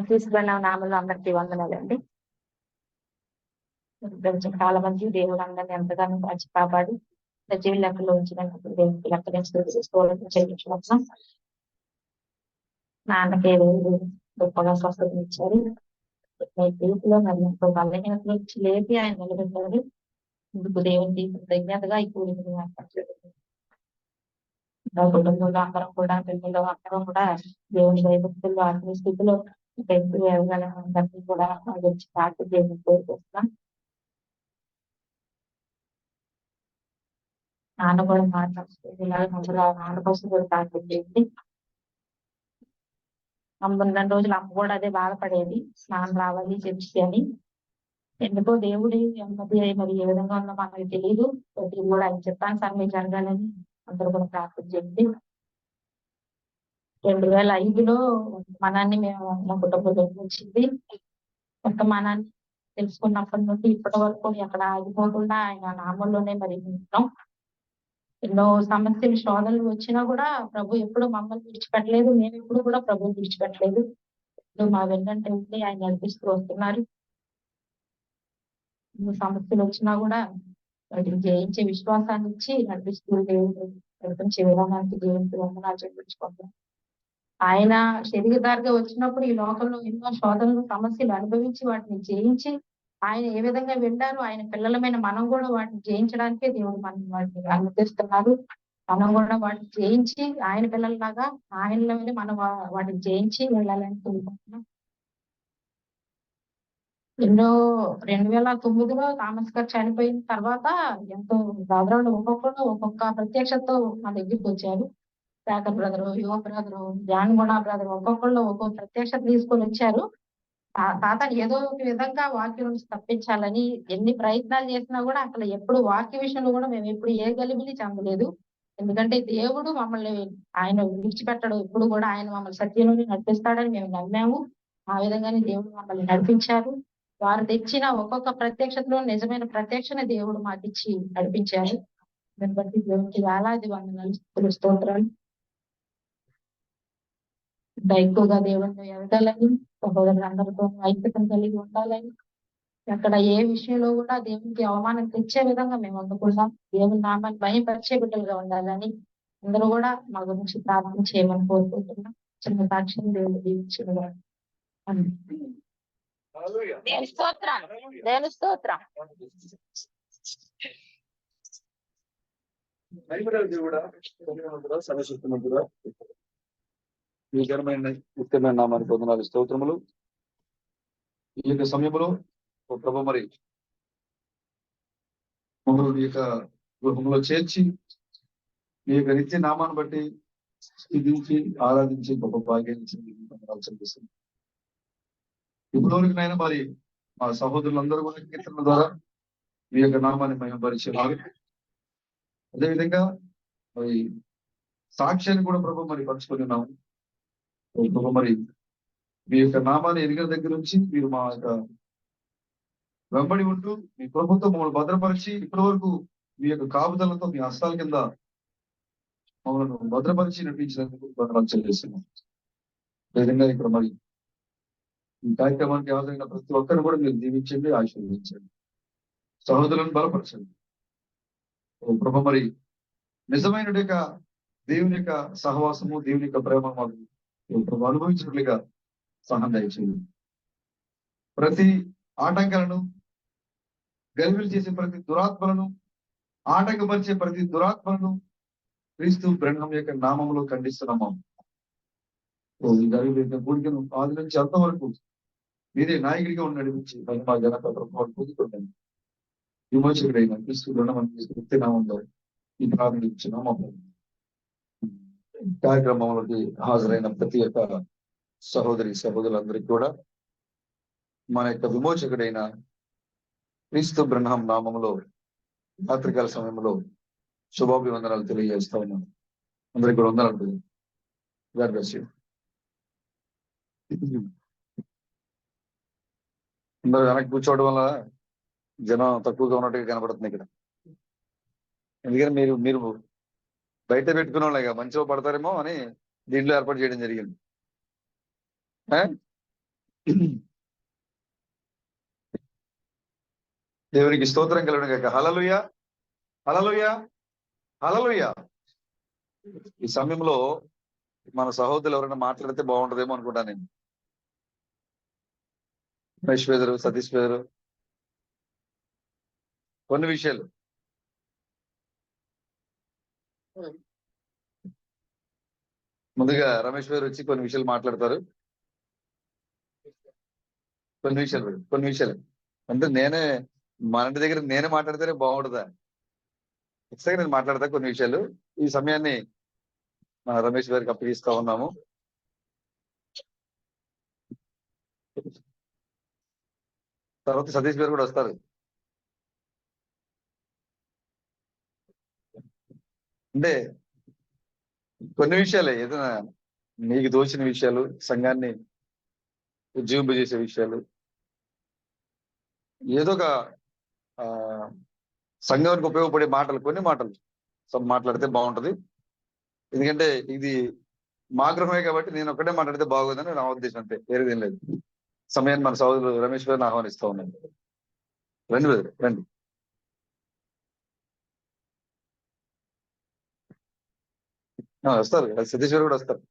తీసుకున్న నామలు అందరికీ వందనాలండి. చాలా మంది దేవుడు అందరినీ ఎంతగానో కాచి కాపాడి సజీవ లెక్కలో ఉంచినందుకు దేవుడికి లెక్కలేని చెల్లించుకుంటున్నాం. నాన్నకి దేవుడు గొప్పగా స్వస్థత ఇచ్చారు. జీవితంలో మరి ఎంతో బలహీనతలు ఇచ్చి లేపి ఆయన నిలబెట్టారు. ఇందుకు దేవునికి కృతజ్ఞతగా ఈ కూడికను నా కుటుంబంలో అందరం కూడా పిల్లలు అందరం కూడా దేవుని దైవక్తుల్లో ఆత్మీయ స్థితిలో ఎప్పుడు ఎదగాలని కూడా మా గురించి ప్రార్థన చేయడం కోరుకుంటున్నాం. నాన్న కూడా మాట్లాడుతుంది ఇలాగ అందులో నాన్న కోసం కూడా ప్రార్థన చేయండి. ముందు రోజులు అమ్మ కూడా అదే బాధపడేది, స్నానం రావాలి చర్చి అని. ఎందుకో దేవుడి అమ్మది మరి ఏ విధంగా ఉందో మనకి తెలియదు. ప్రతి కూడా ఆయన చెప్పానుసారి జరగాలని అందరూ కూడా ప్రార్థన చేయండి. 2005లో మనాన్ని మేము మా కుటుంబంలో వచ్చింది. వర్తమానాన్ని తెలుసుకున్నప్పటి నుండి ఇప్పటి వరకు ఎక్కడ ఆగిపోకుండా ఆయన నామంలోనే మరి ఉంటున్నాం. ఎన్నో సమస్యలు శోధనలు వచ్చినా కూడా ప్రభు ఎప్పుడు మమ్మల్ని విడిచిపెట్టలేదు, మేము ఎప్పుడు కూడా ప్రభుని విడిచిపెట్టలేదు. ఇప్పుడు మా వెన్నంటే ఉండి ఆయన నడిపిస్తూ వస్తున్నారు. ఎన్నో సమస్యలు వచ్చినా కూడా వాటిని జయించే విశ్వాసాన్ని ఇచ్చి నడిపిస్తూ దేవుడు నడిపించే విధానానికి దేవునికి వందనాలు చెల్లించుకుంటాం. ఆయన శరీరధారిగా వచ్చినప్పుడు ఈ లోకంలో ఎన్నో శోధనలు సమస్యలు అనుభవించి వాటిని జయించి ఆయన ఏ విధంగా వెళ్ళారో ఆయన పిల్లలమైన మనం కూడా వాటిని జయించడానికే దేవుడు మనం వాటిని అనుమతిస్తున్నారు. మనం కూడా వాటిని జయించి ఆయన పిల్లలలాగా ఆయనలో మనం వాటిని జయించి వెళ్ళాలని కోరుకుంటున్నాం. ఎన్నో 2009లో థామస్ గారు చనిపోయిన తర్వాత ఎంతో దాదాపు ఒక్కొక్కరు ఒక్కొక్క ప్రత్యక్షతతో మా దగ్గరికి వచ్చారు. శేఖర్ బ్రదరు, యువ బ్రదరు, జాన్ గుణ బ్రదర్ ఒక్కొక్కళ్ళు ఒక్కొక్క ప్రత్యక్షత తీసుకొని వచ్చారు. తాతని ఏదో ఒక విధంగా వాక్యం నుంచి తప్పించాలని ఎన్ని ప్రయత్నాలు చేసినా కూడా అసలు ఎప్పుడు వాక్య విషయంలో కూడా మేము ఎప్పుడు ఏ గలిబిలి చెందలేదు. ఎందుకంటే దేవుడు మమ్మల్ని ఆయన విడిచిపెట్టడు, ఎప్పుడు కూడా ఆయన మమ్మల్ని సత్యంలోనే నడిపిస్తాడని మేము నమ్మాము. ఆ విధంగానే దేవుడు మమ్మల్ని నడిపించారు. వారు తెచ్చిన ఒక్కొక్క ప్రత్యక్షతలో నిజమైన ప్రత్యక్షణ దేవుడు మాకు ఇచ్చి నడిపించారు. దాన్ని బట్టి దేవుడికి వేలాది వందనాలు స్తోత్రాలు. ఇంకా ఎక్కువగా దేవుడిని ఎదగాలని, సహోదరులందరితో ఐక్యతను కలిగి ఉండాలని, అక్కడ ఏ విషయంలో కూడా దేవునికి అవమానం తెచ్చే విధంగా మేము ఉండకుండా దేవుని నామాన్ని భయపరిచే బిడ్డలుగా ఉండాలని అందరూ కూడా మా గురించి ప్రార్థన చేయమని కోరుకుంటున్నాం. చిన్న సాక్ష్యం దేవుడు దీవించుగా. దేవుని స్తోత్రం. ఈ ఘనమైన ఉత్తమైన నామానికి వందనాలు స్తోత్రములు. ఈ యొక్క సమయంలో ప్రభు మరి మమ్మల్ని ఈ యొక్క గృహంలో చేర్చి మీ యొక్క నిత్య నామాన్ని బట్టి స్థితించి ఆరాధించి గొప్ప భాగ్యాన్ని చెల్లిస్తుంది. ఇప్పటివరకునైనా మరి మా సహోదరులందరూ కూడా కీర్తనల ద్వారా మీ యొక్క నామాన్ని మేము పరిచయం. అదేవిధంగా మరి సాక్ష్యాన్ని కూడా ప్రభు మరి పంచుకొని ఉన్నాము. మరి మీ యొక్క నామాన్ని ఎరిగిన దగ్గర నుంచి మీరు మా యొక్క వెంబడి ఉంటూ మీ ప్రభుత్వం మమ్మల్ని భద్రపరిచి ఇప్పటి వరకు మీ యొక్క కాపుదలతో మీ హస్తాల కింద మమ్మల్ని భద్రపరిచి నడిపించినందుకు వందనాలు చెల్లిస్తున్నాం. అదేవిధంగా ఇక్కడ మరి ఈ కార్యక్రమానికి హాజరైన ప్రతి ఒక్కరు కూడా మీరు దీవించండి, ఆశీర్వదించండి, సహోదరులను బలపరచండి. ప్రభు మరి నిజమైన దేవుని యొక్క సహవాసము, దేవుని యొక్క ప్రేమ మాకు అనుభవించినట్లుగా సహాయం దయచేయండి. ప్రతి ఆటంకాలను, గలిబిలు చేసే ప్రతి దురాత్మలను, ఆటంకపరిచే ప్రతి దురాత్మలను క్రీస్తు బ్రహ్మం యొక్క నామంలో ఖండిస్తున్నాము. కూడికను ఆది నుంచి అంతవరకు మీరే నాయకుడిగా ఉండి నడిపించి మా జనత ప్రభావాలు పొందుకుంటాను. విమోచకుడైన క్రీస్తు బ్రహ్మం నిత్య నామంలో ఈ ప్రారంభించున్నాము. కార్యక్రమంలోకి హాజరైన ప్రతి ఒక్క సహోదరులందరికీ కూడా మన యొక్క విమోచకుడైన క్రీస్తు బ్రహ్మం నామంలో రాత్రికాల సమయంలో శుభాభివందనాలు తెలియజేస్తా ఉన్నాను. అందరికీ కూడా వందనాలు. God bless you. అందరూ వెనక్కి కూర్చోవడం వల్ల జనం తక్కువగా ఉన్నట్టుగా కనబడుతుంది ఇక్కడ. ఎందుకంటే మీరు బయట పెట్టుకునే వాళ్ళగా మంచిగా పడతారేమో అని దీంట్లో ఏర్పాటు చేయడం జరిగింది. దేవునికి స్తోత్రం కలుగును గాక. హల్లెలూయా, హల్లెలూయా, హల్లెలూయా. ఈ సమయంలో మన సహోదరులు ఎవరైనా మాట్లాడితే బాగుంటదేమో అనుకుంటా నేను. రమేష్ పేదరు, సతీష్ పేదరు, కొన్ని విషయాలు. ముందుగా రమేష్ పేరు వచ్చి కొన్ని విషయాలు మాట్లాడతారు. కొన్ని విషయాలు అంటే మన ఇంటి దగ్గర నేనే మాట్లాడితేనే బాగుంటుందా? ఖచ్చితంగా నేను మాట్లాడతా కొన్ని విషయాలు. ఈ సమయాన్ని మన రమేష్ గారికి అప్పగిస్తా ఉన్నాము. తర్వాత సతీష్ గారు కూడా వస్తారు. అంటే కొన్ని విషయాలే, ఏదైనా మీకు దోచిన విషయాలు, సంఘాన్ని ఉజ్జీవింపజేసే విషయాలు, ఏదో ఒక ఆ సంఘానికి ఉపయోగపడే మాటలు, కొన్ని మాటలు మాట్లాడితే బాగుంటది. ఎందుకంటే ఇది మా గృహమే కాబట్టి నేను ఒక్కటే మాట్లాడితే బాగోదని నా ఉద్దేశం, అంతే, వేరేదేం లేదు. సమయాన్ని మన సోదరులు రమేష్ గారిని ఆహ్వానిస్తా ఉన్నాను. రండి బ్రదర్, రండి. వస్తారు, సతీష్ గారు కూడా వస్తారు.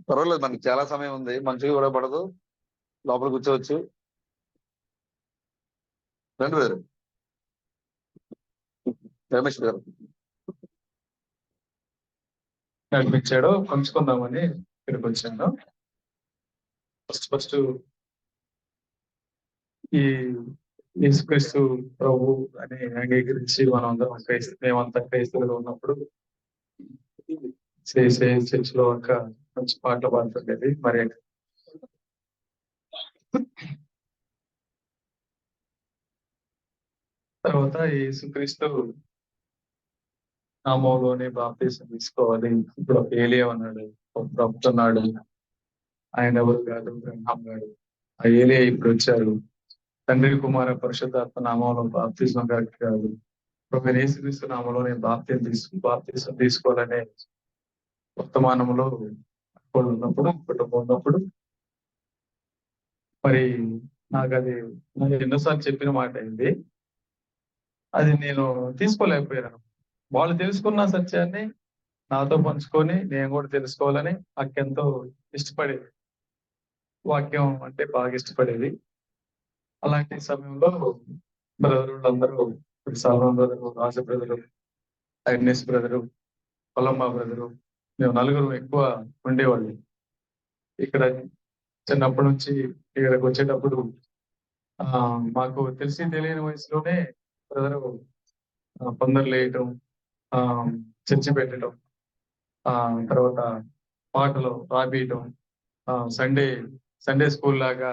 పర్వాలేదు, మనకి చాలా సమయం ఉంది, మంచిగా కూడా పడదు, లోపల కూర్చోవచ్చు. రండి బ్రదర్ రమేష్ గారు. నడిపించాడో పంచుకుందామని ఇక్కడికి వచ్చాను. ఫస్ట్ ఈ యేసుక్రీస్తు ప్రభు అని అంగీకరించి మేమంతా క్రైస్తవులుగా ఉన్నప్పుడు చర్చ్ లో ఒక మంచి పాటలు పాడుతుండేది. మరి తర్వాత యేసుక్రీస్తు నామంలోనే బాప్తీసం తీసుకోవాలి. ఇప్పుడు ఒక ఏలియా అన్నాడు, ఒక ప్రవక్త ఉన్నాడు, ఆయన ఎవరు కాదు, బ్రహ్మం గాడు. ఆ ఏలియా ఇప్పుడు వచ్చారు. తండ్రి కుమార పరిశుద్ధాత్మ నామంలో బాప్తిజం కాదు, ప్రభు యేసుక్రీస్తు నామంలోనే బాప్తిజం తీసుకోవాలనే వర్తమానంలో కుటుంబం ఉన్నప్పుడు మరి నాకు ఎన్నోసార్లు చెప్పిన మాట అయింది. అది నేను తీసుకోలేకపోయాను. వాళ్ళు తెలుసుకున్న సత్యాన్ని నాతో పంచుకొని నేను కూడా తెలుసుకోవాలని అక్కెంతో ఇష్టపడేది. వాక్యం అంటే బాగా ఇష్టపడేది. అలాంటి సమయంలో బ్రదరులందరూ, Salman brother, Raja brother, Agnesh brother, Columba brother, మేము నలుగురు ఎక్కువ ఉండేవాళ్ళు. ఇక్కడ చిన్నప్పటి నుంచి ఇక్కడికి వచ్చేటప్పుడు మాకు తెలిసి తెలియని వయసులోనే బ్రదరు పందర్లు వేయటం, చర్చి పెట్టడం, తర్వాత పాటలు రాబీయటం, సండే స్కూల్ లాగా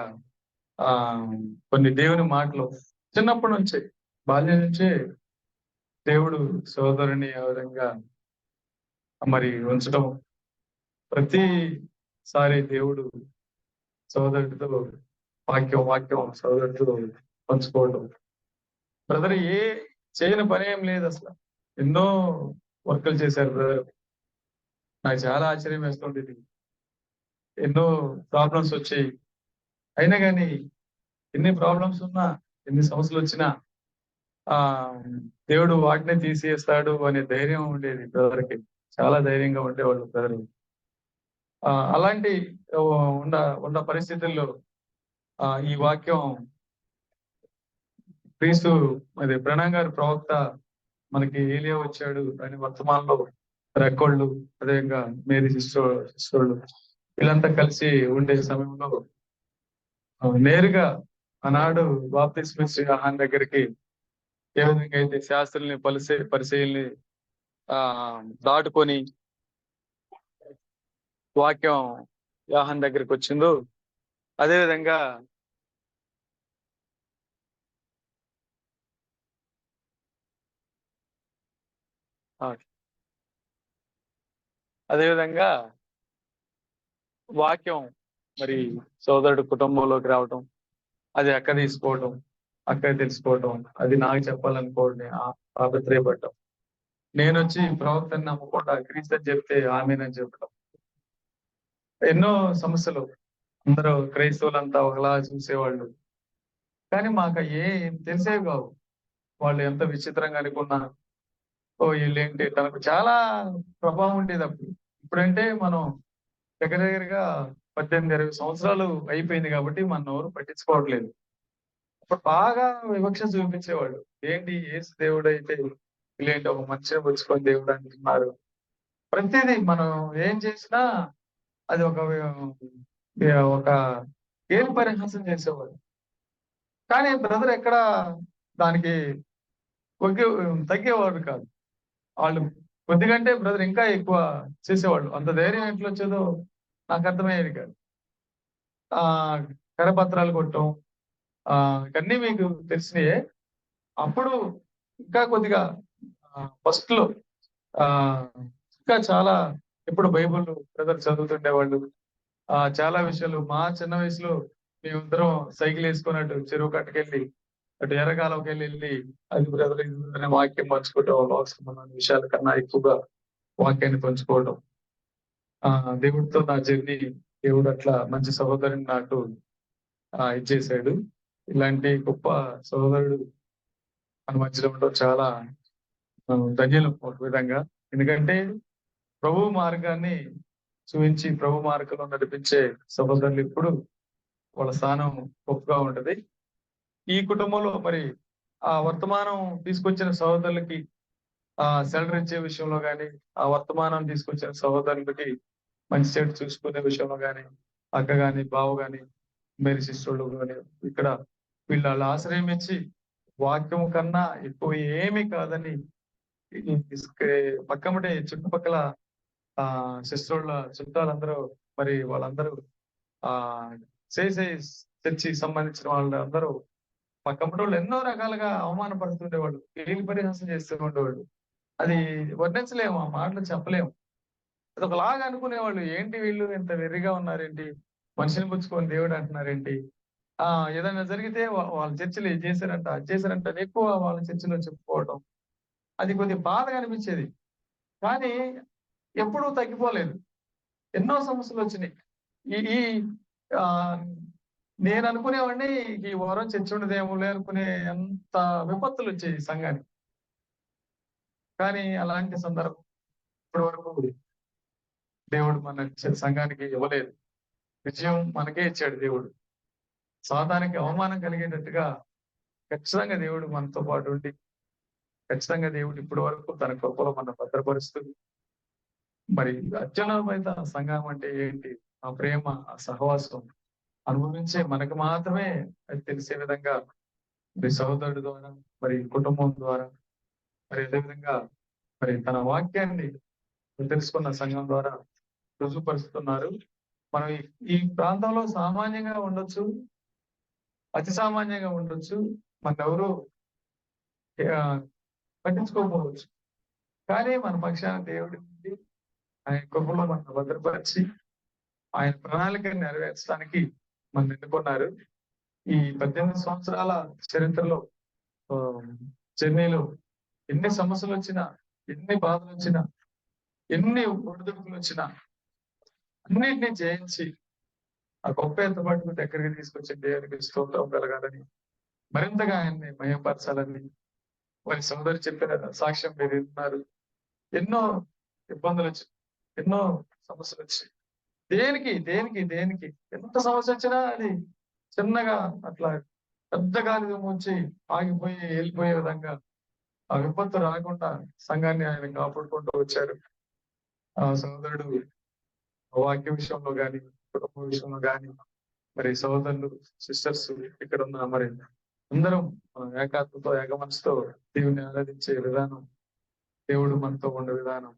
కొన్ని దేవుని మాటలు చిన్నప్పటి నుంచే, బాల్యం నుంచే దేవుడు సోదరుని ఆ విధంగా మరి ఉంచడం, ప్రతిసారి దేవుడు సోదరుడితో వాక్యం సోదరుడితో పంచుకోవడం. బ్రదర్ చేయని పని ఏం లేదు అసలు. ఎన్నో వర్కులు చేశారు బ్రదర్. నాకు చాలా ఆశ్చర్యం వేస్తుండేది. ఎన్నో ప్రాబ్లమ్స్ వచ్చాయి, అయినా కానీ ఎన్ని ప్రాబ్లమ్స్ ఉన్నా, ఎన్ని సమస్యలు వచ్చినా దేవుడు వాటినే తీసేస్తాడు అనే ధైర్యం ఉండేది బ్రదర్కి. చాలా ధైర్యంగా ఉండేవాళ్ళు బ్రదర్. అలాంటి ఉన్న పరిస్థితుల్లో ఈ వాక్యం క్రీస్తు మరి ప్రణాం గారి ప్రవక్త మనకి ఏలియా వచ్చాడు అని వర్తమానంలో రెక్కోళ్ళు, అదేవిధంగా మేరీ సిస్టర్లు వీళ్ళంతా కలిసి ఉండే సమయంలో నేరుగా ఆనాడు బాప్తిస్మ యోహాను దగ్గరికి ఏ విధంగా అయితే శాస్త్రుల్ని పరిశీలిని దాటుకొని వాక్యం యోహాను దగ్గరికి వచ్చిందో, అదేవిధంగా వాక్యం మరి సోదరుడు కుటుంబంలోకి రావటం, అది అక్క తీసుకోవటం, అక్క తెలుసుకోవటం, అది నాకు చెప్పాలనుకోవడం, తాపత్రయపడటం, నేను వచ్చి ప్రవక్తని నమ్మకుండా క్రీస్తు అని చెప్తే ఆమెనని చెప్పడం. ఎన్నో సమస్యలు. అందరూ క్రైస్తవులంతా ఒకలా చూసేవాళ్ళు. కానీ మాకు ఏం తెలిసేవి కావు. వాళ్ళు ఎంత విచిత్రంగా అనుకున్నా, ఓ వీళ్ళేంటి, తనకు చాలా ప్రభావం ఉండేది అప్పుడు. ఇప్పుడంటే మనం దగ్గర దగ్గరగా 18, 20 సంవత్సరాలు అయిపోయింది కాబట్టి మన ఎవరు పట్టించుకోవట్లేదు. అప్పుడు బాగా వివక్ష చూపించేవాడు. ఏంటి యేసు దేవుడైతే వీళ్ళేంటి ఒక మనిషిని పుచ్చుకొని దేవుడు అంటున్నారు. ప్రతిదీ మనం ఏం చేసినా అది ఒక గేలి పరిహాసం చేసేవాడు. కానీ బ్రదర్ ఎక్కడ దానికి ఒగ్గే తగ్గేవాడు కాదు. వాళ్ళు కొద్దిగంటే బ్రదర్ ఇంకా ఎక్కువ చేసేవాళ్ళు. అంత ధైర్యం ఎట్లా వచ్చేదో నాకు అర్థమయ్యేది కాదు. ఆ కరపత్రాలు కొట్టడం, ఇవన్నీ మీకు తెలిసినయే. అప్పుడు ఇంకా కొద్దిగా ఫస్ట్ లో ఆ ఇంకా చాలా ఎప్పుడు బైబుల్ బ్రదర్ చదువుతుండేవాళ్ళు. చాలా విషయాలు మా చిన్న వయసులో మేమిద్దరం సైకిల్ వేసుకొని అటు చెరువు కట్టుకెళ్ళి అటు ఎర్రకాలంకి వెళ్ళి అది బ్రదర్ ఇది brother అనే వాక్యం పంచుకోవటం, అవసరమైన విషయాల కన్నా ఎక్కువగా వాక్యాన్ని పంచుకోవడం. దేవుడితో నా జర్నీ, దేవుడు అట్లా మంచి సహోదరుని నాకు ఇచ్చేసాడు. ఇలాంటి గొప్ప సహోదరుడు మన మధ్యలో ఉండడం చాలా ధన్యులం ఒక విధంగా. ఎందుకంటే ప్రభు మార్గాన్ని చూపించి ప్రభు మార్గంలో నడిపించే సహోదరులు ఎప్పుడు వాళ్ళ స్థానం గొప్పగా ఉంటది. ఈ కుటుంబంలో మరి ఆ వర్తమానం తీసుకొచ్చిన సహోదరులకి సెలరీ ఇచ్చే విషయంలో గాని, ఆ వర్తమానం తీసుకొచ్చిన సహోదరులకి మంచి చెడు చూసుకునే విషయంలో గాని, అక్క గాని, బావ గాని, మేరీ సిస్టర్లు గాని ఇక్కడ వీళ్ళ ఆశ్రయం ఇచ్చి వాక్యం కన్నా ఎక్కువ ఏమీ కాదని పక్కమటే చుట్టుపక్కల సిస్టర్ల చుట్టాలందరూ మరి వాళ్ళందరూ ఆ చేసే చర్చి సంబంధించిన వాళ్ళందరూ పక్కమటి వాళ్ళు ఎన్నో రకాలుగా అవమానపడుతుండేవాళ్ళు, గేలి పరిహాసం చేస్తూ ఉండేవాళ్ళు. అది వర్ణించలేము, ఆ మాటలు చెప్పలేము. అది ఒకలాగా అనుకునేవాళ్ళు. ఏంటి వీళ్ళు ఇంత వెర్రిగా ఉన్నారేంటి, మనిషిని పుచ్చుకొని దేవుడు అంటున్నారేంటి. ఏదైనా జరిగితే వాళ్ళ చర్చిలో ఇది చేశారంట, అది చేశారంట అని ఎక్కువ వాళ్ళ చర్చిలో చెప్పుకోవడం. అది కొద్దిగా బాధగా అనిపించేది. కానీ ఎప్పుడూ తగ్గిపోలేదు. ఎన్నో సమస్యలు వచ్చినాయి. ఈ ఈ ఆ నేను అనుకునేవాడిని ఈ వారం చర్చ ఉండదేమోలే అనుకునే ఎంత విపత్తులు వచ్చాయి సంఘానికి. కానీ అలాంటి సందర్భం ఇప్పటి వరకు దేవుడు మన సంఘానికి ఇవ్వలేదు. విజయం మనకే ఇచ్చాడు దేవుడు. సాతానికి అవమానం కలిగేటట్టుగా ఖచ్చితంగా దేవుడు మనతో పాటు ఉండి, ఖచ్చితంగా దేవుడు ఇప్పటి వరకు తన కృపలో మన భద్రపరుస్తూ, మరి అత్యున్నతమైన సంఘం అంటే ఏంటి, ఆ ప్రేమ, ఆ సహవాసం అనుభవించే మనకు మాత్రమే అది తెలిసే విధంగా మరి సహోదరుడి ద్వారా, మరి కుటుంబం ద్వారా, మరి అదేవిధంగా మరి తన వాక్యాన్ని తెలుసుకున్న సంఘం ద్వారా రుజువుపరుస్తున్నారు. మనం ఈ ప్రాంతంలో సామాన్యంగా ఉండొచ్చు, అతి సామాన్యంగా ఉండొచ్చు, మన ఎవరు పట్టించుకోకపోవచ్చు. కానీ మన పక్షాన దేవుడి నుండి ఆయన కృపలో మనం భద్రపరిచి ఆయన ప్రణాళికను నెరవేర్చడానికి మనం ఎన్నుకున్నారు. ఈ 18 సంవత్సరాల చరిత్రలో జర్నీలో ఎన్ని సమస్యలు వచ్చినా, ఎన్ని బాధలు వచ్చినా, ఎన్ని ఒడిదుడుకులు వచ్చినా అన్నిటినీ జయించి ఆ గొప్ప ఎత్తబాటుకు దగ్గరికి తీసుకొచ్చిన దేవునికి స్తోత్రం కలగాలని, మరింతగా ఆయన్ని మయంపరచాలని వారి సోదరు చెప్పిన సాక్ష్యం మీరు వింటున్నారు. ఎన్నో ఇబ్బందులు వచ్చి, ఎన్నో సమస్యలు వచ్చి, దేనికి దేనికి దేనికి ఎంత సమస్య వచ్చినా అది చిన్నగా అట్లా పెద్ద గాలి వచ్చి ఆగిపోయి వెళ్ళిపోయే విధంగా ఆ విపత్తు రాకుండా సంఘాన్ని ఆయన కాపాడుకుంటూ వచ్చారు. ఆ సోదరుడు వాక్య విషయంలో గాని, కుటుంబ విషయంలో గాని, మరి సోదరులు, సిస్టర్స్ ఇక్కడ ఉన్న మరి అందరం ఏకాత్మతో, ఏక మనసుతో దేవుని ఆరాధించే విధానం, దేవుడు మనతో ఉండే విధానం,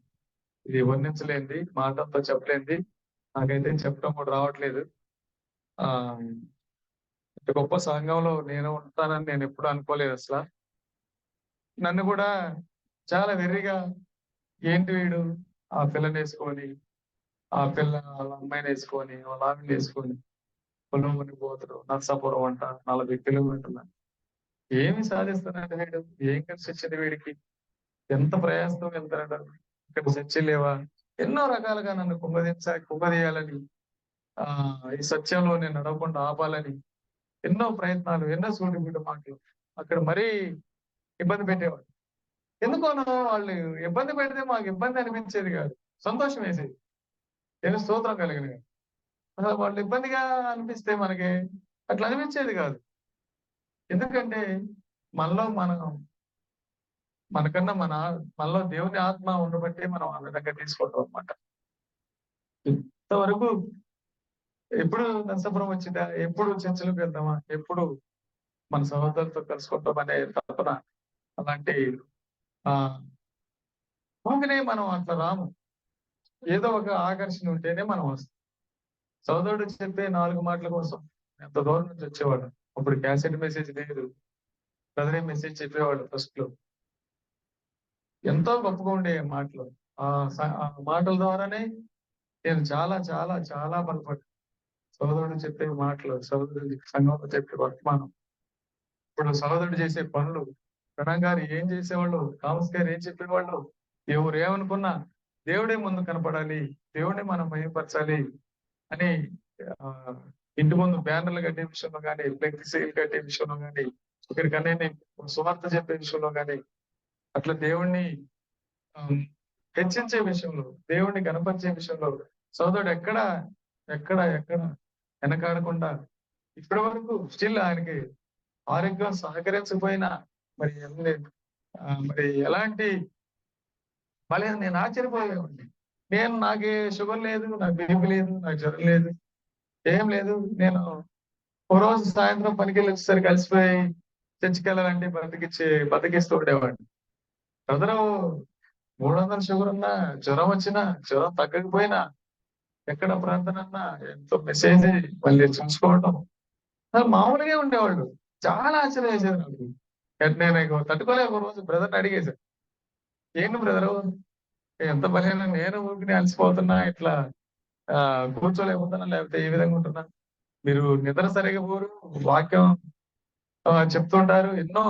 ఇది వర్ణించలేంది, మాటలతో చెప్పలేంది. నాకైతే చెప్పడం కూడా రావట్లేదు. ఆ ఇంత గొప్ప సంఘంలో నేను ఉంటానని నేను ఎప్పుడు అనుకోలేదు అసలు. నన్ను కూడా చాలా వెర్రిగా, ఏంటి వీడు ఆ పిల్లని వేసుకొని, ఆ పిల్ల వాళ్ళ అమ్మాయిని వేసుకొని, వాళ్ళ ఆవిని వేసుకొని పొలం పోతాడు, నర్సాపురం అంట 40 కిలోమీటర్ల. ఏమి సాధిస్తున్నాడు వీడు, ఏం కలిసి వచ్చింది వీడికి, ఎంత ప్రయాసంతో వెళ్తారట. ఇక్కడ చర్చిలు లేవా? ఎన్నో రకాలుగా నన్ను కుంగదీయాలని, ఈ సత్యంలో నేను నడవకుండా ఆపాలని ఎన్నో ప్రయత్నాలు, ఎన్నో సూటిబుడ్డ మాటలు అక్కడ మరీ ఇబ్బంది పెట్టేవాడు. ఎందుకోనో వాళ్ళు ఇబ్బంది పెడితే మాకు ఇబ్బంది అనిపించేది కాదు, సంతోషం వేసేది. నేను స్తోత్రం కలిగిన అసలు వాళ్ళు ఇబ్బందిగా అనిపిస్తే మనకి అట్లా అనిపించేది కాదు. ఎందుకంటే మనలో మనకన్నా మనలో దేవుని ఆత్మ ఉండబట్టే మనం ఆ విధంగా తీసుకుంటాం అన్నమాట. ఇంతవరకు ఎప్పుడు నరసాపురం వచ్చిందా, ఎప్పుడు చర్చలకు వెళ్దామా, ఎప్పుడు మన సహోదరులతో కలుసుకుంటాం అనే తపన, అలాంటి ఆ ఊరికనే మనం అట్లా రాము. ఏదో ఒక ఆకర్షణ ఉంటేనే మనం వస్తాం. సోదరుడు చెప్పే 4 మాటల కోసం ఎంత దూరం నుంచి వచ్చేవాడు. అప్పుడు క్యాసెట్ మెసేజ్ లేదు, బ్రదరే మెసేజ్ చెప్పేవాడు ఫస్ట్ లో. ఎంతో గొప్పగా ఉండే మాటలు. ఆ మాటల ద్వారానే నేను చాలా చాలా చాలా బలపడ్డా. సోదరుడు చెప్పే మాటలు, సోదరుడు సంఘంలో చెప్పే వర్తమానం, ఇప్పుడు సోదరుడు చేసే పనులు, ప్రణం గారు ఏం చేసేవాళ్ళు, థామస్ గారు ఏం చెప్పేవాళ్ళు, ఎవరు ఏమనుకున్నా దేవుడే ముందు కనపడాలి, దేవుడే మనం మహిమపరచాలి అని ఆ ఇంటి ముందు బ్యానర్లు కట్టే విషయంలో కానీ, ఫ్లెక్సీలు కట్టే విషయంలో కానీ, ఒకరికన్నా సువార్త చెప్పే విషయంలో కానీ, అట్లా దేవుణ్ణి హెచ్చించే విషయంలో, దేవుణ్ణి గణపరిచే విషయంలో సోదరుడు ఎక్కడ ఎక్కడ ఎక్కడ వెనకాడకుండా ఇప్పటి వరకు స్టిల్ ఆయనకి ఆరోగ్యం సహకరించకపోయినా మరి మరి ఎలాంటి మళ్ళీ నేను ఆశ్చర్యపోయేవాడిని. నాకే షుగర్ లేదు, నాకు బీపీ లేదు, నాకు జ్వరం లేదు, ఏం లేదు. నేను ఓ రోజు సాయంత్రం పనికి వెళ్ళి వచ్చేసరికి కలిసిపోయి చర్చికి వెళ్ళాలంటే బతికిస్తూ ఉండేవాడిని. బ్రదరు 300 షుగర్ ఉన్నా, జ్వరం వచ్చినా, జ్వరం తగ్గకపోయినా, ఎక్కడ ప్రార్థన అన్నా ఎంతో మెసేజ్ మళ్ళీ చూసుకోవటం మామూలుగా ఉండేవాళ్ళు. చాలా ఆశ్చర్యం వేసేది నాకు. నేను తట్టుకోలేక ఒక రోజు బ్రదర్ని అడిగేశాను, ఏంటి బ్రదరు ఎంత బలహీన, నేను ఊరికి అలసిపోతున్నా, ఇట్లా కూర్చోలేకపోతున్నా, లేకపోతే ఏ విధంగా ఉంటున్నా, మీరు నిద్ర సరిగా పోరు, వాక్యం చెప్తుంటారు, ఎన్నో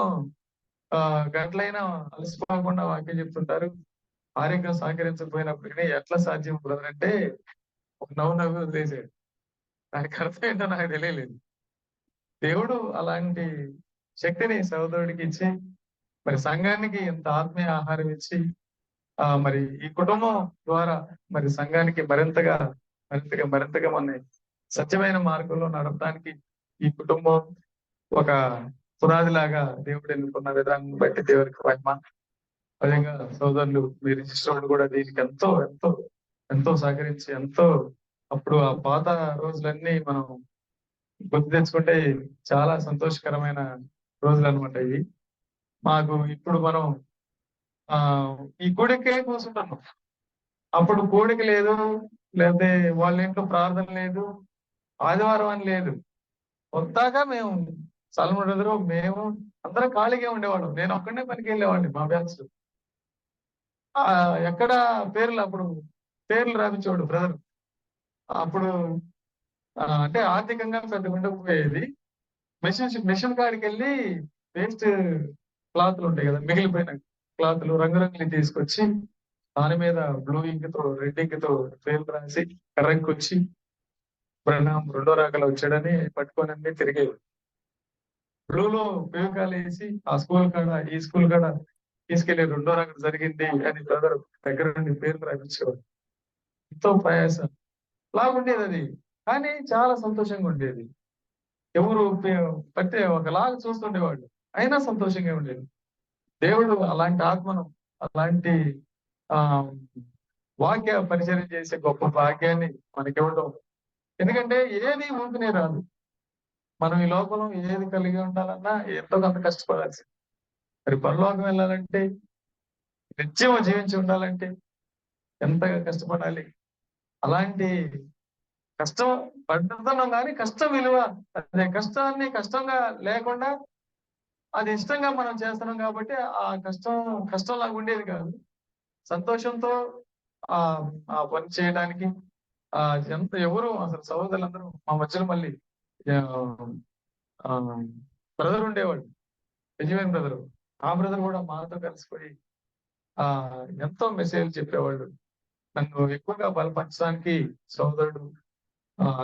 గంటలైనా అలసిపోకుండా వాక్యం చెప్తుంటారు, ఆరోగ్యం సహకరించకపోయినప్పటికీ ఎట్లా సాధ్యం బ్రదర్ అంటే ఒక నవ్వు వదిలేసాడు. దానికి అర్థం ఏంటో నాకు తెలియలేదు. దేవుడు అలాంటి శక్తిని సహోదరుడికి ఇచ్చి, మరి సంఘానికి ఇంత ఆత్మీయ ఆహారం ఇచ్చి, మరి ఈ కుటుంబం ద్వారా మరి సంఘానికి మరింతగా మరింతగా మరింతగా మన సత్యమైన మార్గంలో నడపడానికి ఈ కుటుంబం ఒక పునాదిలాగా దేవుడు ఎన్నుకున్న విధానం బట్టి దేవుడికి మహిమ. అదేవిధంగా సోదరులు మీరు శిష్యుడు కూడా దీనికి ఎంతో ఎంతో ఎంతో సహకరించి అప్పుడు ఆ పాత రోజులన్నీ మనం గుర్తు తెచ్చుకుంటే చాలా సంతోషకరమైన రోజులు అనమాట ఇవి. మాకు ఇప్పుడు మనం ఈ కూడికే కూర్చుంటాము. అప్పుడు కూడిక లేదు, లేకపోతే వాళ్ళ ఇంట్లో ప్రార్థన లేదు, ఆదివారం అని లేదు. కొత్తగా మేము సల్మన్ బ్రదరు మేము అందరం ఖాళీగా ఉండేవాళ్ళం. నేను ఒక్కడే పనికి వెళ్ళేవాడిని మా బ్యాచ్. ఎక్కడ అప్పుడు పేర్లు రాపించేవాడు బ్రదర్. అప్పుడు అంటే ఆర్థికంగా పెద్ద ఉండకపోయేది. మిషన్ కాడికి వెళ్ళి వేస్ట్ క్లాత్లు ఉంటాయి కదా, మిగిలిపోయిన క్లాత్లు రంగురంగులు తీసుకొచ్చి దాని మీద బ్లూ ఇంక్ తో రెడ్ ఇంక్ తో పేర్లు రాసి కర్రకి వచ్చి ప్రణాం 2వ రాకలు వచ్చాడని పట్టుకొని అన్ని తిరిగేవి. బ్లూలో పేకాలు వేసి ఆ స్కూల్ కాడ ఈ స్కూల్ కాడ తీసుకెళ్లి 2వ రాకలు జరిగింది అని బ్రదర్ దగ్గర నుండి పేర్లు రాయించేవాడు. ఎంతో ప్రయాసం లాగుండేది అది, కానీ చాలా సంతోషంగా ఉండేది. ఎవరు పట్టే ఒకలాగా చూస్తుండేవాళ్ళు, అయినా సంతోషంగా ఉండేది. దేవుడు అలాంటి ఆత్మను, అలాంటి ఆ వాక్య పరిచయం చేసే గొప్ప భాగ్యాన్ని మనకివ్వడం. ఎందుకంటే ఏది ఊపినే రాదు. మనం ఈ లోకంలో ఏది కలిగి ఉండాలన్నా ఎంతో కొంత కష్టపడాల్సి. మరి పరలోకం వెళ్ళాలంటే, నిత్యం జీవించి ఉండాలంటే ఎంతగా కష్టపడాలి. అలాంటి కష్టం పడుతున్నాం కానీ కష్టం విలువ, అదే కష్టాన్ని కష్టంగా లేకుండా అది ఇష్టంగా మనం చేస్తున్నాం కాబట్టి ఆ కష్టంలాగా ఉండేది కాదు. సంతోషంతో ఆ పని చేయడానికి ఎంత ఎవరు అసలు సహోదరులందరూ మా మధ్యలో మళ్ళీ బ్రదర్ ఉండేవాడు, నిజమైన బ్రదరు. ఆ బ్రదర్ కూడా మాతో కలిసిపోయి ఎంతో మెసేజ్ చెప్పేవాళ్ళు. నన్ను ఎక్కువగా బలపరచడానికి సోదరుడు,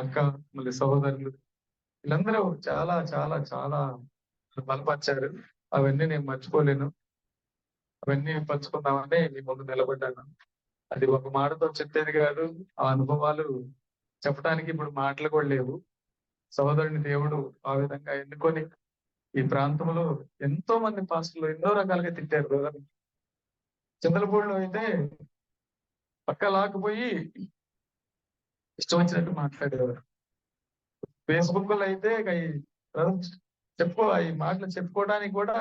అక్క, మళ్ళీ సహోదరులు వీళ్ళందరూ చాలా చాలా చాలా బలపరిచారు. అవన్నీ నేను మర్చిపోలేను. అవన్నీ పంచుకుందామని మీ ముందు నిలబడ్డాను. అది ఒక మాటతో చెప్పేది కాదు. ఆ అనుభవాలు చెప్పడానికి ఇప్పుడు మాటలు కూడా లేవు. సహోదరుని దేవుడు ఆ విధంగా ఎన్నుకొని ఈ ప్రాంతంలో ఎంతో మంది పాస్టర్లు ఎన్నో రకాలుగా తిట్టారు బ్రదర్. చింతలపూడిలో అయితే పక్క లాక్కుపోయి ఇష్టం వచ్చినట్టు మాట్లాడేవారు. ఫేస్బుక్ లో అయితే ఈ మాటలు చెప్పుకోవడానికి కూడా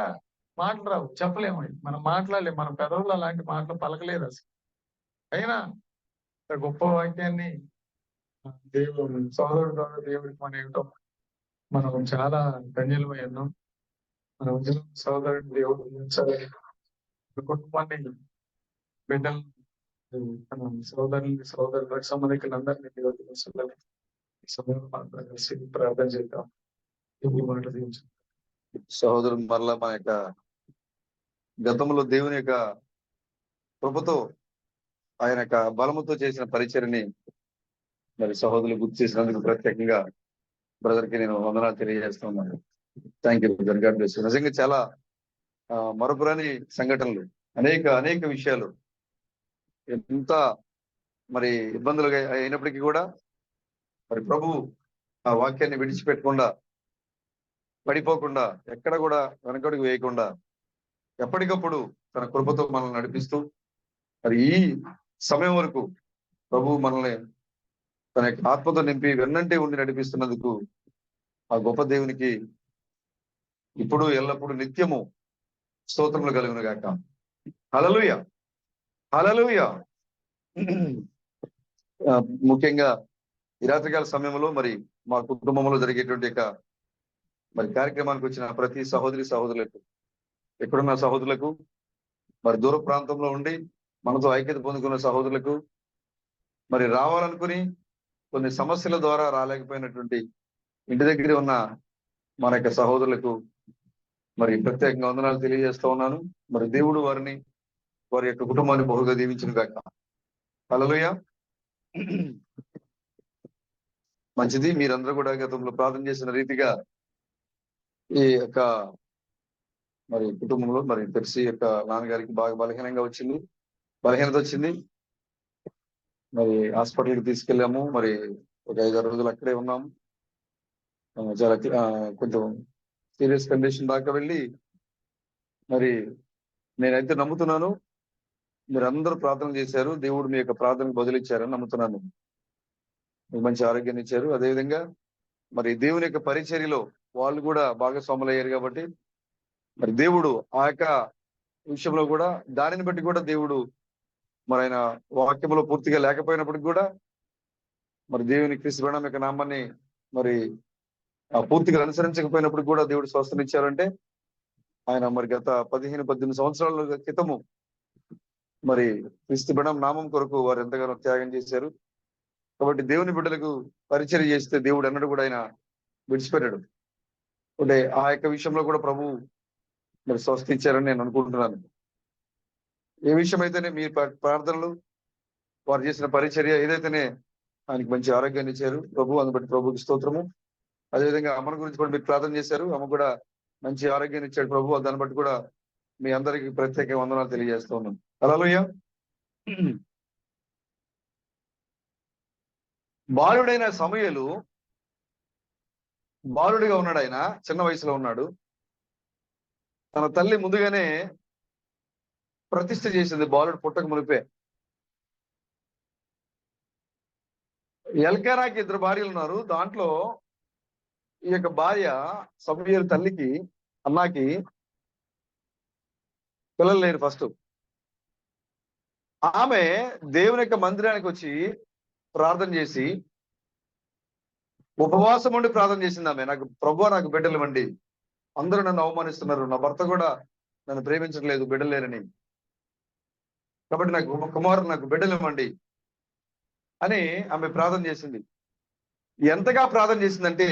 మాటలు రావు, చెప్పలేము. మనం మాట్లాడలేము, మన పెదవులు అలాంటి మాటలు పలకలేదు అసలు. అయినా గొప్ప వాక్యాన్ని దేవుడు సోదరుడు ద్వారా దేవుడికి మన ఏమిటో మనం చాలా ధన్యులమై ఉన్నాం. మన ఉద్యోగం సోదరుడు దేవుడు ఉంచాలని, కుటుంబాన్ని, బిడ్డలు, మన సోదరుల సంబంధికులందరినీ కలిసి ప్రార్థన చేద్దాం. ఈ మాటలు దీవించు. సహోదరులు మరలా మన యొక్క గతంలో దేవుని యొక్క కృపతో ఆయన యొక్క బలముతో చేసిన పరిచర్ని మరి సహోదరులు గుర్తు చేసినందుకు ప్రత్యేకంగా బ్రదర్ కి నేను వందనాలు తెలియజేస్తున్నాను. Thank you brother, God bless you. నిజంగా చాలా మరపురాని సంఘటనలు, అనేక విషయాలు, ఎంత మరి ఇబ్బందులు అయినప్పటికీ కూడా మరి ప్రభు ఆ వాక్యాన్ని విడిచిపెట్టకుండా, పడిపోకుండా, ఎక్కడ కూడా వెనకడుగు వేయకుండా ఎప్పటికప్పుడు తన కృపతో మనల్ని నడిపిస్తూ మరి ఈ సమయం వరకు ప్రభు మనల్ని తన యొక్క ఆత్మతో నింపి వెన్నంటే ఉండి నడిపిస్తున్నందుకు ఆ గొప్ప దేవునికి ఇప్పుడు ఎల్లప్పుడూ నిత్యము స్తోత్రములు కలుగును గాక. హల్లెలూయా, హల్లెలూయా. ముఖ్యంగా ఈ రాత్రికాల సమయంలో మరి మా కుటుంబంలో జరిగేటువంటి మరి కార్యక్రమానికి వచ్చిన ప్రతి సహోదరులకు, ఎక్కడున్న సహోదరులకు, మరి దూర ప్రాంతంలో ఉండి మనతో ఐక్యత పొందుకున్న సహోదరులకు, మరి రావాలనుకుని కొన్ని సమస్యల ద్వారా రాలేకపోయినటువంటి ఇంటి దగ్గర ఉన్న మన యొక్క సహోదరులకు మరి ప్రత్యేకంగా వందనాలు తెలియజేస్తా ఉన్నాను. మరి దేవుడు వారిని, వారి యొక్క కుటుంబాన్ని బహుగా దీవించును గాక. హల్లెలూయా. మంచిది. మీరందరూ కూడా గతంలో ప్రార్థన చేసిన రీతిగా ఈ యొక్క మరి కుటుంబంలో మరి పెర్సీ యొక్క నాన్నగారికి బాగా బలహీనత వచ్చింది. మరి హాస్పిటల్కి తీసుకెళ్ళాము. మరి ఒక 5-6 రోజులు అక్కడే ఉన్నాము. చాలా కొంచెం సీరియస్ కండిషన్ దాకా వెళ్ళి మరి నేనైతే నమ్ముతున్నాను మీరందరూ ప్రార్థన చేశారు, దేవుడు మీ యొక్క ప్రార్థనకు బదులిచ్చారని నమ్ముతున్నాను. మీకు మంచి ఆరోగ్యాన్ని ఇచ్చారు. అదేవిధంగా మరి దేవుని యొక్క పరిచర్యలో వాళ్ళు కూడా భాగస్వాములయ్యారు కాబట్టి మరి దేవుడు ఆ యొక్క విషయంలో కూడా దానిని బట్టి కూడా దేవుడు మరి ఆయన వాక్యంలో పూర్తిగా లేకపోయినప్పటికి కూడా మరి దేవుని క్రీస్తు ప్రణామ యొక్క నామాన్ని మరి పూర్తిగా అనుసరించకపోయినప్పుడు కూడా దేవుడు స్వస్థనిచ్చారంటే ఆయన మరి గత 15-18 సంవత్సరాల క్రితము మరి క్రీస్తు ప్రణామ నామం కొరకు వారు ఎంతగానో త్యాగం చేశారు. కాబట్టి దేవుని బిడ్డలకు పరిచర్య చేస్తే దేవుడు అన్నడు కూడా ఆయన విడిచిపెట్టాడు. అంటే ఆ యొక్క విషయంలో కూడా ప్రభు మరి స్వస్థించారని నేను అనుకుంటున్నాను. ఏ విషయమైతేనే మీ ప్రార్థనలు, వారు చేసిన పరిచర్య ఏదైతేనే ఆయనకి మంచి ఆరోగ్యాన్ని ఇచ్చారు ప్రభు. అందుని బట్టి ప్రభుకి స్తోత్రము. అదేవిధంగా అమ్మని గురించి కూడా మీరు ప్రార్థన చేశారు, అమ్మ కూడా మంచి ఆరోగ్యాన్ని ఇచ్చాడు ప్రభు. దాన్ని బట్టి కూడా మీ అందరికి ప్రత్యేక వందనాలు తెలియజేస్తూ ఉన్నాను. హల్లెలూయా. బాలుడైన సమూయేలు బాలుడిగా ఉన్నాడు. ఆయన చిన్న వయసులో ఉన్నాడు. తన తల్లి ముందుగానే ప్రతిష్ఠ చేసింది బాలుడు పుట్టక మునిపే. ఎల్కానాకి 2 భార్యలు ఉన్నారు. దాంట్లో ఈ యొక్క భార్య సమూయేలు తల్లికి, అన్నాకి పిల్లలు లేరు. ఫస్ట్ ఆమె దేవుని యొక్క మందిరానికి వచ్చి ప్రార్థన చేసి ఉపవాసం ఉండి ప్రార్థన చేసింది. ఆమె, నాకు ప్రభువా నాకు బిడ్డలు ఇవ్వండి, అందరూ నన్ను అవమానిస్తున్నారు, నా భర్త కూడా నన్ను ప్రేమించట్లేదు, బిడ్డలు లేరని, కాబట్టి నాకు బిడ్డలు ఇవ్వండి అని ఆమె ప్రార్థన చేసింది. ఎంతగా ప్రార్థన చేసిందంటే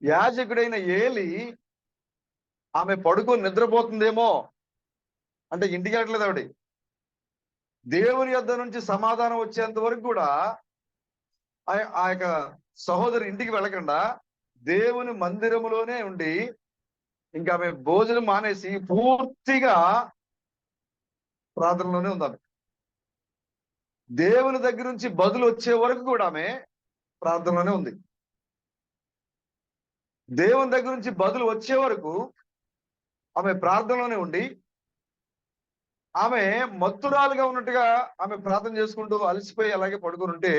యాజకుడైన ఏలి ఆమె పడుకొని నిద్రపోతుందేమో అంటే ఇంటికి వెళ్ళట్లేదు ఆవిడ. దేవుని యొద్ద నుంచి సమాధానం వచ్చేంత వరకు కూడా ఆ యొక్క సహోదరు ఇంటికి వెళ్ళకుండా దేవుని మందిరములోనే ఉండి ఇంకా ఆమె భోజనం మానేసి పూర్తిగా ప్రార్థనలోనే ఉంది ఆమె. దేవుని దగ్గర నుంచి బదులు వచ్చే వరకు కూడా ఆమె ప్రార్థనలోనే ఉంది. దేవుని దగ్గర నుంచి బదులు వచ్చే వరకు ఆమె ప్రార్థనలోనే ఉండి ఆమె మత్తురాలుగా ఉన్నట్టుగా ఆమె ప్రార్థన చేసుకుంటూ అలసిపోయి అలాగే పడుకుని ఉంటే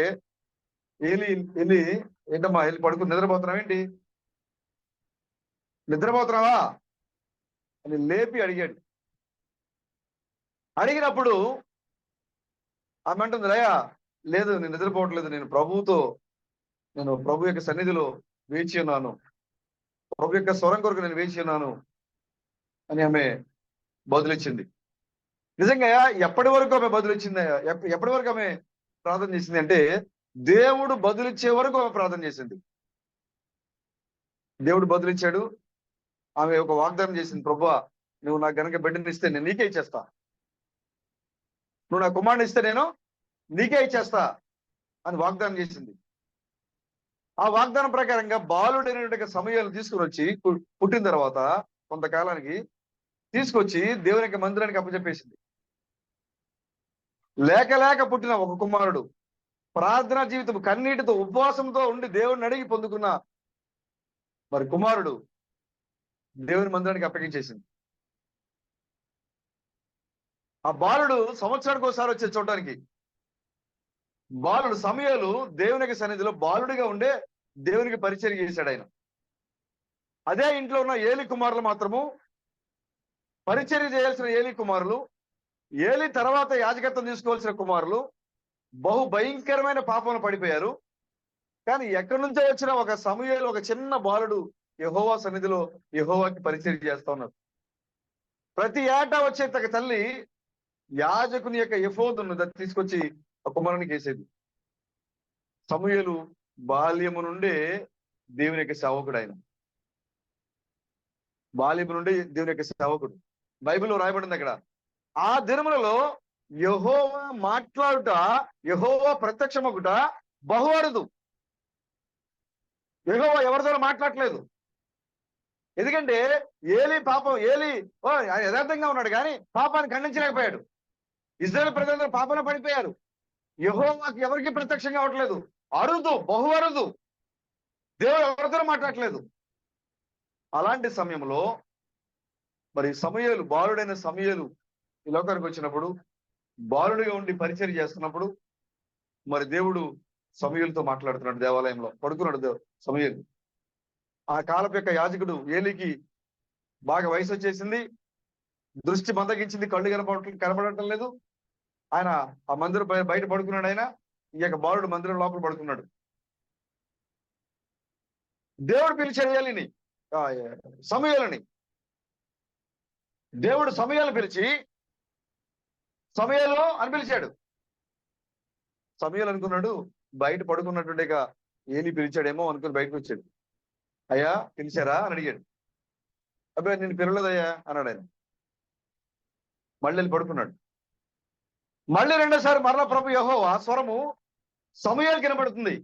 ఏలి వెళ్ళి, ఏంటమ్మా వెళ్ళి పడుకుని నిద్రపోతున్నావు ఏంటి, నిద్రపోతున్నావా అని లేపి అడిగాడు. అడిగినప్పుడు ఆమె అంటుంది, అయ్యా లేదు నేను నిద్రపోవట్లేదు, నేను ప్రభు యొక్క సన్నిధిలో వేచి ఉన్నాను, ప్రభు యొక్క స్వరం కొరకు నేను వేచి ఉన్నాను అని ఆమె బదులిచ్చింది. నిజంగా ఎప్పటి వరకు ఆమె బదులిచ్చింది, ఎప్పటి వరకు ఆమె ప్రార్థన చేసింది అంటే దేవుడు బదులిచ్చే వరకు ఆమె ప్రార్థన చేసింది. దేవుడు బదులిచ్చాడు. ఆమె ఒక వాగ్దానం చేసింది, ప్రభువా నువ్వు నాకు గనక బిడ్డని ఇస్తే నేను నీకే ఇచ్చేస్తా, నువ్వు నా కుమారుని ఇస్తే నేను నీకే ఇచ్చేస్తా అని వాగ్దానం చేసింది. ఆ వాగ్దానం ప్రకారంగా బాలుడైన సమయాలు తీసుకుని వచ్చి పుట్టిన తర్వాత కొంతకాలానికి తీసుకొచ్చి దేవుని యొక్క మందిరానికి అప్పచెప్పేసింది. లేక పుట్టిన ఒక కుమారుడు ప్రార్థనా జీవితం కన్నీటితో ఉపవాసంతో ఉండి దేవుడిని అడిగి పొందుకున్న మరి కుమారుడు దేవుని మందిరానికి అప్పగించేసింది. ఆ బాలుడు సంవత్సరానికి ఒకసారి వచ్చే చూడటానికి బాలుడు సమయాలు దేవునికి సన్నిధిలో బాలుడిగా ఉండే దేవునికి పరిచయం చేశాడు ఆయన. అదే ఇంట్లో ఉన్న ఏలి కుమారులు మాత్రము పరిచర్య చేయాల్సిన ఏలి కుమారులు, ఏలి తర్వాత యాజకత్వం తీసుకోవాల్సిన కుమారులు బహు భయంకరమైన పాపంలో పడిపోయారు. కానీ ఎక్కడి నుంచో వచ్చిన ఒక సమూయేలు, ఒక చిన్న బాలుడు యెహోవా సన్నిధిలో యెహోవాకి పరిచర్య చేస్తా ఉన్నారు. ప్రతి ఏటా వచ్చే తగ్గ తల్లి యాజకుని యొక్క ఎఫోదును తీసుకొచ్చి ఆ కుమారునికి వేసేది. సమూయేలు బాల్యము నుండే దేవుని యొక్క సేవకుడు. ఆయన బాల్యము నుండి దేవుని యొక్క సేవకుడు. బైబిల్లో రాయబడింది అక్కడ, ఆ దినములలో యెహోవా మాట్లాడుట, యెహోవా ప్రత్యక్షమగుట బహు అరుదు. యెహోవా ఎవరి ద్వారా మాట్లాడలేదు. ఎందుకంటే ఏలి యథార్థంగా ఉన్నాడు కానీ పాపాన్ని ఖండించలేకపోయాడు. ఇశ్రాయేలు ప్రజలందరూ పాపంలో పడిపోయారు. యెహోవాకి ఎవరికి ప్రత్యక్షంగా అవట్లేదు. అరుదు, బహు అరుదు. దేవుడు ఎవరితో మాట్లాడట్లేదు. అలాంటి సమయంలో మరి సమూయేలు, బాలుడైన సమూయేలు ఈ లోకానికి వచ్చినప్పుడు, బాలుడిగా ఉండి పరిచర్య చేస్తున్నప్పుడు మరి దేవుడు సమూయేలుతో మాట్లాడుతున్నాడు. దేవాలయంలో పడుకున్నాడు సమూయేలు. ఆ కాలపు యొక్క యాజకుడు ఏలికి బాగా వయసు వచ్చేసింది, దృష్టి మందగించింది, కళ్ళు కనబడటం లేదు. ఆయన ఆ మందిరం బయట పడుకున్నాడు. ఆయన ఈ యొక్క బాలుడు మందిరం లోపల పడుకున్నాడు. దేవుడు పిలిచాడు ఏలిని, సమూయేలుని. దేవుడు సమూయేలు పిలిచి సమూయేలు అని పిలిచాడు. సమూయేలు అనుకున్నాడు బయట పడుకున్నటువంటి ఏలి పిలిచాడేమో అనుకుని బయటకు వచ్చాడు. అయ్యా పిలిచారా అని అడిగాడు. అబ్బాయి నేను పిలవలేదయ్యా అన్నాడు ఆయన. మళ్ళీ వెళ్ళి పడుకున్నాడు. మళ్ళీ రెండోసారి మరలా ప్రభు యెహోవా స్వరము సమూయేలుకి వినబడుతుంది.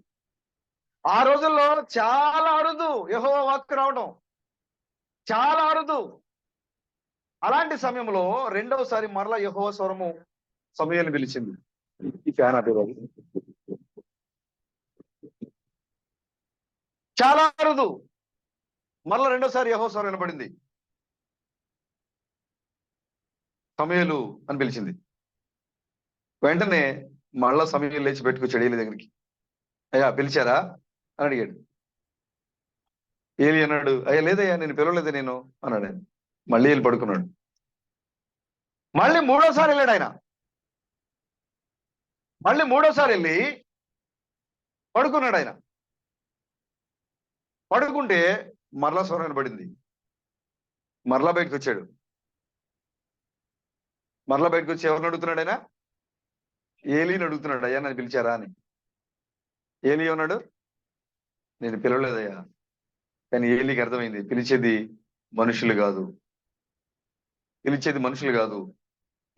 ఆ రోజుల్లో చాలా అరుదు యెహోవా వాక్కు రావడం, చాలా అరుదు. అలాంటి సమయంలో రెండవసారి మరలా యెహోవా స్వరము సమూయేలుని పిలిచింది. ఈ ఫ్యాన్ అభివృద్ధి చాలా అరుదు. మరలా రెండోసారి యెహోవా స్వరం వినబడింది. సమూయేలు అని పిలిచింది. వెంటనే మళ్ళా సమూయేలు లేచి పెట్టుకొచ్చాడు ఏలి దగ్గరికి. అయ్యా పిలిచారా అని అడిగాడు. ఏలి అన్నాడు, అయ్యా లేదయ్యా నేను పిలవలేదు నేను అన్నాడు ఆయన. మళ్ళీ వెళ్ళి పడుకున్నాడు. మళ్ళీ మూడోసారి వెళ్ళాడు ఆయన. మళ్ళీ మూడోసారి వెళ్ళి పడుకున్నాడు ఆయన. పడుకుంటే మరలా స్వరం వినబడింది. మరలా బయటకు వచ్చాడు. మరలా బయటకు వచ్చి ఎవరిని అడుగుతున్నాడు ఆయన? ఏలిని అడుగుతున్నాడు, అయ్యా నన్ను పిలిచారా అని. ఏలి ఉన్నాడు, నేను పిలవలేదయ్యా. కానీ ఏలికి అర్థమైంది పిలిచేది మనుషులు కాదు, పిలిచేది మనుషులు కాదు,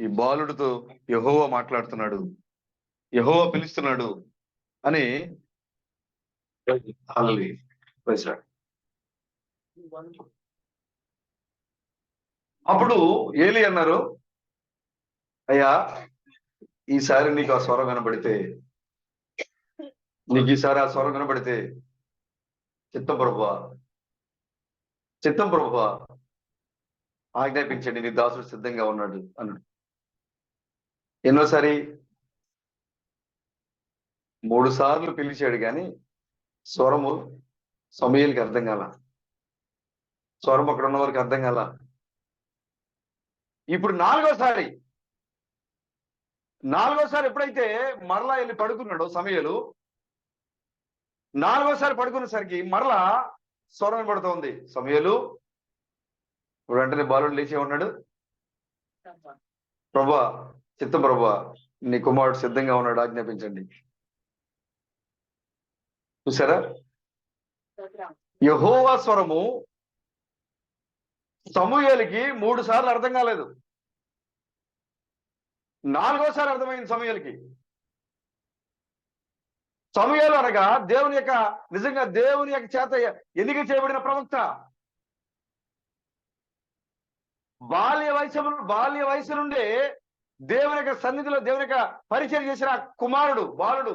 ఈ బాలుడితో యెహోవా మాట్లాడుతున్నాడు, యెహోవా పిలుస్తున్నాడు అని హల్లెలూయా. Praise lord. అప్పుడు ఏలీ అన్నారు, అయ్యా ఈసారి నీకు ఆ స్వరం వినబడితే, నీకు ఈసారి ఆ స్వరం వినబడితే చిత్తం ప్రభువా, చిత్తం ప్రభువా, ఆజ్ఞాపించండి, నీ దాసుడు సిద్ధంగా ఉన్నాడు అన్నాడు. ఎన్నోసారి 3 సార్లు పిలిచాడు కానీ స్వరము సమూయేలుకి అర్థం కాల, స్వరం అక్కడ ఉన్న వారికి అర్థం కాల. ఇప్పుడు నాలుగోసారి ఎప్పుడైతే మరలా వెళ్ళి పడుకున్నాడో సమూయేలు, నాలుగోసారి పడుకునేసరికి మరలా స్వరం వినబడుతోంది, సమూయేలు. ఇప్పుడు వెంటనే బాలుడు లేచి ఉన్నాడు, ప్రభువా, చిత్తం ప్రభువా, నీ కుమారుడు సిద్ధంగా ఉన్నాడు, ఆజ్ఞాపించండి. చూసారా, యెహోవా స్వరము సమూయేలుకి 3 సార్లు అర్థం కాలేదు, 4వసారి అర్థమైంది సమూయేలుకి. సమూయేలు అనగా దేవుని యొక్క, నిజంగా దేవుని యొక్క చేత ఎన్నిక చేయబడిన ప్రవక్త. బాల్య వయసు నుండే దేవుని యొక్క సన్నిధిలో దేవుని యొక్క పరిచయం చేసిన కుమారుడు, బాలుడు.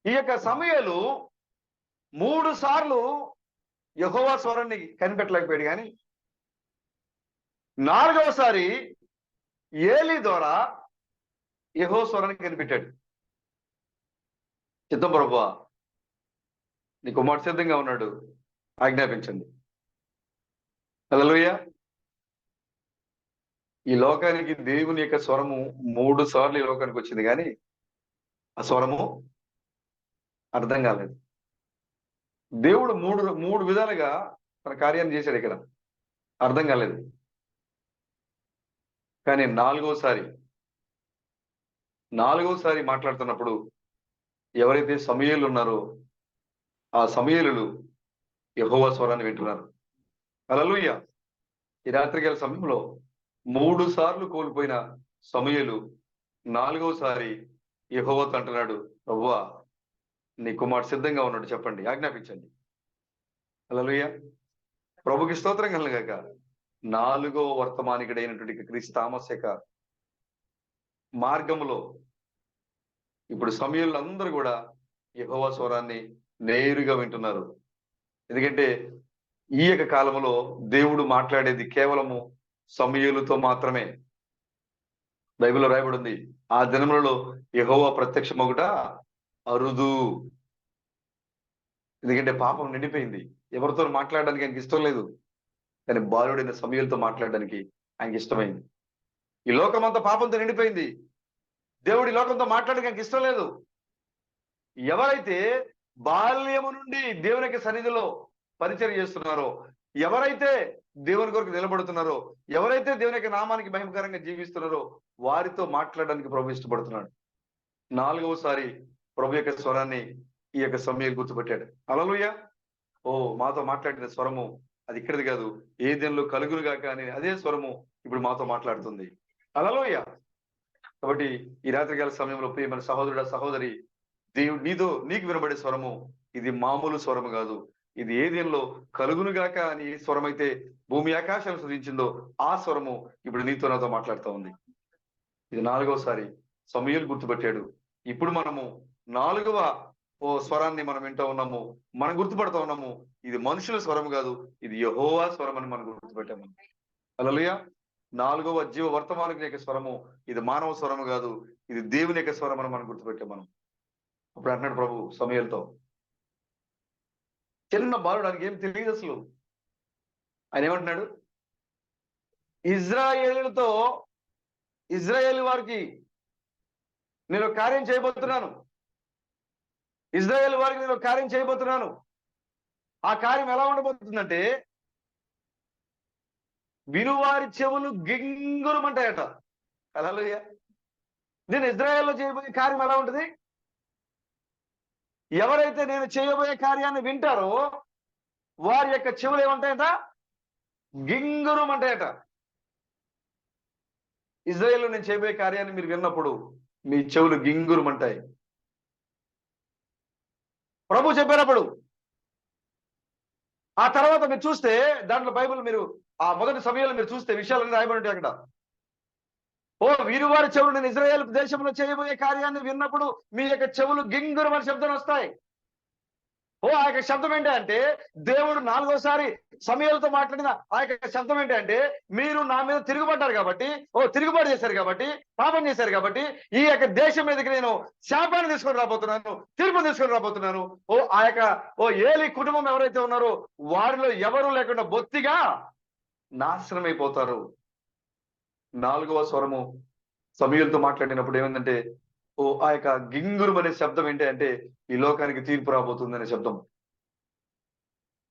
ఈ యొక్క సమూయేలు 3 సార్లు యెహోవా స్వరాన్ని కనిపెట్టలేకపోయాడు, కానీ 4వసారి ఏలీ ద్వారా యెహోవా స్వరాన్ని కనిపెట్టాడు. చిత్తం ప్రభువా, నీ కుమారుడు సిద్ధంగా ఉన్నాడు, ఆజ్ఞాపించండి. హల్లెలూయా. ఈ లోకానికి దేవుని యొక్క స్వరము 3 సార్లు ఈ లోకానికి వచ్చింది, కానీ ఆ స్వరము అర్థం కాలేదు. దేవుడు మూడు విధాలుగా తన కార్యాన్ని చేశాడు, ఇక్కడ అర్థం కాలేదు. కానీ నాలుగోసారి మాట్లాడుతున్నప్పుడు ఎవరైతే సమూయేలు ఉన్నారో ఆ సమూయేలు యెహోవా స్వరాన్ని వింటున్నారు. హల్లెలూయా. ఈ రాత్రికాల సమయంలో 3 సార్లు కోల్పోయిన సమూయేలు 4వసారి యెహోవాతో అంటున్నాడు, ప్రభువా, నీ కుమారుడు సిద్ధంగా ఉన్నాడు, చెప్పండి, ఆజ్ఞాపించండి. హల్లెలూయా. ప్రభుకి స్తోత్రం కలుగాక. 4వ వర్తమానికుడైనటువంటి క్రీస్తు థామస్ యొక్క మార్గములో ఇప్పుడు సమూయేలు అందరూ కూడా యెహోవా స్వరాన్ని నేరుగా వింటున్నారు. ఎందుకంటే ఈ యొక్క కాలంలో దేవుడు మాట్లాడేది కేవలము సమూయేలుతో మాత్రమే. బైబిల్లో రాయబడి ఉంది, ఆ దినములలో యెహోవా ప్రత్యక్షమగుట అరుదు. ఎందుకంటే పాపం నిండిపోయింది, ఎవరితో మాట్లాడడానికి ఆయనకి ఇష్టం లేదు. కానీ బాలుడైన సమూయేలుతో మాట్లాడడానికి ఆయనకి ఇష్టమైంది. ఈ లోకమంతా పాపంతో నిండిపోయింది, దేవుడి లోకంతో మాట్లాడడానికి ఆయనకి ఇష్టం లేదు. ఎవరైతే బాల్యము నుండి దేవుని యొక్క సన్నిధిలో పరిచయం చేస్తున్నారో, ఎవరైతే దేవుని కొరకు నిలబడుతున్నారో, ఎవరైతే దేవుని యొక్క నామానికి మహిమకరంగా జీవిస్తున్నారో వారితో మాట్లాడడానికి ప్రభు ఇష్టపడుతున్నాడు. 4వసారి ప్రభు యొక్క స్వరాన్ని ఈ యొక్క సమూయేలు గుర్తుపెట్టాడు. హల్లెలూయా. ఓ, మాతో మాట్లాడిన స్వరము అది ఇక్కడిది కాదు, ఏ దీనిలో కలుగును గాక అని అదే స్వరము ఇప్పుడు మాతో మాట్లాడుతుంది. హల్లెలూయా. కాబట్టి ఈ రాత్రికాల సమయంలో ప్రియమైన సహోదరుడా, సహోదరి, దేవుడు నీకు వినబడే స్వరము ఇది మామూలు స్వరము కాదు. ఇది ఏ దీనిలో కలుగును గాక అని ఏ స్వరం అయితే భూమి ఆకాశాలు సృజించిందో ఆ స్వరము ఇప్పుడు నీతో నాతో మాట్లాడుతూ ఉంది. ఇది 4వసారి సమూయేలు గుర్తుపెట్టాడు. ఇప్పుడు మనము 4వ స్వరాన్ని మనం వింటూ ఉన్నాము, మనం గుర్తుపడుతూ ఉన్నాము. ఇది మనుషుల స్వరం కాదు, ఇది యెహోవా స్వరం అని మనం గుర్తుపెట్టాము. హల్లెలూయా. 4వ జీవ వర్తమానికుని యొక్క స్వరము ఇది మానవ స్వరము కాదు, ఇది దేవుని యొక్క స్వరం అని మనం గుర్తుపెట్టాం. మనం అప్పుడు అంటున్నాడు ప్రభు సమూయేలుతో, చిన్న బాలుడానికి ఏం తెలియదు అసలు. ఆయన ఏమంటున్నాడు, ఇజ్రాయేలు వారికి నేను కార్యం చేయబోతున్నాను, ఇజ్రాయేల్ వారికి నేను కార్యం చేయబోతున్నాను. ఆ కార్యం ఎలా ఉండబోతుందంటే వినువారి చెవులు గింగురమంటాయట. హల్లెలూయా. నేను ఇజ్రాయేల్లో చేయబోయే కార్యం ఎలా ఉంటుంది, ఎవరైతే నేను చేయబోయే కార్యాన్ని వింటారో వారి యొక్క చెవులు ఏమంటాయట, గింగురమంటాయట. ఇజ్రాయేల్లో నేను చేయబోయే కార్యాన్ని మీరు విన్నప్పుడు మీ చెవులు గింగురుమంటాయి. ప్రభు చెప్పినప్పుడు ఆ తర్వాత మీరు చూస్తే దాంట్లో బైబిల్ మీరు ఆ మొదటి సమయంలో మీరు చూస్తే విషయాలన్నీ రాయబడి ఉంటాయి అక్కడ. ఓ వీరువారి చెవులు నేను ఇజ్రాయేల్ దేశంలో చేయబోయే కార్యాన్ని విన్నప్పుడు మీ యొక్క చెవులు గింగురమని శబ్దం వస్తాయి. ఓ ఆ యొక్క శబ్దం ఏంటి అంటే దేవుడు 4వసారి సమయాలతో మాట్లాడిన ఆ యొక్క శబ్దం ఏంటి అంటే మీరు నా మీద తిరుగుబడ్డారు కాబట్టి, తిరుగుబాటు చేశారు కాబట్టి, పాపం చేశారు కాబట్టి ఈ యొక్క దేశం మీదకి నేను శాపాన్ని తీసుకొని రాబోతున్నాను, తీర్పు తీసుకొని రాబోతున్నాను. ఏలి కుటుంబం ఎవరైతే ఉన్నారో వారిలో ఎవరు లేకుండా బొత్తిగా నాశనం అయిపోతారు. 4వ స్వరము సమూయేలుతో మాట్లాడినప్పుడు ఏమైందంటే ఆ యొక్క గింగురం అనే శబ్దం ఏంటి అంటే ఈ లోకానికి తీర్పు రాబోతుంది అనే శబ్దం.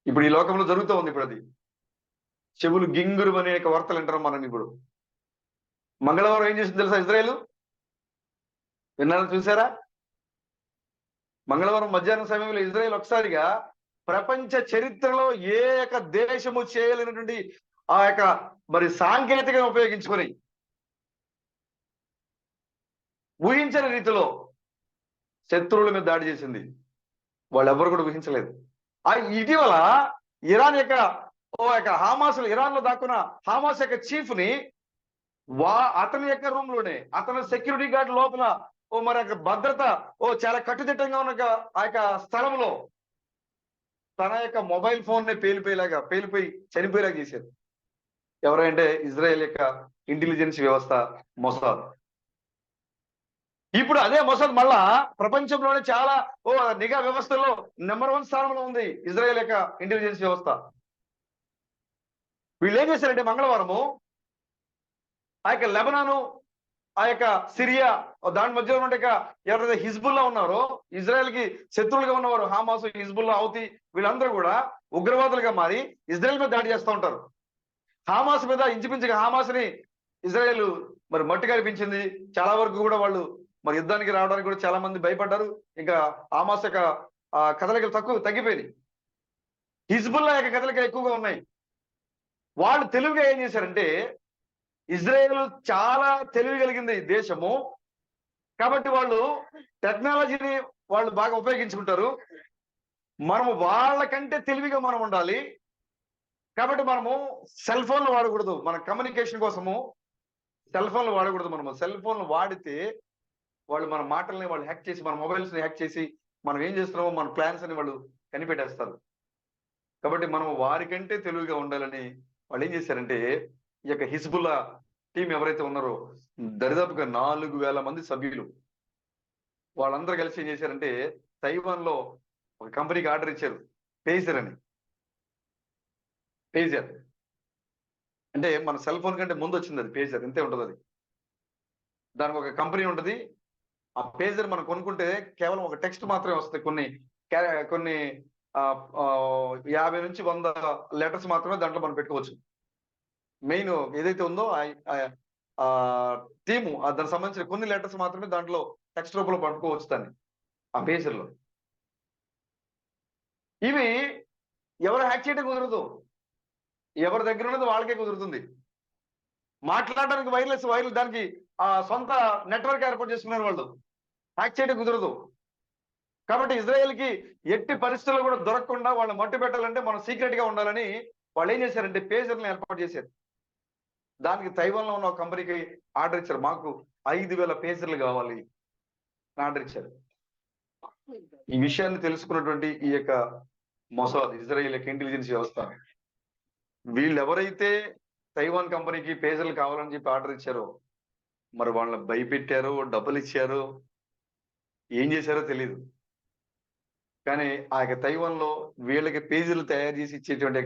ఇప్పుడు ఈ లోకంలో జరుగుతూ ఉంది. ఇప్పుడు అది చెవులు గింగురం అనే యొక్క వార్తలు వింటాం మనం. ఇప్పుడు మంగళవారం ఏం చేసింది తెలుసా ఇజ్రాయేలు? విన్నారా, చూసారా? మంగళవారం మధ్యాహ్నం సమయంలో ఇజ్రాయేల్ ఒకసారిగా ప్రపంచ చరిత్రలో ఏ యొక్క దేశము చేయలేనటువంటి ఆ యొక్క మరి సాంకేతికను ఉపయోగించుకొని ఊహించని రీతిలో శత్రువుల మీద దాడి చేసింది. వాళ్ళెవ్వరు కూడా ఊహించలేదు. ఇటీవల ఇరాన్ యొక్క హామాస్, ఇరాన్ లో దాక్కున్న హామాస్ యొక్క చీఫ్ ని అతని యొక్క రూమ్ లోనే అతని సెక్యూరిటీ గార్డ్ లోపల మరి భద్రత చాలా కట్టుదిట్టంగా ఉన్న ఆ యొక్క స్థలంలో తన యొక్క మొబైల్ ఫోన్ ని పేలిపోయి చనిపోయేలాగా చేశారు. ఎవరంటే ఇజ్రాయెల్ యొక్క ఇంటెలిజెన్స్ వ్యవస్థ మొసాద్. ఇప్పుడు అదే మొసాద్ మళ్ళా ప్రపంచంలోనే చాలా నిఘా వ్యవస్థలో నెంబర్ 1 స్థానంలో ఉంది ఇజ్రాయెల్ యొక్క ఇంటెలిజెన్స్ వ్యవస్థ. వీళ్ళు ఏం చేశారంటే మంగళవారము ఆ యొక్క లెబనాను, ఆ యొక్క సిరియా, దాని మధ్యలో ఉండే ఎవరైతే హిజ్బుల్లా ఉన్నారో, ఇజ్రాయెల్ కి శత్రువులుగా ఉన్నవారు హామాస్, హిజ్బుల్లా, హౌతీ వీళ్ళందరూ కూడా ఉగ్రవాదులుగా మారి ఇజ్రాయెల్ మీద దాడి చేస్తూ ఉంటారు. హామాస్ మీద ఇంచుమించుగా హామాస్ ని ఇజ్రాయెల్ మరి మట్టి కనిపించింది. చాలా వరకు కూడా వాళ్ళు మరి యుద్ధానికి రావడానికి కూడా చాలా మంది భయపడ్డారు. ఇంకా హామాస్ యొక్క కదలికలు తగ్గిపోయినాయి. హిజ్బుల్లా యొక్క కదలికలు ఎక్కువగా ఉన్నాయి. వాళ్ళు తెలివిగా ఏం చేశారంటే ఇజ్రాయెల్ చాలా తెలివి కలిగింది దేశము కాబట్టి వాళ్ళు టెక్నాలజీని వాళ్ళు బాగా ఉపయోగించుకుంటారు. మనము వాళ్ళకంటే తెలివిగా మనం ఉండాలి కాబట్టి మనము సెల్ ఫోన్లు వాడకూడదు. మన కమ్యూనికేషన్ కోసము సెల్ ఫోన్లు వాడకూడదు. మనము సెల్ ఫోన్లు వాడితే వాళ్ళు మన మాటల్ని వాళ్ళు హ్యాక్ చేసి, మన మొబైల్స్ ని హ్యాక్ చేసి మనం ఏం చేస్తున్నామో మన ప్లాన్స్ అని వాళ్ళు కనిపెట్టేస్తారు. కాబట్టి మనం వారికంటే తెలివిగా ఉండాలని వాళ్ళు ఏం చేశారంటే ఈ యొక్క హిజ్బుల్లా టీం ఎవరైతే ఉన్నారో దరిదాపుగా 4000 మంది సభ్యులు వాళ్ళందరూ కలిసి ఏం చేశారంటే తైవాన్ లో ఒక కంపెనీకి ఆర్డర్ ఇచ్చారు. పేజర్ అని. పేజర్ అంటే మన సెల్ ఫోన్ కంటే ముందు వచ్చింది అది. పేజర్ ఇంతే ఉంటుంది. అది దానికి ఒక కంపెనీ ఉంటుంది. ఆ పేజర్ మనం కొనుక్కుంటే కేవలం ఒక టెక్స్ట్ మాత్రమే వస్తాయి. కొన్ని 50 నుంచి 100 లెటర్స్ మాత్రమే దాంట్లో మనం పెట్టుకోవచ్చు. మెయిన్ ఏదైతే ఉందో థీము దానికి సంబంధించిన కొన్ని లెటర్స్ మాత్రమే దాంట్లో టెక్స్ట్ రూపంలో పట్టుకోవచ్చు దాన్ని ఆ పేజర్ లో. ఇవి ఎవరు హ్యాక్ చేయడం కుదరదు. ఎవరి దగ్గర ఉన్నది వాళ్ళకే కుదురుతుంది. మాట్లాడడానికి వైర్లెస్ దానికి సొంత నెట్వర్క్ ఏర్పాటు చేసుకున్నారు వాళ్ళు. హ్యాక్ చేయడం కుదరదు. కాబట్టి ఇజ్రాయెల్ కి ఎట్టి పరిస్థితుల్లో కూడా దొరకకుండా వాళ్ళు మట్టు పెట్టాలంటే మనం సీక్రెట్ గా ఉండాలని వాళ్ళు ఏం చేశారంటే పేజర్లను ఏర్పాటు చేశారు. దానికి తైవాన్ లో ఉన్న ఒక కంపెనీకి ఆర్డర్ ఇచ్చారు. మాకు 5000 పేజర్లు కావాలి ఆర్డర్ ఇచ్చారు. ఈ విషయాన్ని తెలుసుకున్నటువంటి ఈ యొక్క మొసాద్, ఇజ్రాయెల్ యొక్క ఇంటెలిజెన్స్ వ్యవస్థ, వీళ్ళు ఎవరైతే తైవాన్ కంపెనీకి పేజర్లు కావాలని చెప్పి ఆర్డర్ ఇచ్చారో మరి వాళ్ళని భయపెట్టారో, డబ్బులు ఇచ్చారో, ఏం చేశారో తెలియదు. కానీ ఆ యొక్క తైవాన్ లో వీళ్ళకి పేజీలు తయారు చేసి ఇచ్చేటువంటి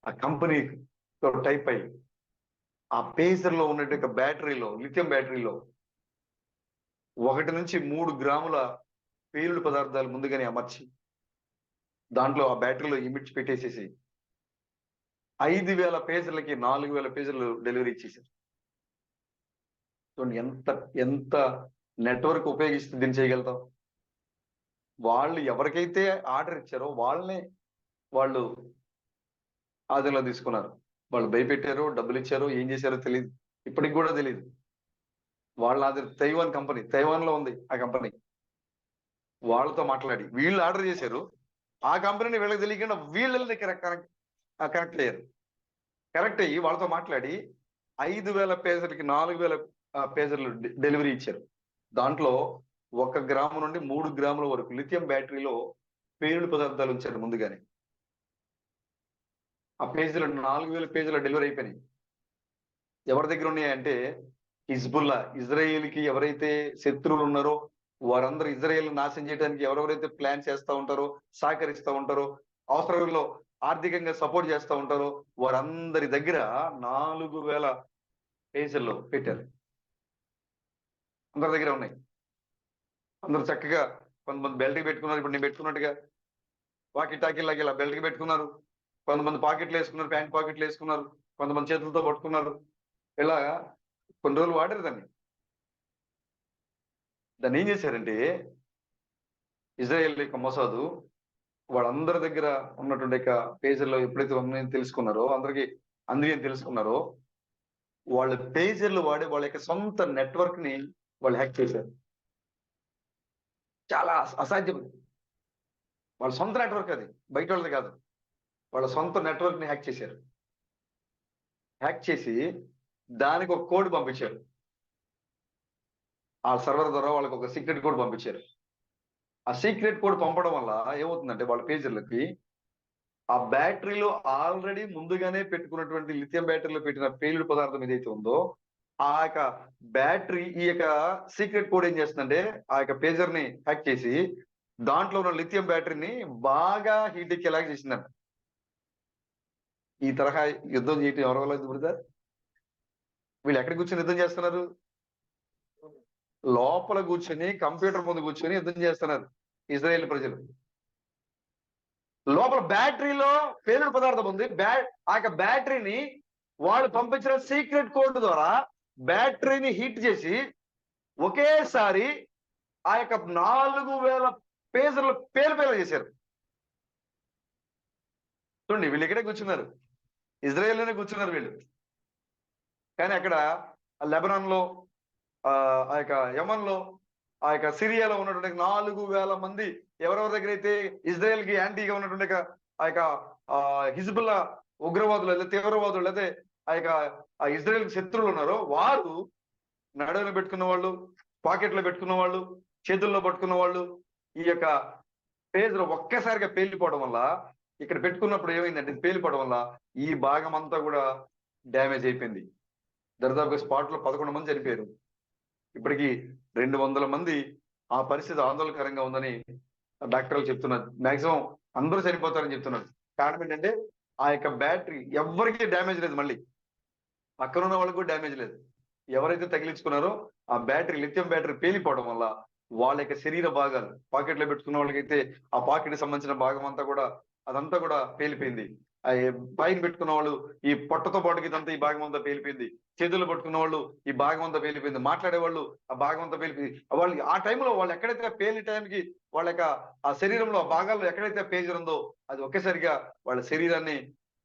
ఆ కంపెనీతో టైప్ అయ్యి ఆ పేజర్ లో ఉన్నటువంటి బ్యాటరీలో, లిథియం బ్యాటరీలో 1 నుంచి 3 గ్రాముల పేలుడు పదార్థాలు ముందుగానే అమర్చి దాంట్లో ఆ బ్యాటరీలో ఇమిడ్చి పెట్టేసేసి 5000 పేజీలకి 4000 పేజీలు డెలివరీ ఇచ్చేసారు. చూడండి ఎంత నెట్వర్క్ ఉపయోగిస్తే దీన్ని చేయగలుగుతాం. వాళ్ళు ఎవరికైతే ఆర్డర్ ఇచ్చారో వాళ్ళనే వాళ్ళు ఆధీనంలో తీసుకున్నారు. వాళ్ళు భయపెట్టారో, డబ్బులు ఇచ్చారో, ఏం చేశారో తెలియదు. ఇప్పటికి కూడా తెలియదు. అది తైవాన్ కంపెనీ, తైవాన్ లో ఉంది ఆ కంపెనీ. వాళ్ళతో మాట్లాడి వీళ్ళు ఆర్డర్ చేశారు, ఆ కంపెనీని వీళ్ళకి తెలియకుండా వీళ్ళని కనెక్ట్ అయ్యారు. కనెక్ట్ అయ్యి వాళ్ళతో మాట్లాడి 5,000 పేజర్లకి 4,000 పేజర్లు డెలివరీ ఇచ్చారు. దాంట్లో 1 గ్రాము నుండి 3 గ్రాముల వరకు లిథియం బ్యాటరీలో పేలుడు పదార్థాలు ఉంచారు ముందుగానే. ఆ పేజీలు 4,000 పేజీల డెలివరీ అయిపోయినాయి. ఎవరి దగ్గర ఉన్నాయంటే హిజ్బుల్లా, ఇజ్రాయేల్కి ఎవరైతే శత్రువులు ఉన్నారో వారందరూ ఇజ్రాయేల్ నాశనం చేయడానికి ఎవరెవరైతే ప్లాన్ చేస్తూ ఉంటారో, సహకరిస్తూ ఉంటారో, అవసరంలో ఆర్థికంగా సపోర్ట్ చేస్తూ ఉంటారో వారందరి దగ్గర 4,000 పేజీల్లో పెట్టారు. అందరి దగ్గర ఉన్నాయి. అందరూ చక్కగా కొంతమంది బెల్ట్కి పెట్టుకున్నారు, ఇప్పుడు నేను పెట్టుకున్నట్టుగా వాకి టాకీలాగా ఇలా బెల్ట్కి పెట్టుకున్నారు, కొంతమంది పాకెట్లు వేసుకున్నారు, ప్యాంట్ పాకెట్లు వేసుకున్నారు, కొంతమంది చేతులతో పట్టుకున్నారు. ఇలా కొన్ని రోజులు వాడారు దాన్ని. దాన్ని ఏం చేశారంటే ఇజ్రాయెల్ యొక్క మొసాదు వాళ్ళందరి దగ్గర ఉన్నటువంటి పేజర్లో ఎప్పుడైతే ఉన్నాయని తెలుసుకున్నారో, అందరికి అందుకని తెలుసుకున్నారో, వాళ్ళ పేజర్లు వాడి వాళ్ళ యొక్క సొంత నెట్వర్క్ ని వాళ్ళు హ్యాక్ చేశారు. చాలా అసాధ్యం. వాళ్ళ సొంత నెట్వర్క్, అది బయట వాళ్ళది కాదు. వాళ్ళ సొంత నెట్వర్క్ ని హ్యాక్ చేశారు. హ్యాక్ చేసి దానికి ఒక కోడ్ పంపించారు. ఆ సర్వర్ ద్వారా వాళ్ళకి ఒక సీక్రెట్ కోడ్ పంపించారు. ఆ సీక్రెట్ కోడ్ పంపడం వల్ల ఏమవుతుందంటే వాళ్ళ పేజర్లకి ఆ బ్యాటరీలో ఆల్రెడీ ముందుగానే పెట్టుకున్నటువంటి లిథియం బ్యాటరీలో పెట్టిన పేలుడు పదార్థం ఏదైతే ఉందో ఆ యొక్క బ్యాటరీ, ఈ యొక్క సీక్రెట్ కోడ్ ఏం చేస్తుందంటే ఆ యొక్క పేజర్ ని హ్యాక్ చేసి దాంట్లో ఉన్న లిథియం బ్యాటరీని బాగా హీట్ ఎక్కేలాగా చేసిందంట. ఈ తరహా యుద్ధం చేయటం ఎవరి వల్ల బ్రదర్? వీళ్ళు ఎక్కడ కూర్చొని యుద్ధం చేస్తున్నారు? లోపల కూర్చొని కంప్యూటర్ ముందు కూర్చొని యుద్ధం చేస్తున్నారు ఇజ్రాయేల్ ప్రజలు. లోపల బ్యాటరీలో పేలుడు పదార్థం ఉంది. ఆ యొక్క బ్యాటరీని వాళ్ళు పంపించిన సీక్రెట్ కోడ్ ద్వారా బ్యాటరీని హీట్ చేసి ఒకేసారి ఆ యొక్క 4,000 పేజర్లు పేలు చేశారు. చూడండి, వీళ్ళు ఇక్కడే కూర్చున్నారు, ఇజ్రాయెల్లోనే కూర్చున్నారు వీళ్ళు. కానీ అక్కడ లెబనాన్ లో, ఆ యొక్క యమన్ లో, ఆ యొక్క సిరియాలో ఉన్నటువంటి 4,000 మంది ఎవరెవరి దగ్గర అయితే ఇజ్రాయెల్ కి యాంటీగా ఉన్నటువంటి ఆ యొక్క హిజ్బుల్లా ఉగ్రవాదులు లేదా తీవ్రవాదులు లేదా ఆ యొక్క ఇజ్రాయెల్ కి శత్రువులు ఉన్నారో వారు నడువులో పెట్టుకున్న వాళ్ళు, పాకెట్లో పెట్టుకున్న వాళ్ళు, చేతుల్లో పట్టుకున్న వాళ్ళు ఈ యొక్క పేజర్ ఒక్కసారిగా పేలిపోవడం వల్ల, ఇక్కడ పెట్టుకున్నప్పుడు ఏమైందంటే పేలిపోవడం వల్ల ఈ భాగం అంతా కూడా డ్యామేజ్ అయిపోయింది. దరిదాపుగా స్పాట్ లో 11 మంది చనిపోయారు. ఇప్పటికి 200 మంది ఆ పరిస్థితి ఆందోళనకరంగా ఉందని డాక్టర్లు చెప్తున్నారు. మాక్సిమం అందరూ చనిపోతారని చెప్తున్నారు. కారణం ఏంటంటే ఆ యొక్క బ్యాటరీ ఎవరికీ డ్యామేజ్ లేదు, మళ్ళీ పక్కన ఉన్న వాళ్ళకు కూడా డ్యామేజ్ లేదు. ఎవరైతే తగిలించుకున్నారో ఆ బ్యాటరీ, లిథియం బ్యాటరీ పేలిపోవడం వల్ల వాళ్ళ యొక్క శరీర భాగాలు, పాకెట్లో పెట్టుకున్న వాళ్ళకైతే ఆ పాకెట్ సంబంధించిన భాగం అంతా కూడా అదంతా కూడా పేలిపోయింది. పైన పెట్టుకున్న వాళ్ళు ఈ పొట్టతో పాటు ఇదంతా ఈ భాగం అంతా పేలిపోయింది. చేతులు పట్టుకున్న వాళ్ళు ఈ భాగం అంతా పేలిపోయింది. మాట్లాడే వాళ్ళు ఆ భాగం అంతా పేలిపోయింది. వాళ్ళు ఆ టైంలో వాళ్ళు ఎక్కడైతే పేలి టైంకి వాళ్ళ యొక్క ఆ శరీరంలో ఆ భాగాల్లో ఎక్కడైతే పేజర్ ఉందో అది ఒకేసారిగా వాళ్ళ శరీరాన్ని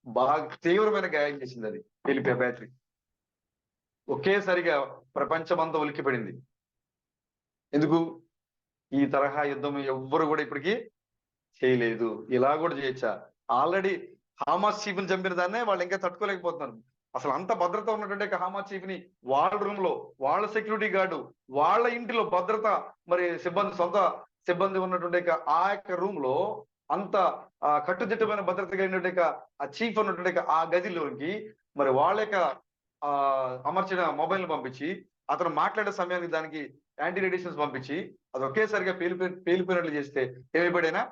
బాగా తీవ్రమైన గాయం చేసింది. అది పేలిపోయే బ్యాటరీ ఒకేసారిగా ప్రపంచమంతా ఉలిక్కిపడింది. ఎందుకు? ఈ తరహా యుద్ధం ఎవ్వరు కూడా ఇప్పటికీ చేయలేదు. ఇలా కూడా చేయొచ్చా? ఆల్రెడీ హమాస్ చీఫ్ ని చంపిన దాన్నే వాళ్ళు ఇంకా తట్టుకోలేకపోతున్నారు. అసలు అంత భద్రత ఉన్నటువంటి హమాస్ చీఫ్ ని వాళ్ళ రూమ్ లో, వాళ్ళ సెక్యూరిటీ గార్డు, వాళ్ళ ఇంటిలో భద్రత, మరి సొంత సిబ్బంది ఉన్నటువంటి ఆ యొక్క రూమ్ లో అంత కట్టుదిట్టమైన భద్రత కలిగినటువంటి ఆ చీఫ్ ఉన్నటువంటి ఆ గదిలోకి మరి వాళ్ళ యొక్క అమర్చిన మొబైల్ పంపించి అతను మాట్లాడే సమయానికి దానికి యాంటీ రేడియేషన్స్ పంపించి అది ఒకేసారిగా పేలిపోయినట్లు చేస్తే ఏమైపోయాడైనా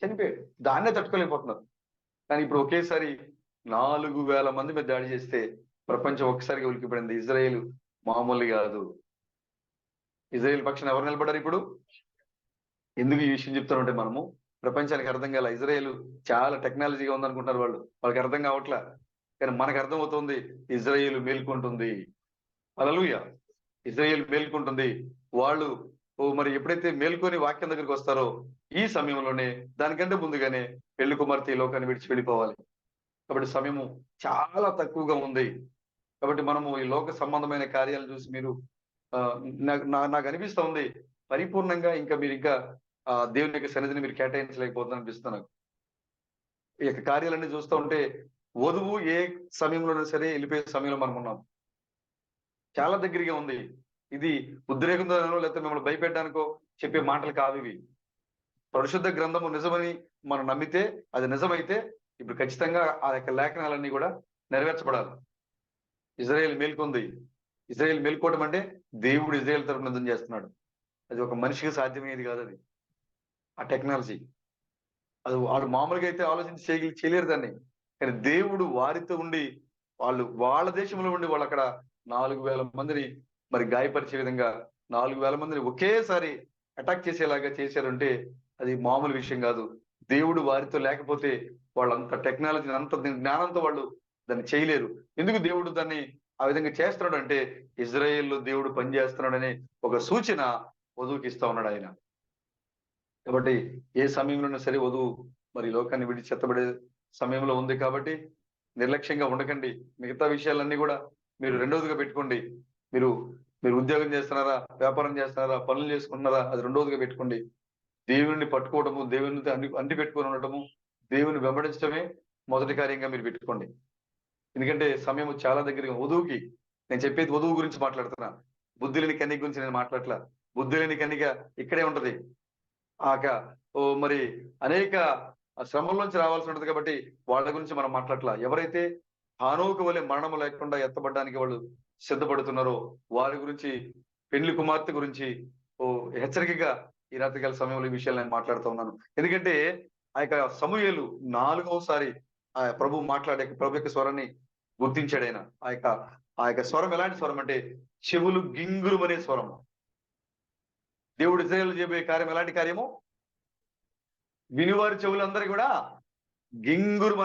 చనిపోయాడు. దాన్నే తట్టుకోలేకపోతున్నారు. కానీ ఇప్పుడు ఒకేసారి 4,000 మంది మీద దాడి చేస్తే ప్రపంచం ఒక్కసారిగా ఉలికిపడింది. ఇజ్రాయేల్ మామూలు కాదు. ఇజ్రాయేల్ పక్షాన ఎవరు నిలబడ్డారు ఇప్పుడు? ఎందుకు ఈ విషయం చెప్తానంటే మనము ప్రపంచానికి అర్థం కాల. ఇజ్రాయేల్ చాలా టెక్నాలజీగా ఉందనుకుంటారు వాళ్ళు, వాళ్ళకి అర్థం కావట్లా. కానీ మనకు అర్థమవుతుంది ఇజ్రాయేల్ మేల్కొంటుంది. హల్లెలూయా. ఇజ్రాయేల్ మేల్కొంటుంది. వాళ్ళు మరి ఎప్పుడైతే మేల్కొని వాక్యం దగ్గరికి వస్తారో ఈ సమయంలోనే, దానికంటే ముందుగానే పెళ్లి కుమార్తె లోకాన్ని విడిచి వెళ్ళిపోవాలి. కాబట్టి సమయము చాలా తక్కువగా ఉంది. కాబట్టి మనము ఈ లోక సంబంధమైన కార్యాలు చూసి మీరు నాకు అనిపిస్తా ఉంది పరిపూర్ణంగా ఇంకా మీరు ఇంకా దేవుని యొక్క సన్నిధిని మీరు కేటాయించలేకపోతున్నారు అనిపిస్తుంది నాకు. ఈ యొక్క కార్యాలన్నీ చూస్తూ ఉంటే వధువు ఏ సమయంలోనైనా సరే వెళ్ళిపోయే సమయంలో మనం ఉన్నాం. చాలా దగ్గరగా ఉంది. ఇది ఉద్రేకంతో లేకపోతే మిమ్మల్ని భయపెట్టడానికో చెప్పే మాటలు కావు ఇవి. పరిశుద్ధ గ్రంథము నిజమని మనం నమ్మితే, అది నిజమైతే ఇప్పుడు ఖచ్చితంగా ఆ యొక్క లేఖనాలన్నీ కూడా నెరవేర్చబడాలి. ఇజ్రాయేల్ మేల్కొంది. ఇజ్రాయేల్ మేల్కోవడం అంటే దేవుడు ఇజ్రాయేల్ తరపున యుద్ధం చేస్తున్నాడు. అది ఒక మనిషికి సాధ్యమయ్యేది కాదు. అది ఆ టెక్నాలజీ అది వాళ్ళు మామూలుగా అయితే ఆలోచించి చేయలేరు దాన్ని. కానీ దేవుడు వారితో ఉండి వాళ్ళ దేశంలో ఉండి వాళ్ళు అక్కడ 4,000 మందిని మరి గాయపరిచే విధంగా 4,000 మందిని ఒకేసారి అటాక్ చేసేలాగా చేశారంటే అది మామూలు విషయం కాదు. దేవుడు వారితో లేకపోతే వాళ్ళంత టెక్నాలజీ అంత జ్ఞానంతో వాళ్ళు దాన్ని చేయలేరు. ఎందుకు దేవుడు దాన్ని ఆ విధంగా చేస్తున్నాడు అంటే ఇజ్రాయేల్లో దేవుడు పనిచేస్తున్నాడనే ఒక సూచన వధువుకి ఇస్తా ఉన్నాడు ఆయన. కాబట్టి ఏ సమయంలోనూ సరే వధువు మరి లోకాన్ని విడిచి చెత్తబడే సమయంలో ఉంది. కాబట్టి నిర్లక్ష్యంగా ఉండకండి. మిగతా విషయాలన్నీ కూడా మీరు రెండవదిగా పెట్టుకోండి. మీరు ఉద్యోగం చేస్తున్నారా, వ్యాపారం చేస్తున్నారా, పనులు చేసుకుంటున్నారా, అది రెండవదిగా పెట్టుకోండి. దేవుని పట్టుకోవడము, దేవునితో అంటి పెట్టుకొని ఉండటము, దేవుని వెంబడించడమే మొదటి కార్యంగా మీరు పెట్టుకోండి. ఎందుకంటే సమయం చాలా దగ్గరగా వధువుకి నేను చెప్పేది వధువు గురించి మాట్లాడుతున్నా. బుద్ధి లేని కన్యక గురించి నేను మాట్లాడట్లా. బుద్ధి లేని కన్యక ఇక్కడే ఉంటది. మరి అనేక శ్రమల్లోంచి రావాల్సి ఉంటుంది. కాబట్టి వాళ్ళ గురించి మనం మాట్లాడట్లా. ఎవరైతే హానోకు వలె మరణము లేకుండా ఎత్తబడడానికి వాళ్ళు సిద్ధపడుతున్నారో వారి గురించి, పెళ్లి కుమార్తె గురించి హెచ్చరికగా ఈ రాత్రికాల సమయంలో ఈ విషయాలు నేను మాట్లాడుతూ ఉన్నాను. ఎందుకంటే ఆ యొక్క సమూయేలు 4వసారి ఆ ప్రభు యొక్క స్వరాన్ని గుర్తించాడు ఆయన. ఆ యొక్క స్వరం ఎలాంటి స్వరం అంటే చెవులు గింగురుమనే స్వరం. దేవుడు ఇశ్రాయేలు చేయబోయే కార్యం ఎలాంటి కార్యము? వినివారి చెవులందరూ కూడా గింగురు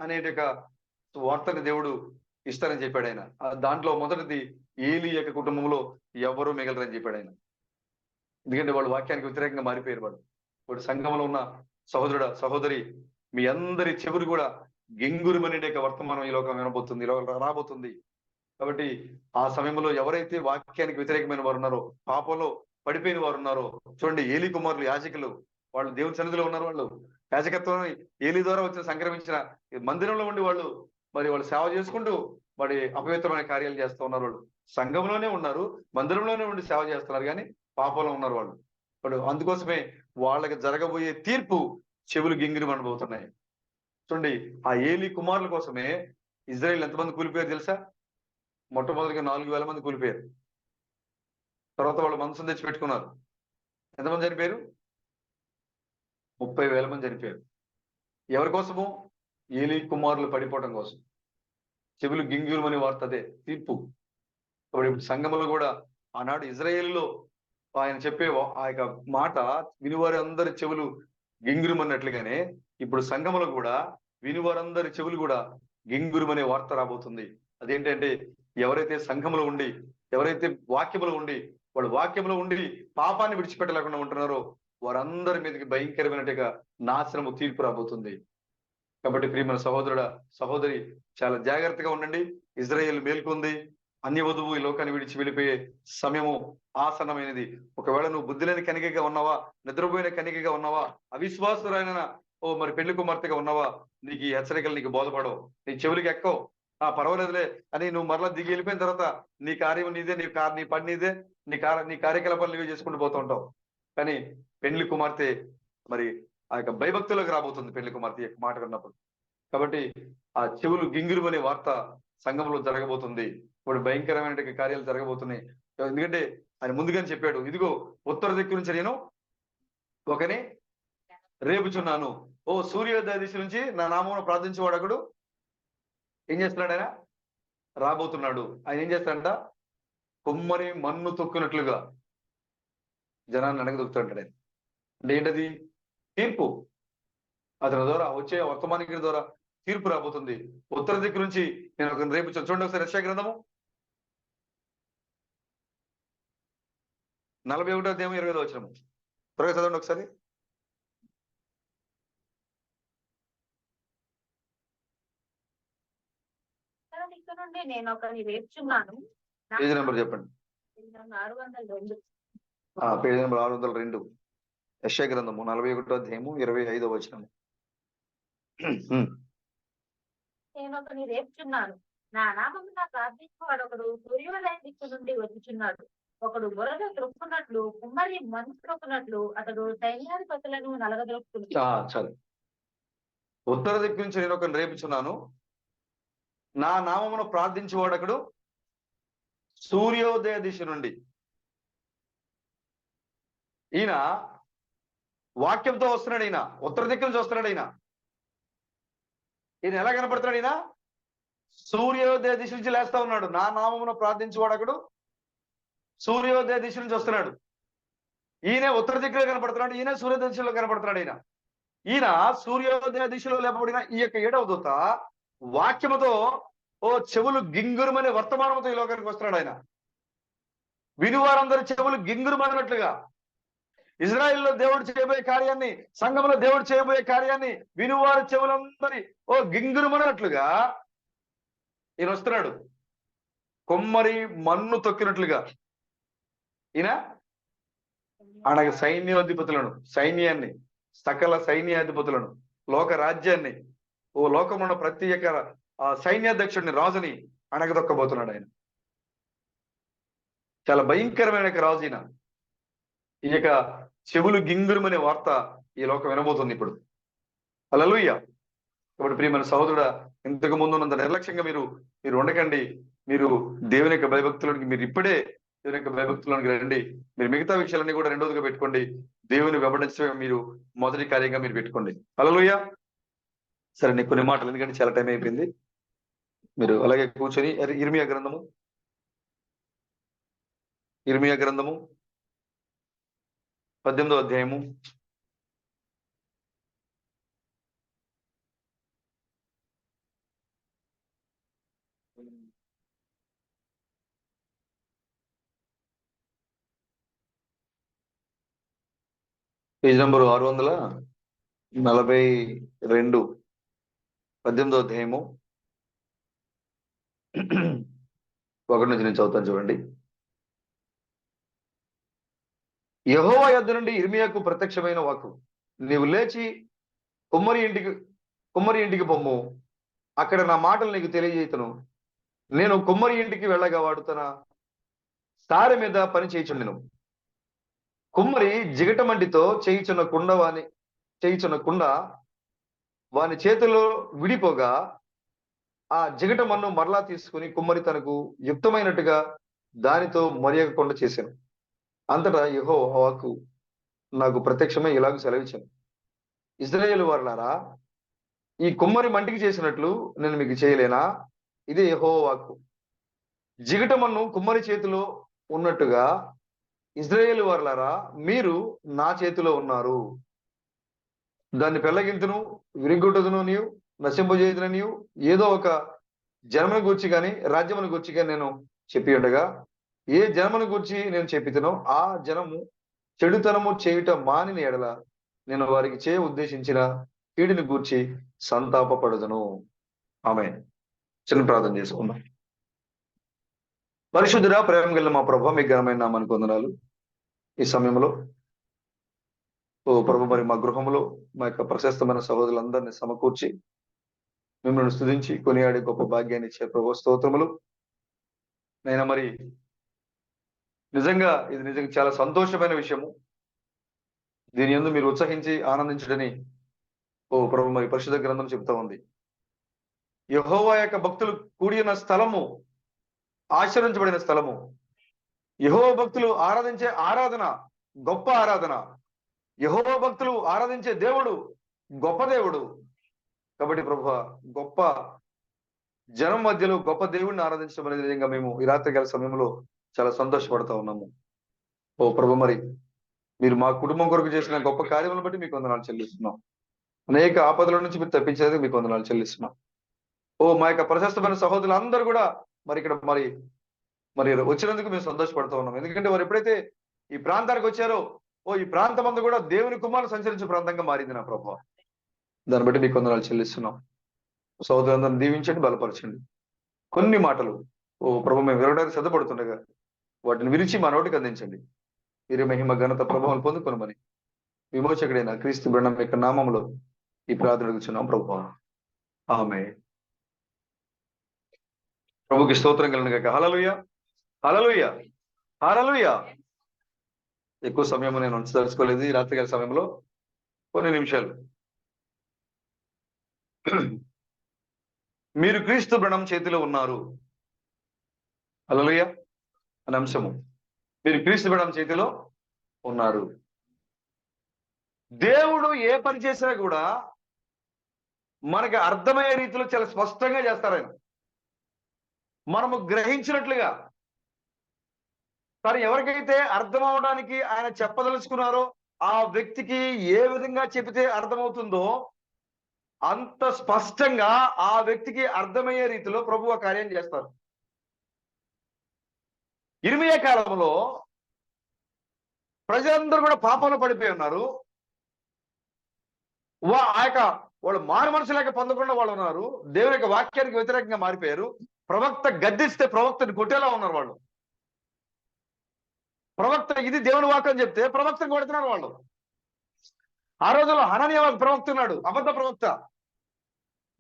అనే వార్తని దేవుడు ఇస్తారని చెప్పాడు ఆయన. దాంట్లో మొదటిది ఏలీ యొక్క కుటుంబంలో ఎవరు మిగలరని చెప్పాడు ఆయన. ఎందుకంటే వాళ్ళు వాక్యానికి వ్యతిరేకంగా మారిపోయారు. వాడు సంఘంలో ఉన్న సహోదరి మీ అందరి చెవులు కూడా గింగురుమనే వర్తమానం ఈ లోకం వినబోతుంది, రాబోతుంది. కాబట్టి ఆ సమయంలో ఎవరైతే వాక్యానికి వ్యతిరేకమైన వారు ఉన్నారో, పాపంలో పడిపోయిన వారు ఉన్నారో, చూడండి ఏలీ కుమారులు యాజకులు, వాళ్ళు దేవుని సన్నిధిలో ఉన్నారు. వాళ్ళు యాజకత్వం ఏలీ ద్వారా వచ్చిన సంక్రమించిన మందిరంలో ఉండి వాళ్ళు సేవ చేసుకుంటూ అపవిత్రమైన కార్యాలు చేస్తూ ఉన్నారు. వాళ్ళు సంఘంలోనే ఉన్నారు, మందిరంలోనే ఉండి సేవ చేస్తున్నారు, కానీ పాపంలో ఉన్నారు వాళ్ళు. అందుకోసమే వాళ్ళకి జరగబోయే తీర్పు చెవులు గింగిరి అనబోతున్నాయి. చూడండి ఆ ఏలీ కుమారుల కోసమే ఇజ్రాయేల్ ఎంతమంది కూలిపోయారు తెలుసా? మొట్టమొదటిగా 4,000 మంది కూలిపోయారు. తర్వాత వాళ్ళు మనసును తెచ్చి పెట్టుకున్నారు. ఎంతమంది చనిపోయారు? 30,000 మంది చనిపోయారు. ఎవరి కోసము? ఏలీ కుమారులు పడిపోవడం కోసం. చెవులు గింగిరుమని వార్త అదే తీర్పు. కాబట్టి ఇప్పుడు సంఘములో కూడా ఆనాడు ఇజ్రాయేలులో ఆయన చెప్పే ఆ యొక్క మాట వినివారి అందరి చెవులు గింగురుమన్నట్లుగానే ఇప్పుడు సంఘములో కూడా వినివారందరి చెవులు కూడా గింగురుమనే వార్త రాబోతుంది. అదేంటంటే ఎవరైతే సంఘములో ఉండి, ఎవరైతే వాక్యములో ఉండి, వాడు వాక్యంలో ఉండి పాపాన్ని విడిచిపెట్టలేకుండా ఉంటున్నారో వారందరి మీదకి భయంకరమైనట్టుగా నాశనము తీర్పు రాబోతుంది. కాబట్టి ప్రియమైన సహోదరి చాలా జాగ్రత్తగా ఉండండి. ఇజ్రాయేల్ మేల్కొంది. అన్య వధువు ఈ లోకాన్ని విడిచి వెళ్ళిపోయే సమయము ఆసన్నమైనది. ఒకవేళ నువ్వు బుద్ధిలేని కనికగా ఉన్నావా, నిద్రపోయిన కనికగా ఉన్నావా, అవిశ్వాసురైన మరి పెళ్లి కుమార్తెగా ఉన్నావా, నీకు ఈ హెచ్చరికలు నీకు బోధపడవు, నీ చెవులకి ఎక్కవు. పర్వాలేదులే అని నువ్వు మరలా దిగి వెళ్ళిపోయిన తర్వాత నీ కార్యం నీదే, నీ పని నీదే, నీ కార్యకలాపాలు నీవే చేసుకుంటూ పోతూ ఉంటావు. కానీ పెళ్లి కుమార్తె మరి ఆ యొక్క భయభక్తులకు రాబోతుంది పెళ్లి కుమార్తె యొక్క మాట విన్నప్పుడు. కాబట్టి ఆ చెవులు గింగిరు అనే వార్త సంఘంలో జరగబోతుంది. ఇప్పుడు భయంకరమైన కార్యాలు జరగబోతున్నాయి. ఎందుకంటే ఆయన ముందుగానే చెప్పాడు, ఇదిగో ఉత్తర దిక్కు నుంచి నేను ఒకని రేపుచున్నాను. సూర్యోదయ దిశ నుంచి నా నామమును ప్రార్థించేవాడు ఒకడు ఏం చేస్తున్నాడు? ఆయన రాబోతున్నాడు. ఆయన ఏం చేస్తాడంట? కొమ్మని మన్ను తొక్కునట్లుగా జనాన్ని అణగదొక్కుతాడు. అంటే ఏంటది? తీర్పు. అతని ద్వారా వచ్చే వర్తమానికుడి ద్వారా తీర్పు రాబోతుంది. ఉత్తర దిక్కు నుంచి నేను ఒక రేపు చూడండి ఒకసారి యెషయా గ్రంథము 41వ అధ్యాయం 20వ వచనము త్వరగా చదవండి ఒకసారి. దిక్కు నుండి నేను ఒకరిని రేపుచున్నాను. పేజీ నెంబర్ చెప్పండి. 602. Page number 602. యెషయా గ్రంథము 41వ అధ్యాయము 25వ వచనం. నేను ఒకరిని రేపుచున్నాను. నా నామమున ప్రార్థించువాడు ఒకడు సూర్యోదయ దిక్కు నుండి వచ్చుచున్నాడు. ఒకడు బురద త్రొక్కున్నట్లు, కుమ్మరి మంచు త్రొక్కున్నట్లు అతడు సైన్యాధిపతులను నలగదొక్కుతున్నాడు. సరే, ఉత్తర దిక్కు నుంచి నేను ఒకరిని రేపుచున్నాను. నా నామమును ప్రార్థించేవాడు ఒకడు సూర్యోదయ దిశ నుండి. ఈయన వాక్యంతో వస్తున్నాడు. ఈయన ఉత్తర దిక్కు నుంచి వస్తున్నాడు. ఈయన ఎలా కనపడుతున్నాడు? ఈయన సూర్యోదయ దిశ నుంచి లేస్తా ఉన్నాడు. నా నామమును ప్రార్థించేవాడు ఒకడు సూర్యోదయ దిశ నుంచి వస్తున్నాడు. ఈయన ఉత్తర దిక్కులో కనపడుతున్నాడు. ఈయన సూర్యోదయ దిశలో కనపడుతున్నాడు. ఈయన సూర్యోదయ దిశలో లేపబడిన ఈ యొక్క 7వ దూత వాక్యముతో ఓ చెవులు గింగురుమనే వర్తమానంతో ఈ లోకానికి వస్తున్నాడు. ఆయన వినువారందరి చెవులు గింగురుమన్నట్లుగా ఇజ్రాయిల్లో దేవుడు చేయబోయే కార్యాన్ని, సంఘంలో దేవుడు చేయబోయే కార్యాన్ని వినువారి చెవులందరి ఓ గింగురుమన్నట్లుగా ఈయన వస్తున్నాడు. కొమ్మరి మన్ను తొక్కినట్లుగా ఈయన అనగా సైన్యాన్ని, సకల సైన్యాధిపతులను, లోక రాజ్యాన్ని, ఓ లోకమున్న ప్రతి ఒక్క సైన్యాధ్యక్షుడిని, రాజుని అణగదొక్కబోతున్నాడు. ఆయన చాలా భయంకరమైన రాజు. ఈయన ఈ యొక్క చెవులు గింగురుమనే వార్త ఈ లోకం వినబోతుంది ఇప్పుడు. హల్లెలూయా. కాబట్టి ప్రియమైన సహోదరుడా, ఇంతకు ముందు ఉన్నంత నిర్లక్ష్యంగా మీరు ఉండకండి. మీరు దేవుని యొక్క భయభక్తులకి, మీరు ఇప్పుడే దేవుని యొక్క భయభక్తులకు రండి. మీరు మిగతా విషయాలన్నీ కూడా రెండోదిగా పెట్టుకోండి. దేవుని వెంబడించడమే మీరు మొదటి కార్యంగా మీరు పెట్టుకోండి. హల్లెలూయా. సరే, నీకు కొన్ని మాటలు, ఎందుకంటే చాలా టైం అయిపోయింది. మీరు అలాగే కూర్చొని ఇర్మియా గ్రంథము 18వ అధ్యాయము 642, 18వ అధ్యాయము 1 నుంచి నేను చదువుతాను చూడండి. యెహోవా యొద్ద నుండి ఇర్మియాకు ప్రత్యక్షమైన వాక్కు, నీవు లేచి కుమ్మరి ఇంటికి పొమ్ము, అక్కడ నా మాటలు నీకు తెలియజేతును. నేను కుమ్మరి ఇంటికి వెళ్ళగా వాడు తన సారె మీద పని చేయుచుండెను. కుమ్మరి జిగటమంటితో చేయుచున్న కుండ వాని చేతిలో విడిపోగా ఆ జిగటమన్ను మరలా తీసుకుని కుమ్మరి తనకు యుక్తమైనట్టుగా దానితో మరియొక కొండ చేశాను. అంతటా యెహోవా వాక్కు నాకు ప్రత్యక్షమై ఇలాగ సెలవిచ్చాను, ఇశ్రాయేలు వారలారా, ఈ కుమ్మరి మంటికి చేసినట్లు నేను మీకు చేయలేనా? ఇదే యెహోవా వాక్కు. జిగటమన్ను కుమ్మరి చేతిలో ఉన్నట్టుగా ఇశ్రాయేలు వారలారా, మీరు నా చేతిలో ఉన్నారు. దాన్ని పెళ్లగింతును, విరిగొట్టుదును, నీవు నశింపజేయుదును, నీవు ఏదో ఒక జనమును గూర్చి కానీ రాజ్యమును గూర్చి కానీ నేను చెప్పి ఉండగా, ఏ జనమును గూర్చి నేను చెప్పితునో ఆ జనము చెడుతనము చేయుట మానిన ఎడల నేను వారికి ఉద్దేశించిన కీడుని గూర్చి సంతాపపడుదును. ఆమేన్. చిన్న ప్రార్థన చేసుకుందాం. పరిశుద్ధుడా, ప్రేమ గల మా ప్రభు, మీ ఘనమైన నామానికి వందనాలు. ఈ సమయంలో ఓ ప్రభు, మరి మా గృహంలో మా యొక్క ప్రశస్తమైన సహోదరులందరినీ సమకూర్చి మిమ్మల్ని స్తుతించి కొనియాడే గొప్ప భాగ్యాన్ని ఇచ్చే ప్రభు స్తోత్రములు. నైనా మరి నిజంగా చాలా సంతోషమైన విషయము. దీని యందు మీరు ఉత్సహించి ఆనందించడని ఓ ప్రభు మరి పరిశుద్ధ గ్రంథం చెప్తా ఉంది. యెహోవా యొక్క భక్తులు కూడిన స్థలము ఆశీర్వదించబడిన స్థలము. యెహోవా భక్తులు ఆరాధించే ఆరాధన గొప్ప ఆరాధన. యెహోవా భక్తులు ఆరాధించే దేవుడు గొప్ప దేవుడు. కాబట్టి ప్రభువా, గొప్ప జనం మధ్యలో గొప్ప దేవుడిని ఆరాధించడం అనేది నిజంగా మేము ఈ రాత్రికాల సమయంలో చాలా సంతోషపడతా ఉన్నాము. ఓ ప్రభు, మరి మీరు మా కుటుంబం కొరకు చేసిన గొప్ప కార్యములను బట్టి మీకు వందనాలు చెల్లిస్తున్నాం. అనేక ఆపదల నుంచి మీరు తప్పించేందుకు మీకు వందనాలు చెల్లిస్తున్నాం. ఓ మా యొక్క ప్రశస్తమైన సహోదరులందరూ కూడా మరి ఇక్కడ మరి వచ్చినందుకు మేము సంతోషపడుతూ ఉన్నాం. ఎందుకంటే వారు ఎప్పుడైతే ఈ ప్రాంతానికి వచ్చారో, ఈ ప్రాంతం అంతా కూడా దేవుని కుమారులు సంచరించే ప్రాంతంగా మారింది నా ప్రభు. దాన్ని బట్టి మీకు వందనాలు చెల్లిస్తున్నాం. సహోదరులందరిని దీవించండి, బలపరచండి. కొన్ని మాటలు ఓ ప్రభు మేము వినడానికి సిద్ధపడుతుండగా వాటిని విరిచి మా నోటికి అందించండి. వీరి మహిమ ఘనత ప్రభావం పొందుకొనమని విమోచకుడైన క్రీస్తు బృందం యొక్క నామంలో ఈ ప్రార్థన అడుగుచున్నాం ప్రభు. ఆమేన్. ప్రభుకి స్తోత్రం కలుగును గాక. హల్లెలూయా, హల్లెలూయా, హల్లెలూయా. ఎక్కువ సమయం నేను ఉంచదలుచుకోలేదు ఈ రాత్రికాల సమయంలో, కొన్ని నిమిషాలు. మీరు క్రీస్తు బృందం చేతిలో ఉన్నారు. హల్లెలూయా అనే అంశము. మీరు క్రీస్తు బృందం చేతిలో ఉన్నారు. దేవుడు ఏ పని చేసినా కూడా మనకి అర్థమయ్యే రీతిలో చాలా స్పష్టంగా చేస్తారు ఆయన. మనము గ్రహించినట్లుగా తను ఎవరికైతే అర్థం అవడానికి ఆయన చెప్పదలుచుకున్నారో ఆ వ్యక్తికి ఏ విధంగా చెబితే అర్థమవుతుందో అంత స్పష్టంగా ఆ వ్యక్తికి అర్థమయ్యే రీతిలో ప్రభువు ఆ కార్యం చేస్తారు. ఇర్మియా కాలంలో ప్రజలందరూ కూడా పాపంలో పడిపోయి ఉన్నారు. వాళ్ళు మారు మనసు లేక పొందకుండా వాళ్ళు ఉన్నారు. దేవుని యొక్క వాక్యానికి వ్యతిరేకంగా మారిపోయారు. ప్రవక్త గద్దిస్తే ప్రవక్తని కొట్టేలా ఉన్నారు వాళ్ళు. ప్రవక్త ఇది దేవుని వాక్యం చెప్తే ప్రవక్తను కొడుతున్నారు వాళ్ళు. ఆ రోజుల్లో హనన్యా ప్రవక్త ఉన్నాడు, అబద్ధ ప్రవక్త.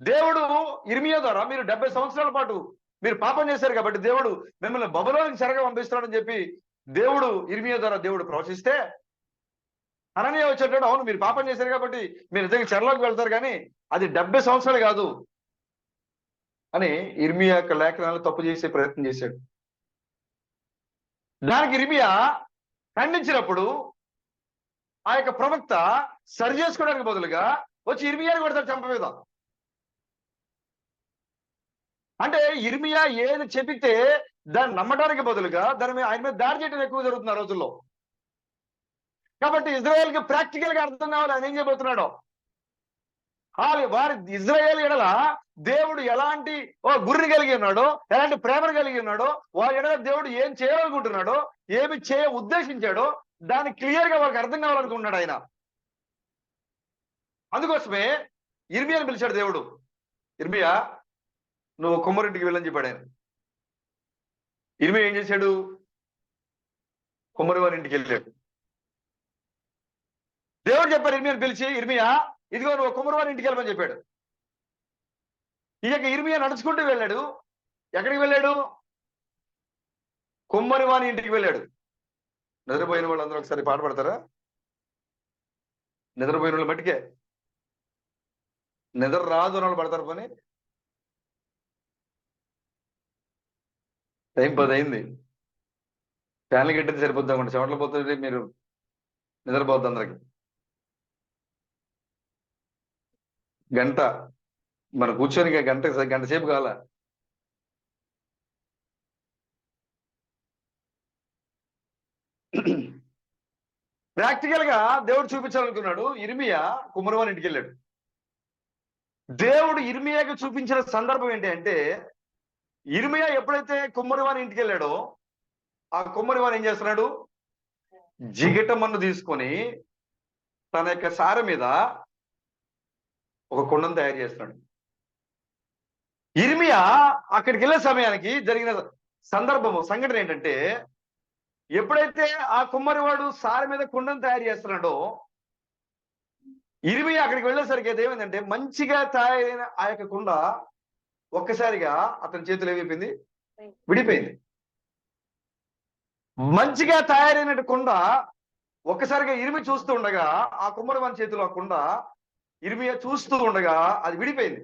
దేవుడు ఇర్మియా ద్వారా మీరు 70 సంవత్సరాల పాటు మీరు పాపం చేశారు కాబట్టి దేవుడు మిమ్మల్ని బబులోనికి చెరగా పంపిస్తున్నాడని చెప్పి దేవుడు ఇర్మియా ద్వారా దేవుడు ప్రవచిస్తే హనన్యా వచ్చేటాడు, అవును మీరు పాపం చేశారు కాబట్టి మీరు నిజంగా చెరలోకి వెళ్తారు కానీ అది 70 సంవత్సరాలు కాదు అని ఇర్మియా యొక్క లేఖనాలు తప్పు చేసే ప్రయత్నం చేశాడు. దానికి ఇర్మియా ఖండించినప్పుడు ఆ యొక్క ప్రవక్త సరి చేసుకోవడానికి బదులుగా వచ్చి ఇర్మియాని కొడతాడు చంప మీద. అంటే ఇర్మియా ఏది చెబితే దాన్ని నమ్మడానికి బదులుగా దాని మీద ఆయన మీద దాడి చేయడం ఎక్కువ జరుగుతుంది ఆ రోజుల్లో. కాబట్టి ఇజ్రాయెల్ కి ప్రాక్టికల్ గా అర్థం కావాలి ఆయన ఏం చేయబోతున్నాడో. వారి ఇజ్రాయేల్ ఎడల దేవుడు ఎలాంటి గురిని కలిగి ఉన్నాడో, ఎలాంటి ప్రేమను కలిగి ఉన్నాడో, వారి ఎడల దేవుడు ఏం చేయాలనుకుంటున్నాడో, ఏమి ఉద్దేశించాడో దాన్ని క్లియర్ గా వాళ్ళకి అర్థం కావాలనుకుంటున్నాడు ఆయన. అందుకోసమే ఇర్మియాని పిలిచాడు దేవుడు. ఇర్మియా నువ్వు కుమ్మరింటికి వెళ్ళని చెప్పాడు ఆయన. ఇర్మియా ఏం చేశాడు? కుమ్మరి వారి ఇంటికి వెళ్ళాడు. దేవుడు చెప్పారు ఇర్మియాని పిలిచి, ఇర్మియా ఇదిగో నువ్వు కుమ్మరి వారి ఇంటికి వెళ్ళమని చెప్పాడు. ఇక ఇర్మియా నడుచుకుంటూ వెళ్ళాడు. ఎక్కడికి వెళ్ళాడు? కుమ్మరి వారి ఇంటికి వెళ్ళాడు. నిద్రపోయిన వాళ్ళందరూ ఒకసారి పాట పడతారా? నిద్రపోయిన వాళ్ళు మట్టికే, నిద్ర రాదు అని వాళ్ళు పడతారు. పని టైం 10 అయింది. ఫ్యాన్లు కట్టితే సరిపోద్ది అనుకోండి, చెమటలు పోతుంది, మీరు నిద్రపోద్ది అందరికి. గంట మన కూర్చొని గంట సేపు కాల. ప్రాక్టికల్ గా దేవుడు చూపించాలనుకున్నాడు. ఇర్మియా కుమ్మరివాని ఇంటికి వెళ్ళాడు. దేవుడు ఇర్మియాకి చూపించిన సందర్భం ఏంటి అంటే, ఇర్మియా ఎప్పుడైతే కుమ్మరివాని ఇంటికి వెళ్ళాడో ఆ కుమ్మరివాని ఏం చేస్తున్నాడు? జిగటమన్ను తీసుకొని తన యొక్క సారె మీద ఒక కుండను తయారు చేస్తున్నాడు. ఇర్మియా అక్కడికి వెళ్ళే సమయానికి జరిగిన సంఘటన ఏంటంటే, ఎప్పుడైతే ఆ కుమ్మరివాడు సారె మీద కుండను తయారు చేస్తున్నాడో ఇర్మియా అక్కడికి వెళ్ళేసరికి ఏదేమైందంటే, మంచిగా తయారైన ఆ యొక్క కుండ ఒక్కసారిగా అతని చేతులు ఏమైపోయింది? విడిపోయింది. మంచిగా తయారైన కుండ ఒక్కసారిగా ఇర్మి చూస్తూ ఉండగా ఆ కుమ్మరివాని చేతిలో ఆ కుండ ఇర్మియా చూస్తూ ఉండగా అది విడిపోయింది.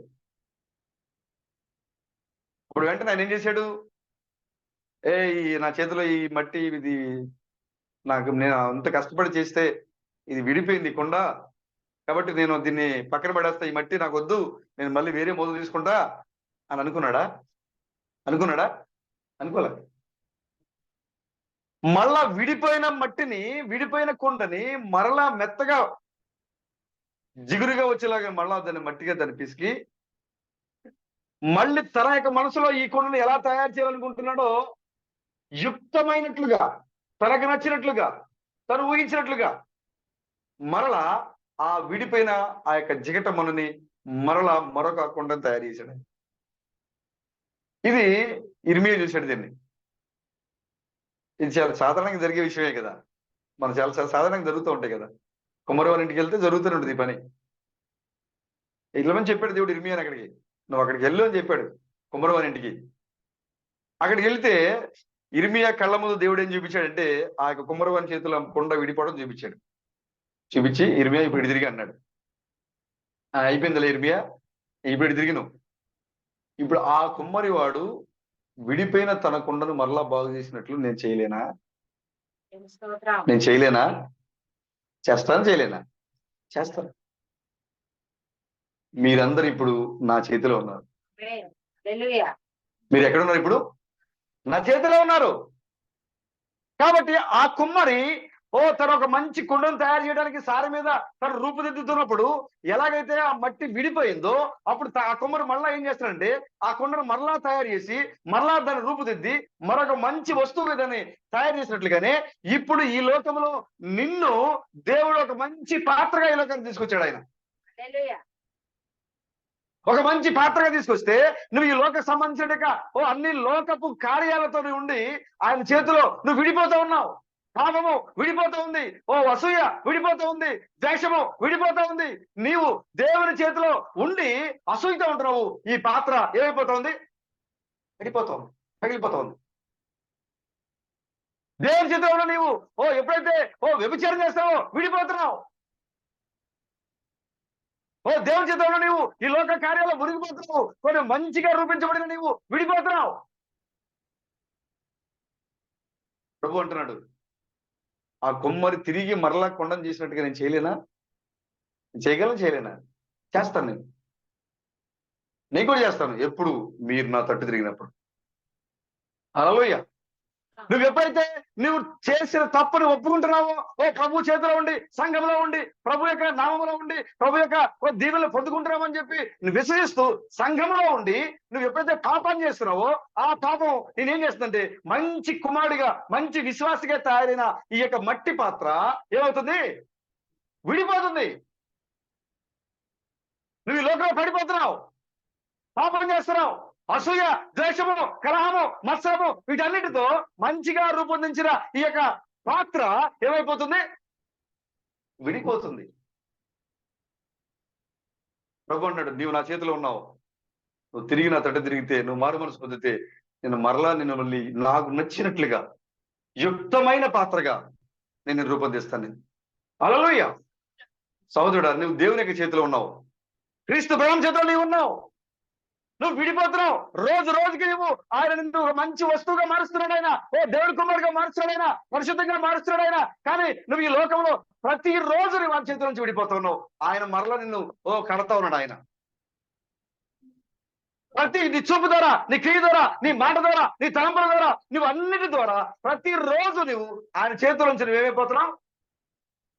ఇప్పుడు వెంటనే ఆయన ఏం చేశాడు? నా చేతిలో ఈ మట్టి ఇది నేను అంత కష్టపడి చేస్తే ఇది విడిపోయింది కుండ, కాబట్టి నేను దీన్ని పక్కన పడేస్తా, ఈ మట్టి నాకు వద్దు, నేను మళ్ళీ వేరే మొదలు తీసుకుంటా అని అనుకున్నాడా? అనుకోలే. మళ్ళా విడిపోయిన మట్టిని, విడిపోయిన కుండని మరలా మెత్తగా జిగురుగా వచ్చేలాగా మళ్ళా దాన్ని మట్టిగా దాన్ని పిసికి మళ్ళీ తన యొక్క మనసులో ఈ కుండను ఎలా తయారు చేయాలనుకుంటున్నాడో యుక్తమైనట్లుగా, తనకు నచ్చినట్లుగా, తను ఊహించినట్లుగా మరలా ఆ విడిపోయిన ఆ యొక్క జిగట మనుని మరలా మరొక కుండను తయారు చేశాడు. ఇది ఇర్మియా చూశాడు దీన్ని. ఇది చాలా సాధారణంగా జరిగే విషయమే కదా, మన చాలా సాధారణంగా జరుగుతూ ఉంటాయి కదా. కుమ్మరి వాళ్ళ ఇంటికి వెళ్తే జరుగుతూనే ఉంటుంది ఈ పని. ఇట్లమని చెప్పాడు దేవుడు ఇర్మియాని, అక్కడికి నువ్వు అక్కడికి వెళ్ళు అని చెప్పాడు కుమ్మరి వాళ్ళ ఇంటికి. అక్కడికి వెళ్తే ఇర్మియా కళ్ళ ముందు దేవుడు ఏం చూపించాడంటే ఆ యొక్క కుమ్మరి వాని చేతిలో కొండ విడిపోవడం చూపించాడు. చూపించి ఇర్మియా ఇప్పుడు ఇటు తిరిగి అన్నాడు. అయిపోయిందిలే ఇర్మియా, ఇప్పుడు ఇటు తిరిగి నువ్వు. ఇప్పుడు ఆ కుమ్మరి వాడు విడిపోయిన తన కొండను మరలా బాగు చేసినట్లు నేను చేయలేనా? స్తోత్రం. నేను చేయలేనా? చేస్తాను. చేయలేనా? చేస్తాను. మీరందరూ ఇప్పుడు నా చేతిలో ఉన్నారు. హల్లెలూయా. మీరు ఎక్కడున్నారు ఇప్పుడు? నా చేతిలో ఉన్నారు. కాబట్టి ఆ కుమ్మరి తన ఒక మంచి కుండను తయారు చేయడానికి సారి మీద తను రూపుదిద్దుతున్నప్పుడు ఎలాగైతే ఆ మట్టి విడిపోయిందో అప్పుడు ఆ కుమ్మరి మళ్ళా ఏం చేస్తాడంటే ఆ కుండను మరలా తయారు చేసి మరలా దాన్ని రూపుదిద్ది మరొక మంచి వస్తువు దాన్ని తయారు చేసినట్లుగానే ఇప్పుడు ఈ లోకంలో నిన్ను దేవుడు ఒక మంచి పాత్రగా ఈ లోకానికి తీసుకొచ్చాడు ఆయన. హల్లెలూయా. ఒక మంచి పాత్రగా తీసుకొస్తే నువ్వు ఈ లోక సంబంధించిన అన్ని లోకపు కార్యాలతో ఉండి ఆయన చేతిలో నువ్వు విడిపోతూ ఉన్నావు. పాపము విడిపోతూ ఉంది, అసూయ విడిపోతూ ఉంది, ద్వేషము విడిపోతూ ఉంది. నీవు దేవుని చేతిలో ఉండి అసూయతో ఉంటున్నావు. ఈ పాత్ర ఏమైపోతా ఉంది? విడిపోతావు, పగిలిపోతుంది. దేవుని చేతిలో ఉన్న నీవు ఎప్పుడైతే వ్యభిచారం చేస్తావో విడిపోతున్నావు. దేవుని చేతిలో ఉన్న నీవు ఈ లోక కార్యాల్లో మునిగిపోతున్నావు. కొన్ని మంచిగా రూపించబడిన నీవు విడిపోతున్నావు. ప్రభు అంటున్నాడు ఆ కుమ్మరి తిరిగి మరలా కొండను చేసినట్టుగా నేను చేయలేనా? చేయగలను. చేయలేనా? చేస్తాను. నేను కూడా చేస్తాను. ఎప్పుడు? మీరు నా తట్టు తిరిగినప్పుడు. హల్లెలూయా. నువ్వు ఎప్పుడైతే నువ్వు చేసిన తప్పుని ఒప్పుకుంటున్నావో ప్రభు చేతిలో ఉండి సంఘంలో ఉండి ప్రభు యొక్క నామంలో ఉండి ప్రభు యొక్క దీవెనలు పొందుకుంటున్నావని చెప్పి నువ్వు విశ్వసిస్తూ సంఘంలో ఉండి నువ్వు ఎప్పుడైతే పాపాన్ని చేస్తున్నావో ఆ పాపం నేనేం చేస్తుందంటే మంచి కుమారుడిగా మంచి విశ్వాసిగా తయారైన ఈ యొక్క మట్టి పాత్ర ఏమవుతుంది? విడిపోతుంది. నువ్వు ఈ లోకంలో పడిపోతున్నావు, పాపం చేస్తున్నావు. అసూయ, ద్వేషము, కలహము, మత్సరము వీటన్నిటితో మంచిగా రూపొందించిన ఈ యొక్క పాత్ర ఏమైపోతుంది? విడిపోతుంది. ప్రభు అన్నాడు నీవు నా చేతిలో ఉన్నావు, నువ్వు తిరిగి నా తట్టు తిరిగితే, నువ్వు మారు మనసు పొందితే నేను మరలా నిన్ను మళ్ళీ నాకు నచ్చినట్లుగా యుక్తమైన పాత్రగా నేను రూపొందిస్తాను. హల్లెలూయా. సహోదరుడా, నువ్వు దేవుని యొక్క చేతిలో ఉన్నావు, క్రీస్తు ప్రేమ చేతిలో నీవు ఉన్నావు. నువ్వు విడిపోతున్నావు. రోజు రోజుకి నువ్వు ఆయన నిన్ను మంచి వస్తువుగా మారుస్తున్నాడు ఆయన, దేవుడి కుమారుగా మారుస్తున్నాడు ఆయన, పరిశుద్ధంగా మారుస్తున్నాడు ఆయన. కానీ నువ్వు ఈ లోకంలో ప్రతి రోజు నీ వారి చేతుల నుంచి విడిపోతున్నావు. ఆయన మరలా నిన్ను కడతా ఉన్నాడు. ఆయన ప్రతి నీ చూపు ద్వారా, నీ క్రియ ద్వారా, నీ మాట ద్వారా, నీ తలంపుల ద్వారా, నువ్వు అన్నిటి ద్వారా ప్రతి రోజు నువ్వు ఆయన చేతుల నుంచి నువ్వేమైపోతున్నావు?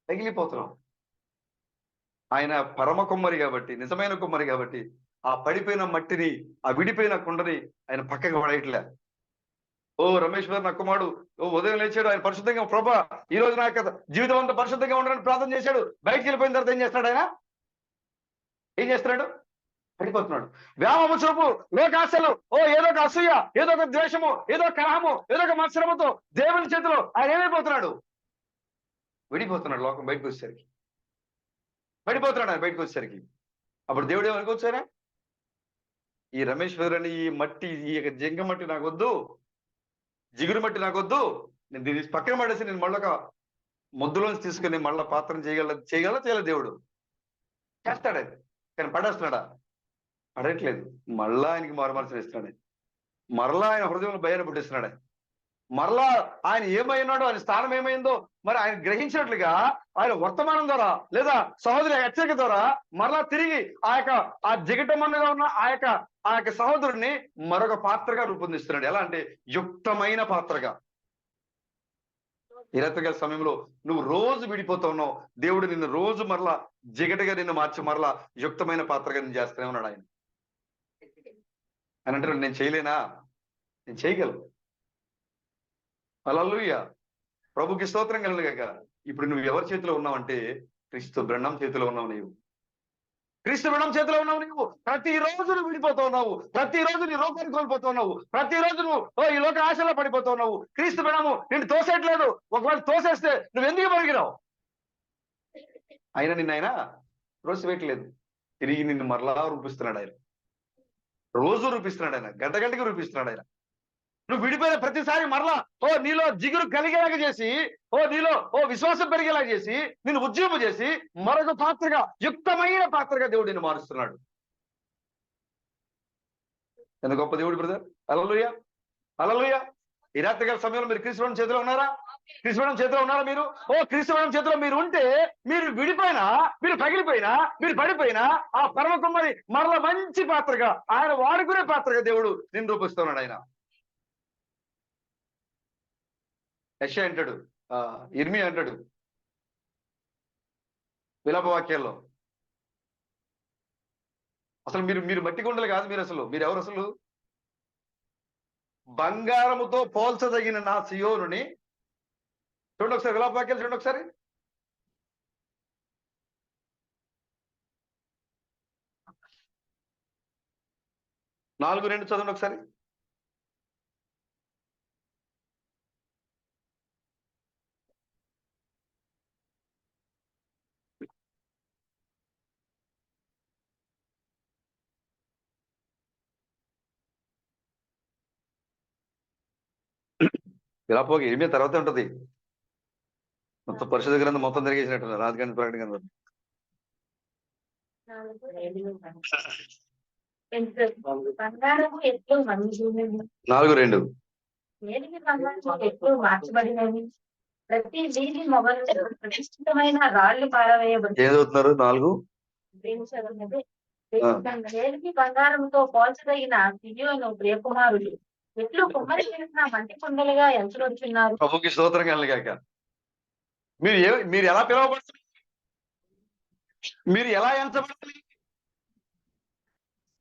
తగిలిపోతున్నావు. ఆయన పరమ కుమ్మరి కాబట్టి, నిజమైన కుమ్మరి కాబట్టి ఆ పడిపోయిన మట్టిని, ఆ విడిపోయిన కుండని ఆయన పక్కకి పడేయట్లే. రమేష్ గారు నా కుమారుడు ఉదయం లేచాడు, ఆయన పరిశుద్ధంగా ప్రభా ఈ రోజు నా యొక్క జీవితం అంతా పరిశుద్ధంగా ఉండాలని ప్రార్థన చేశాడు. బయటికి వెళ్ళిపోయిన తర్వాత ఏం చేస్తాడు? ఆయన ఏం చేస్తున్నాడు? పడిపోతున్నాడు. వ్యామోహ చూపు, లోకాశలు, ఏదో ఒక అసూయ, ఏదో ఒక ద్వేషము, ఏదో కలహము, ఏదో ఒక మత్సరముతో దేవుని చేతిలో ఆయన ఏమైపోతున్నాడు? విడిపోతున్నాడు. లోకం బయటకు వచ్చేసరికి పడిపోతున్నాడు. ఆయన బయటకు వచ్చేసరికి అప్పుడు దేవుడు ఏమనుకోవచ్చారా? ఈ రమేశ్వరుని ఈ మట్టి, ఈ యొక్క జంగ మట్టి నాకొద్దు, జిగురు మట్టి నాకొద్దు, నేను దీన్ని పక్కన పడేసి నేను మళ్ళొక ముద్దులోంచి తీసుకుని మళ్ళా పాత్రను చేయగల దేవుడు చేస్తాడు. కానీ పడేస్తున్నాడా? పడట్లేదు. మళ్ళా ఆయనకి మారుమనసు ఇస్తున్నాడు. మరలా ఆయన హృదయంలో భయాన్ని పుట్టిస్తున్నాడు. మరలా ఆయన ఏమైనాడో, ఆయన స్థానం ఏమైందో మరి ఆయన గ్రహించినట్లుగా ఆయన వర్తమానం ద్వారా లేదా సహోదరి హెచ్చరిక ద్వారా మరలా తిరిగి ఆ జిగటమన్నగా ఉన్న ఆ యొక్క సహోదరుడిని మరొక పాత్రగా రూపొందిస్తున్నాడు. ఎలా అంటే యుక్తమైన పాత్రగా. ఈ రాత్రికాల సమయంలో నువ్వు రోజు విడిపోతా ఉన్నావు. దేవుడు నిన్ను రోజు మరలా జిగటగా నిన్ను మార్చి మరలా యుక్తమైన పాత్రగా నిన్ను చేస్తూనే ఉన్నాడు. ఆయన అంటాడు నేను చేయలేనా? నేను చేయగలను. హల్లెలూయా. ప్రభుకి స్తోత్రం కలుగుగాక. ఇప్పుడు నువ్వు ఎవరి చేతిలో ఉన్నావంటే క్రీస్తు బ్రహ్మం చేతిలో ఉన్నావు. నీవు క్రీస్తు మరణం చేతిలో ఉన్నావు నువ్వు. ప్రతిరోజు నువ్వు విడిపోతూ ఉన్నావు, ప్రతిరోజు నీ రూపాన్ని కోల్పోతూ ఉన్నావు, ప్రతిరోజు నువ్వు ఈ లోక ఆశలో పడిపోతూ ఉన్నావు. క్రీస్తు మరణము నిన్ను తోసేయట్లేదు. ఒకవేళ తోసేస్తే నువ్వు ఎందుకు పలికిరావు? ఆయన నిన్న ఆయన త్రోసివేయట్లేదు, తిరిగి నిన్ను మరలా రూపిస్తున్నాడు ఆయన. రోజు రూపిస్తున్నాడు ఆయన, గంట గంటకి రూపిస్తున్నాడు ఆయన. నువ్వు విడిపోయిన ప్రతిసారి మరలా నీలో జిగురు కలిగేలాగా చేసి, నీలో విశ్వాసం పెరిగేలాగా చేసి, నిన్ను ఉద్యమం చేసి మరొక పాత్రగా, యుక్తమైన పాత్రగా దేవుడు నిన్ను మారుస్తున్నాడు. ఎంత గొప్ప దేవుడు బ్రదర్. హల్లెలూయా, హల్లెలూయా. ఈ రాత్రికాల సమయంలో మీరు క్రీస్తు మరణం చేతిలో ఉన్నారా? క్రీస్తు మరణం చేతిలో ఉన్నారా మీరు? క్రీస్తు మరణం చేతిలో మీరు ఉంటే, మీరు విడిపోయినా, మీరు పగిలిపోయినా, మీరు పడిపోయినా, ఆ పరమ కుమ్మరి మరలా మంచి పాత్రగా, ఆయన వాడుకునే పాత్రగా దేవుడు నిన్ను రూపిస్తున్నాడు ఆయన. యెషయా అంటాడు, ఇర్మియా అంటాడు విలాప వాక్యాల్లో, అసలు మీరు మట్టి కొండలు కాదు, మీరు ఎవరు అసలు? బంగారముతో పోల్చదగిన నా సియోనుని. చూడండి ఒకసారి విలాప వాక్యాలు చూడండి ఒకసారి. నాలుగు 2 చదవండి ఒకసారి. విలాప ఇర్మియా తర్వాత ఉంటది. మొత్తం పరిశుద్ధ గ్రంథం మొత్తం తిరిగేసినట్టున్నారు, రాజధాని ప్రకటన గ్రంథం. 4:2. ఎట్లు మార్చబడినవి, ప్రతి వీధి మొగలు ప్రతిష్ఠితమైన రాళ్లు పారవేయబడి. ఏదవుతున్నారు 4? వేలికి బంగారంతో పోల్చదగిన సియోను ప్రియకుమారులు ఎట్లు కుమ్మరి చేసిన మంటి కుండలుగా ఎంచబడుచున్నారు. ప్రభుకి స్తోత్రం కలగాక. మీరు ఎలా పిలవబడుతున్నారు? మీరు ఎలా ఎంచబడుతుంది?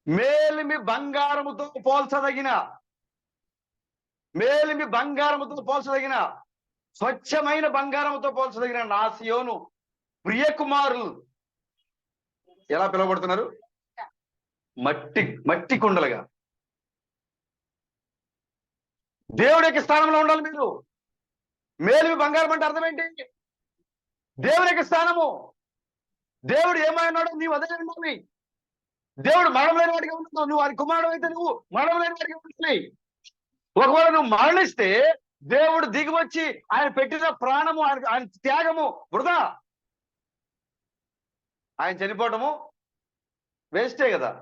మేలిమి బంగారముతో పోల్చదగిన, మేలిమి బంగారముతో పోల్చదగిన, స్వచ్ఛమైన బంగారముతో పోల్చదగిన నా సియోను ప్రియకుమారులు ఎలా పిలువబడుతున్నారు? మట్టి కుండలుగా. దేవుడి యొక్క స్థానంలో ఉండాలి మీరు. మేలిమి బంగారం అంటే అర్థం ఏంటి? దేవుని యొక్క స్థానము. దేవుడు ఏమైనాడో నీవు అదే ఉండాలి. దేవుడు మరణం లేని వాడిగా ఉంటున్నావు, నువ్వు అది కుమారుడు అయితే నువ్వు మరణం లేని వాడిగా ఉంటుంది. ఒకవేళ నువ్వు మరణిస్తే దేవుడు దిగి వచ్చి ఆయన పెట్టిన ప్రాణము, ఆయన త్యాగము వృధా. ఆయన చనిపోవటము వేస్టే కదా.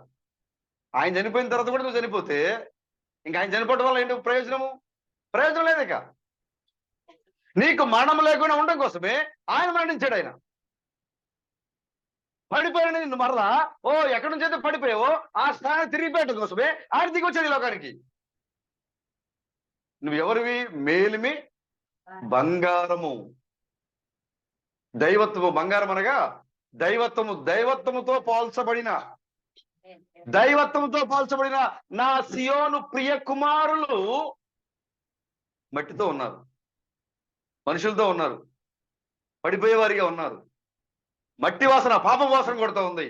ఆయన చనిపోయిన తర్వాత కూడా నువ్వు చనిపోతే ఇంకా ఆయన చనిపోవడం వల్ల ఏంటి ప్రయోజనము? ప్రయోజనం లేదు. ఇక నీకు మరణం లేకుండా ఉండడం కోసమే ఆయన మరణించాడు. ఆయన పడిపోయిన నిన్ను మరలా ఎక్కడి నుంచి అయితే పడిపోయావో ఆ స్థానం తిరిగిపోయడం కోసమే ఆయన దిగి వచ్చాడు ఈ లోకానికి. నువ్వు ఎవరివి? మేలిమి బంగారము. దైవత్వము. బంగారం అనగా దైవత్వము. దైవత్వముతో పోల్చబడిన నా సియోను ప్రియ కుమారులు మట్టితో ఉన్నారు, మనుషులతో ఉన్నారు, పడిపోయేవారిగా ఉన్నారు. మట్టి వాసన, పాపం వాసన కొడుతూ ఉంది.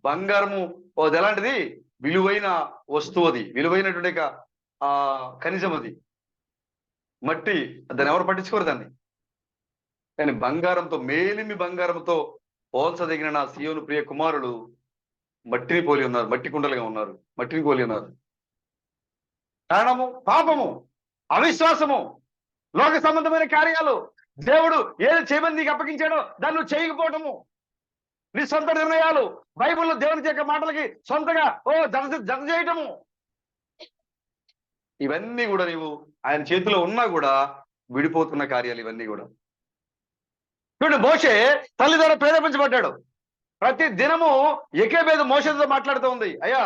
బంగారము అది ఎలాంటిది? విలువైన వస్తువు, అది విలువైనటువంటి ఖనిజం. అది మట్టి, దాన్ని ఎవరు పట్టించుకోరు దాన్ని. కానీ బంగారంతో, మేలిమి బంగారంతో పోల్చదగిన నా సియోను ప్రియ కుమారులు మట్టిని పోలి ఉన్నారు, మట్టి కుండలుగా ఉన్నారు, మట్టిని పోలి ఉన్నారు. కారణము పాపము, అవిశ్వాసము, లోక సంబంధమైన కార్యాలు. దేవుడు ఏది చేయమని నీకు అప్పగించాడో దాన్ని నువ్వు చేయకపోవటము, నీ సొంత నిర్ణయాలు, బైబిల్లో దేవుని యొక్క మాటలకి సొంతగా జత చేయటము, ఇవన్నీ కూడా నీవు ఆయన చేతిలో ఉన్నా కూడా విడిపోతున్న కార్యాలు ఇవన్నీ కూడా. చూడండి, మోషే తల్లి ద్వారా ప్రేరేపించబడ్డాడు. ప్రతి దినము ఎకేబేదు మోషేతో మాట్లాడుతూ ఉంది, అయ్యా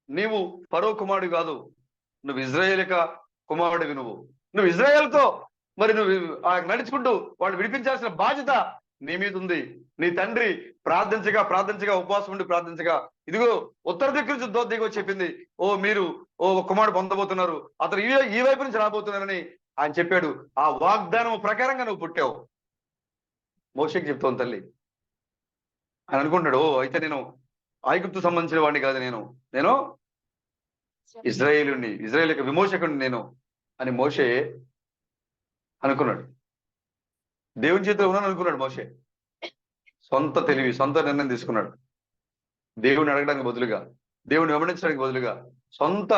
నీవు ఫరో కుమారుడు కాదు, నువ్వు ఇజ్రాయేలిక కుమారుడివి. నువ్వు ఇజ్రాయేల్తో మరి నువ్వు నడుచుకుంటూ వాళ్ళు విడిపించాల్సిన బాధ్యత నీ మీద ఉంది. నీ తండ్రి ప్రార్థించగా ఉపవాసం ఉండి ప్రార్థించగా ఇదిగో ఉత్తర దిక్కు నుంచి దిగో చెప్పింది, మీరు కుమారుడు పొందబోతున్నారు, అతను ఈ వైపు నుంచి రాబోతున్నారని ఆయన చెప్పాడు. ఆ వాగ్దానం ప్రకారంగా నువ్వు పుట్టావు. మోషేకి చెప్తావు తల్లి. అని అనుకుంటాడు. ఓ అయితే నేను ఐగుప్తు సంబంధించిన వాడిని కాదు, నేను ఇజ్రాయేల్ యొక్క విమోచకుడిని నేను అని మోషే అనుకున్నాడు. దేవుని చేతిలో ఉన్నాను అనుకున్నాడు మోషే. సొంత తెలివి, సొంత నిర్ణయం తీసుకున్నాడు. దేవుడిని అడగడానికి బదులుగా, దేవుడిని వెంబడించడానికి బదులుగా సొంత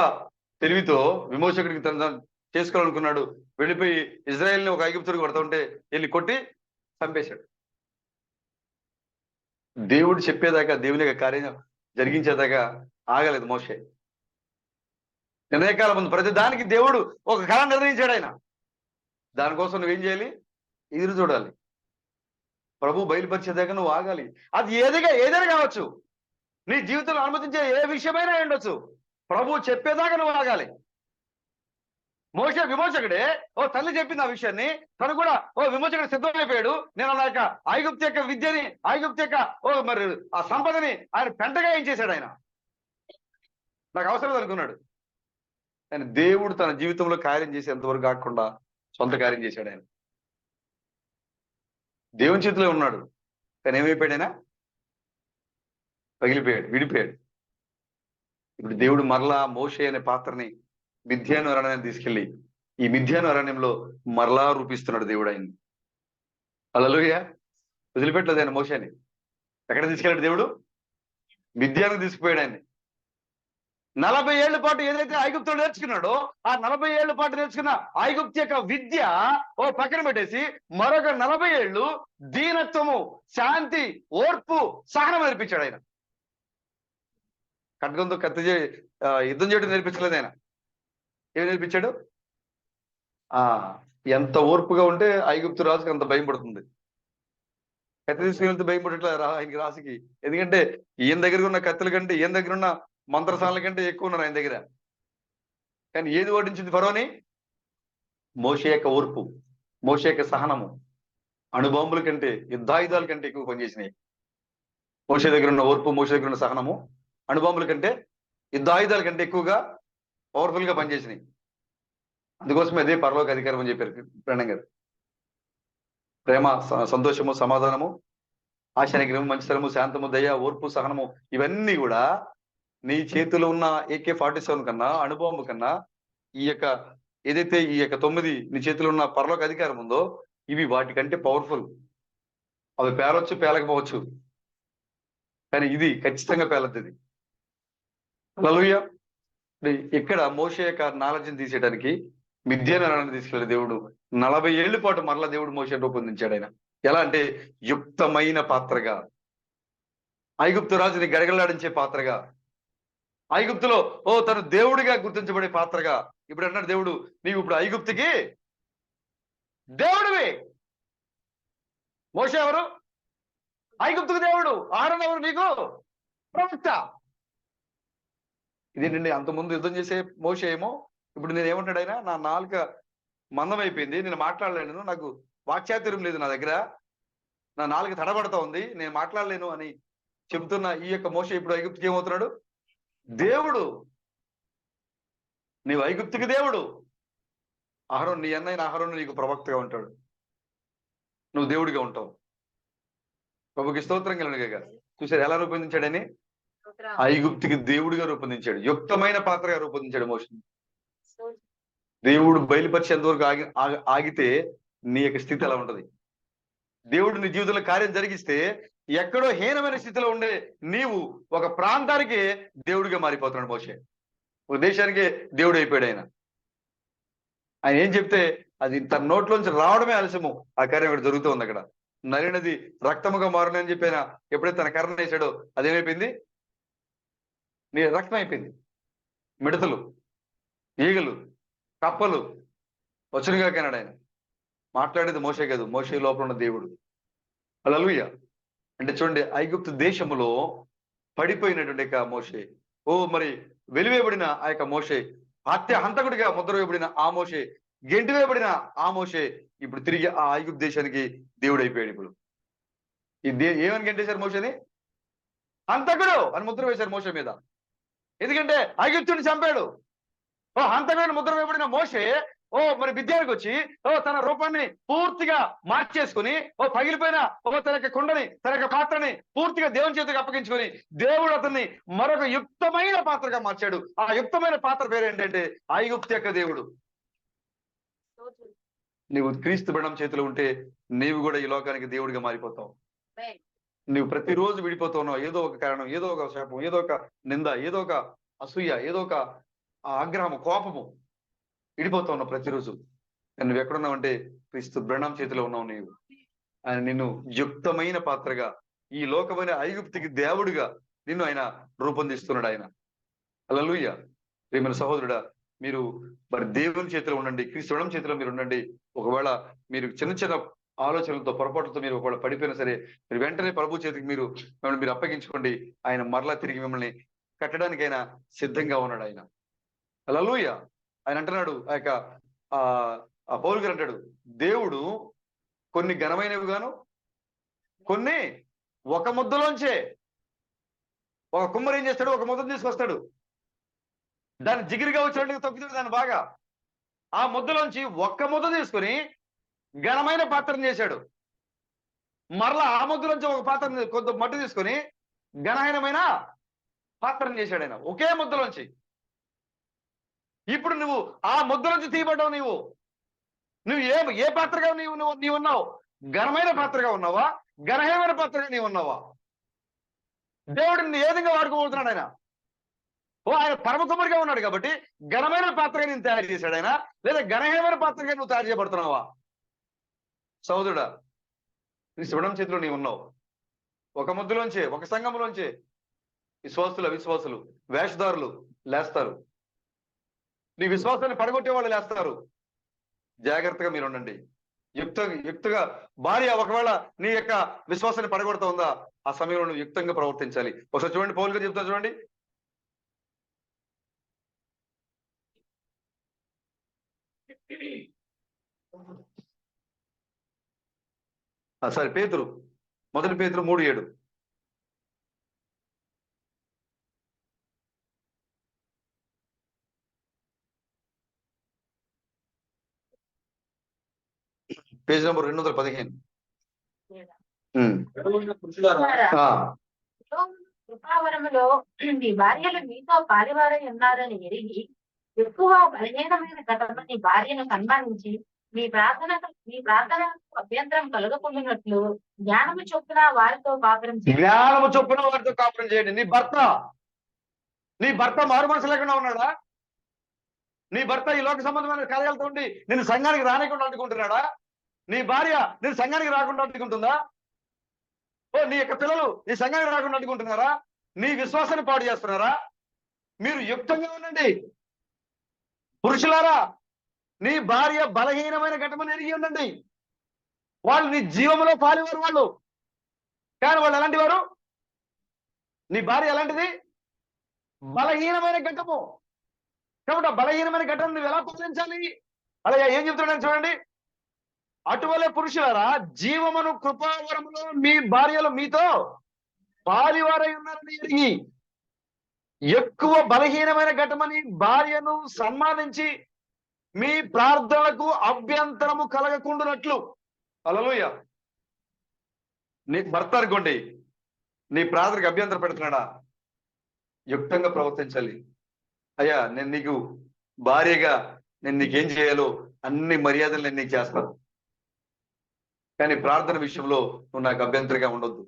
తెలివితో విమోచకుడికి తన చేసుకోవాలనుకున్నాడు. వెళ్ళిపోయి ఇజ్రాయెల్ని ఒక ఐగుప్తుడికి కొడతా ఉంటే వెళ్ళి కొట్టి చంపేశాడు. దేవుడు చెప్పేదాకా, దేవుని యొక్క కార్యం జరిగించేదాకా ఆగలేదు మోషే. నిర్ణయకాలం ముందు ప్రతి దానికి దేవుడు ఒక కాలం నిర్ణయించాడు ఆయన. దానికోసం నువ్వేం చేయాలి? ఎదురు చూడాలి. ప్రభు బయలుపరిచేదాకా నువ్వు ఆగాలి. అది ఏదైనా కావచ్చు, నీ జీవితంలో అనుమతించే ఏ విషయమైనా ఉండొచ్చు. ప్రభు చెప్పేదాకా నువ్వు ఆగాలి. మోషే విమోచకుడే. ఓ తల్లి చెప్పింది ఆ విషయాన్ని, తను కూడా ఓ విమోచకుడు సిద్ధమైపోయాడు. నేను నా యొక్క ఐగుప్తు యొక్క విద్యని, ఐగుప్తు యొక్క మరి ఆ సంపదని ఆయన పెంటగా ఏం చేశాడు? ఆయన నాకు అవసరం అనుకున్నాడు. ఆయన దేవుడు తన జీవితంలో కార్యం చేసేంతవరకు కాకుండా సొంత కార్యం చేశాడు. ఆయన దేవుని చేతిలో ఉన్నాడు, కానీ ఏమైపోయాడు? ఆయన పగిలిపోయాడు, విడిపోయాడు. ఇప్పుడు దేవుడు మరలా మోషే అనే పాత్రని మిథ్యాను అరణ్యాన్ని తీసుకెళ్లి ఈ మిథ్యాను అరణ్యంలో మరలా రూపిస్తున్నాడు దేవుడు ఆయన్ని. హల్లెలూయా. వదిలిపెట్టలేదు ఆయన మోషేని. ఎక్కడ తీసుకెళ్ళాడు దేవుడు? మిథ్యాను తీసుకుపోయాడు ఆయన్ని. 40 ఏళ్ల పాటు ఏదైతే ఐగుప్తులు నేర్చుకున్నాడో ఆ 40 ఏళ్ల పాటు నేర్చుకున్న ఐగుప్తు యొక్క విద్య ఓ పక్కన పెట్టేసి మరొక 40 ఏళ్ళు దీనత్వము, శాంతి, ఓర్పు, సహనం నేర్పించాడు ఆయన. ఖడ్గంతో యుద్ధం చేయడం నేర్పించలేదు ఆయన. ఏమి నేర్పించాడు? ఎంత ఓర్పుగా ఉంటే ఐగుప్తు రాజుకి అంత భయం పడుతుంది. కత్తి తీసుకుని వెళ్తే భయం పడట్లే ఆయనకి, రాజుకి. ఎందుకంటే ఈయన దగ్గర ఉన్న కత్తుల కంటే, ఈయన దగ్గర ఉన్న మంత్రసాల కంటే ఎక్కువ ఉన్నారు ఆయన దగ్గర. కానీ ఏది ఓడించింది ఫరోని? మోషే యొక్క ఓర్పు, మోషే యొక్క సహనము. అణుబాంబుల కంటే, యుద్ధాయుధాల కంటే ఎక్కువ పనిచేసినాయి. మోషే దగ్గర ఉన్న ఓర్పు, మోషే దగ్గర ఉన్న సహనము అణుబాంబుల కంటే, యుద్ధాయుధాల కంటే ఎక్కువగా పవర్ఫుల్ గా పనిచేసినాయి. అందుకోసమే అదే పరలోక అధికారం అని చెప్పారు ప్రణం గారు. ప్రేమ, సంతోషము, సమాధానము, ఆశానిగ్రహము, మంచితనము, శాంతము, దయ, ఓర్పు, సహనము, ఇవన్నీ కూడా నీ చేతిలో ఉన్న AK-47 కన్నా, అణుబాంబు కన్నా, ఈ యొక్క ఏదైతే ఈ యొక్క 9 నీ చేతిలో ఉన్న పరలోక అధికారం ఉందో ఇవి వాటికంటే పవర్ఫుల్. అవి పేలవచ్చు, పేలకపోవచ్చు, కానీ ఇది ఖచ్చితంగా పేలద్ది. హల్లెలూయా. ఇక్కడ మోషే యొక్క నాలెడ్జ్ని తీసేయడానికి మిథ్యాను అరణ్యాన్ని తీసుకెళ్ళి దేవుడు 40 ఏళ్ల పాటు మరలా దేవుడు మోషేని రూపొందించాడు. ఆయన ఎలా అంటే యుక్తమైన పాత్రగా, ఐగుప్తు రాజుని గడగడలాడించే పాత్రగా, ఐగుప్తులో తను దేవుడిగా గుర్తించబడే పాత్రగా. ఇప్పుడు అన్నాడు దేవుడు, నీవు ఇప్పుడు ఐగుప్తుకి దేవుడివి. మోషే ఎవరు? ఐగుప్తుకు దేవుడు. ఆహారం ఎవరు? నీకు ప్రవక్త. ఇదేంటండి, అంతకుముందు యుద్ధం చేసే మోషే ఏమో ఇప్పుడు నేను ఏమంటాడు ఆయన, నా నాలుక మందం అయిపోయింది, నేను మాట్లాడలేను, నాకు వాక్చాతుర్యం లేదు నా దగ్గర, నా నాలుక తడబడతా ఉంది, నేను మాట్లాడలేను అని చెబుతున్న ఈ యొక్క మోషే ఇప్పుడు ఐగుప్తుకి ఏమవుతున్నాడు? దేవుడు. నీవు ఐగుప్తుకి దేవుడు. అహరోను, నీ అన్నయ్య అహరోను నీకు ప్రవక్తగా ఉంటాడు, నువ్వు దేవుడిగా ఉంటావు. ప్రభుకి స్తోత్రం కలుగునుగాక. చూసారు ఎలా రూపొందించాడని? ఐగుప్తుకి దేవుడిగా రూపొందించాడు, యుక్తమైన పాత్రగా రూపొందించాడు మోషేని. దేవుడు బయలుపరిచేంతవరకు ఆగితే నీ యొక్క స్థితి ఎలా ఉంటది? దేవుడు నీ జీవితంలో కార్యం జరిగిస్తే ఎక్కడో హీనమైన స్థితిలో ఉండే నీవు ఒక ప్రాంతానికి దేవుడిగా మారిపోతున్నాడు మోషే. ఒక దేశానికి దేవుడు అయిపోయాడు ఆయన. ఆయన ఏం చెప్తే అది తన నోట్లోంచి రావడమే ఆలస్యము. ఆ కార్యం ఇక్కడ జరుగుతూ ఉంది. అక్కడ నలినది రక్తముగా మారునని అని చెప్పి ఆయన ఎప్పుడైతే తన కర్ణ వేసాడో అదేమైపోయింది? నీ రక్తం అయిపోయింది. మిడతలు, ఈగలు, కప్పలు వచ్చునుగా కన్నాడు ఆయన. మాట్లాడేది మోషే కాదు, మోషే లోపల ఉన్న దేవుడు. హల్లెలూయా. అంటే చూడండి, ఐగుప్తు దేశములో పడిపోయినటువంటి మోషే, మరి వెలివేయబడిన ఆ యొక్క మోషే, హంతకుడిగా ముద్ర వేయబడిన ఆ మోషే, గెంటి వేయబడిన ఆ మోషే ఇప్పుడు తిరిగి ఆ ఐగుప్తు దేశానికి దేవుడు అయిపోయాడు. ఇప్పుడు ఏమని గెంటేశారు మోషేని? హంతకుడు అని ముద్ర వేశారు మోషే మీద. ఎందుకంటే ఐగుప్తుని చంపాడు. హంతకుడిని ముద్ర వేయబడిన మోషే మరి విద్యానికి వచ్చి తన రూపాన్ని పూర్తిగా మార్చేసుకుని పగిలిపోయిన తన యొక్క కుండని తన యొక్క పాత్రని పూర్తిగా దేవుని చేతికి అప్పగించుకొని దేవుడు అతన్ని మరొక యుక్తమైన పాత్రగా మార్చాడు. ఆ యుక్తమైన పాత్ర పేరు ఏంటంటే ఐగుప్తు యొక్క దేవుడు. నీవు క్రీస్తు బృందం చేతిలో ఉంటే నీవు కూడా ఈ లోకానికి దేవుడిగా మారిపోతావు. నువ్వు ప్రతిరోజు విడిపోతూ ఉన్నావు. ఏదో ఒక కారణం, ఏదో ఒక శాపం, ఏదో ఒక నింద, ఏదో ఒక అసూయ, ఏదో ఒక ఆగ్రహము, కోపము, విడిపోతూ ఉన్నావు ప్రతిరోజు. నువ్వు ఎక్కడున్నావంటే క్రీస్తు బృందం చేతిలో ఉన్నావు. నీవు ఆయన నిన్ను యుక్తమైన పాత్రగా, ఈ లోకమైన ఐగుప్తికి దేవుడిగా నిన్ను ఆయన రూపొందిస్తున్నాడు. ఆయన హల్లెలూయా. ప్రియమైన సహోదరుడా, మీరు మరి దేవుని చేతిలో ఉండండి, క్రీస్తు బృందం చేతిలో మీరు ఉండండి. ఒకవేళ మీరు చిన్న చిన్న ఆలోచనలతో, పొరపాటుతో మీరు ఒకవేళ పడిపోయినా సరే, మీరు వెంటనే ప్రభు చేతికి మిమ్మల్ని మీరు అప్పగించుకోండి. ఆయన మరలా తిరిగి మిమ్మల్ని కట్టడానికి ఆయన సిద్ధంగా ఉన్నాడు. ఆయన హల్లెలూయా. ఆయన అంటున్నాడు, ఆ పౌలు గారు అంటాడు, దేవుడు కొన్ని ఘనమైనవి గాను కొన్ని ఒక ముద్దలోంచే. ఒక కుమ్మరి ఏం చేస్తాడు, ఒక ముద్దను తీసుకొస్తాడు, దాన్ని జిగిరిగా వచ్చేటట్టుగా తొక్కుతాడు దాన్ని బాగా. ఆ ముద్దలోంచి ఒక్క ముద్ద తీసుకుని ఘనమైన పాత్రను చేశాడు. మరలా ఆ ముద్దలోంచి ఒక పాత్రని, కొంత మట్టి తీసుకొని ఘనహీనమైన పాత్రను చేశాడు ఆయన, ఒకే ముద్దలోంచి. ఇప్పుడు నువ్వు ఆ ముద్దలోంచి తీయబడ్డావు. నువ్వు ఏ పాత్రగా నీవు ఉన్నావు? ఘనమైన పాత్రగా ఉన్నావా, ఘనహీనమైన పాత్రగా నీవు ఉన్నావా? దేవుడిని ఏ విధంగా వాడుకోబోతున్నాడు ఆయన? ఆయన పరమ కుమారుగా ఉన్నాడు కాబట్టి ఘనమైన పాత్రగా నేను తయారు చేశాడు ఆయన, లేదా ఘనహీనమైన పాత్రగా నువ్వు తయారు చేయబడుతున్నావా? సహోదరుడా, నీ శివడం చేతిలో నీవు ఉన్నావు. ఒక ముద్దులోంచే, ఒక సంఘంలోంచే విశ్వాసులు, అవిశ్వాసులు, వేషధారులు లేస్తారు. నీ విశ్వాసాన్ని పడగొట్టే వాళ్ళు లేస్తారు. జాగ్రత్తగా మీరు ఉండండి. యుక్తగా భార్య ఒకవేళ నీ యొక్క విశ్వాసాన్ని పడగొడతా ఉందా, ఆ సమయంలో నువ్వు యుక్తంగా ప్రవర్తించాలి. ఒకసారి చూడండి, పౌలు గారు చెప్తారు చూడండి. సరే, పేతురు, 1 పేతురు 3:7. Page number 215. కృపావరములో మీ భార్యలు మీతో పాలివారై ఉన్నారని ఎరిగి ఎక్కువ బలహీనమైన ఘటన నీ భార్యను సన్మానించి మీ ప్రార్థనకు అభ్యంతరం కలగకుండానట్లు జ్ఞానము చొప్పున వారితో కాపురం చేయండి. నీ భర్త మారు మనసు లేకుండా ఉన్నాడా? నీ భర్త ఈ లోక సంబంధమైన కార్యాలతో ఉండి నేను సంఘానికి రానికుండా అడ్డుకుంటున్నాడా? నీ భార్య నేను సంఘానికి రాకుండా అడ్డుకుంటుందా? నీ యొక్క పిల్లలు నీ సంఘానికి రాకుండా అడ్డుకుంటున్నారా? నీ విశ్వాసాన్ని పాడు చేస్తున్నారా? మీరు యుక్తంగా ఉండండి. పురుషులారా, నీ భార్య బలహీనమైన ఘటమని ఎరిగి ఉండండి. వాళ్ళు నీ జీవంలో పాలివారు వాళ్ళు, కానీ వాళ్ళు ఎలాంటి వారు? నీ భార్య ఎలాంటిది? బలహీనమైన ఘటము. కాబట్టి ఆ బలహీనమైన ఘటన నువ్వు ఎలా పాలించాలి? అలాగే ఏం చెప్తున్నాడు చూడండి. అటువలే పురుషులారా, జీవమును కృపావరములో మీ భార్యలు మీతో పాలివారై ఉన్నారని ఎరిగి ఎక్కువ బలహీనమైన ఘటమని భార్యను సన్మానించి మీ ప్రార్థనలకు అభ్యంతరము కలగకుండానట్లు. హల్లెలూయా. నీ భర్త అనుకోండి, నీ ప్రార్థనకు అభ్యంతరం పెడుతున్నాడా? యుక్తంగా ప్రవర్తించాలి. అయ్యా, నేను నీకు భార్యగా నేను నీకేం చేయాలో అన్ని మర్యాదలు నేను నీకు చేస్తాను, కానీ ప్రార్థన విషయంలో నువ్వు నాకు అభ్యంతరంగా ఉండొద్దు.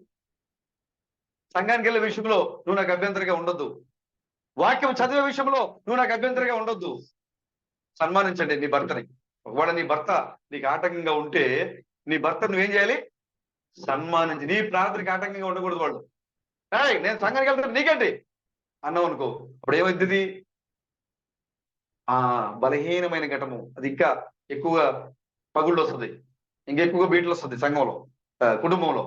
సంఘానికి వెళ్ళే విషయంలో నువ్వు నాకు అభ్యంతరంగా ఉండొద్దు. వాక్యం చదివే విషయంలో నువ్వు నాకు అభ్యంతరంగా ఉండొద్దు. సన్మానించండి నీ భర్తని. ఒకవేళ నీ భర్త నీకు ఆటంకంగా ఉంటే నీ భర్త నువ్వేం చేయాలి? సన్మానించి. నీ ప్రార్థనకి ఆటంకంగా ఉండకూడదు. వాళ్ళు నేను సంఘానికి వెళ్తాను నీకండి అన్నావు అనుకో, అప్పుడు ఏమైంది? బలహీనమైన ఘటము అది ఇంకా ఎక్కువగా పగుళ్ళు వస్తుంది, ఇంకా ఎక్కువగా బీట్లు వస్తుంది సంఘంలో, కుటుంబంలో.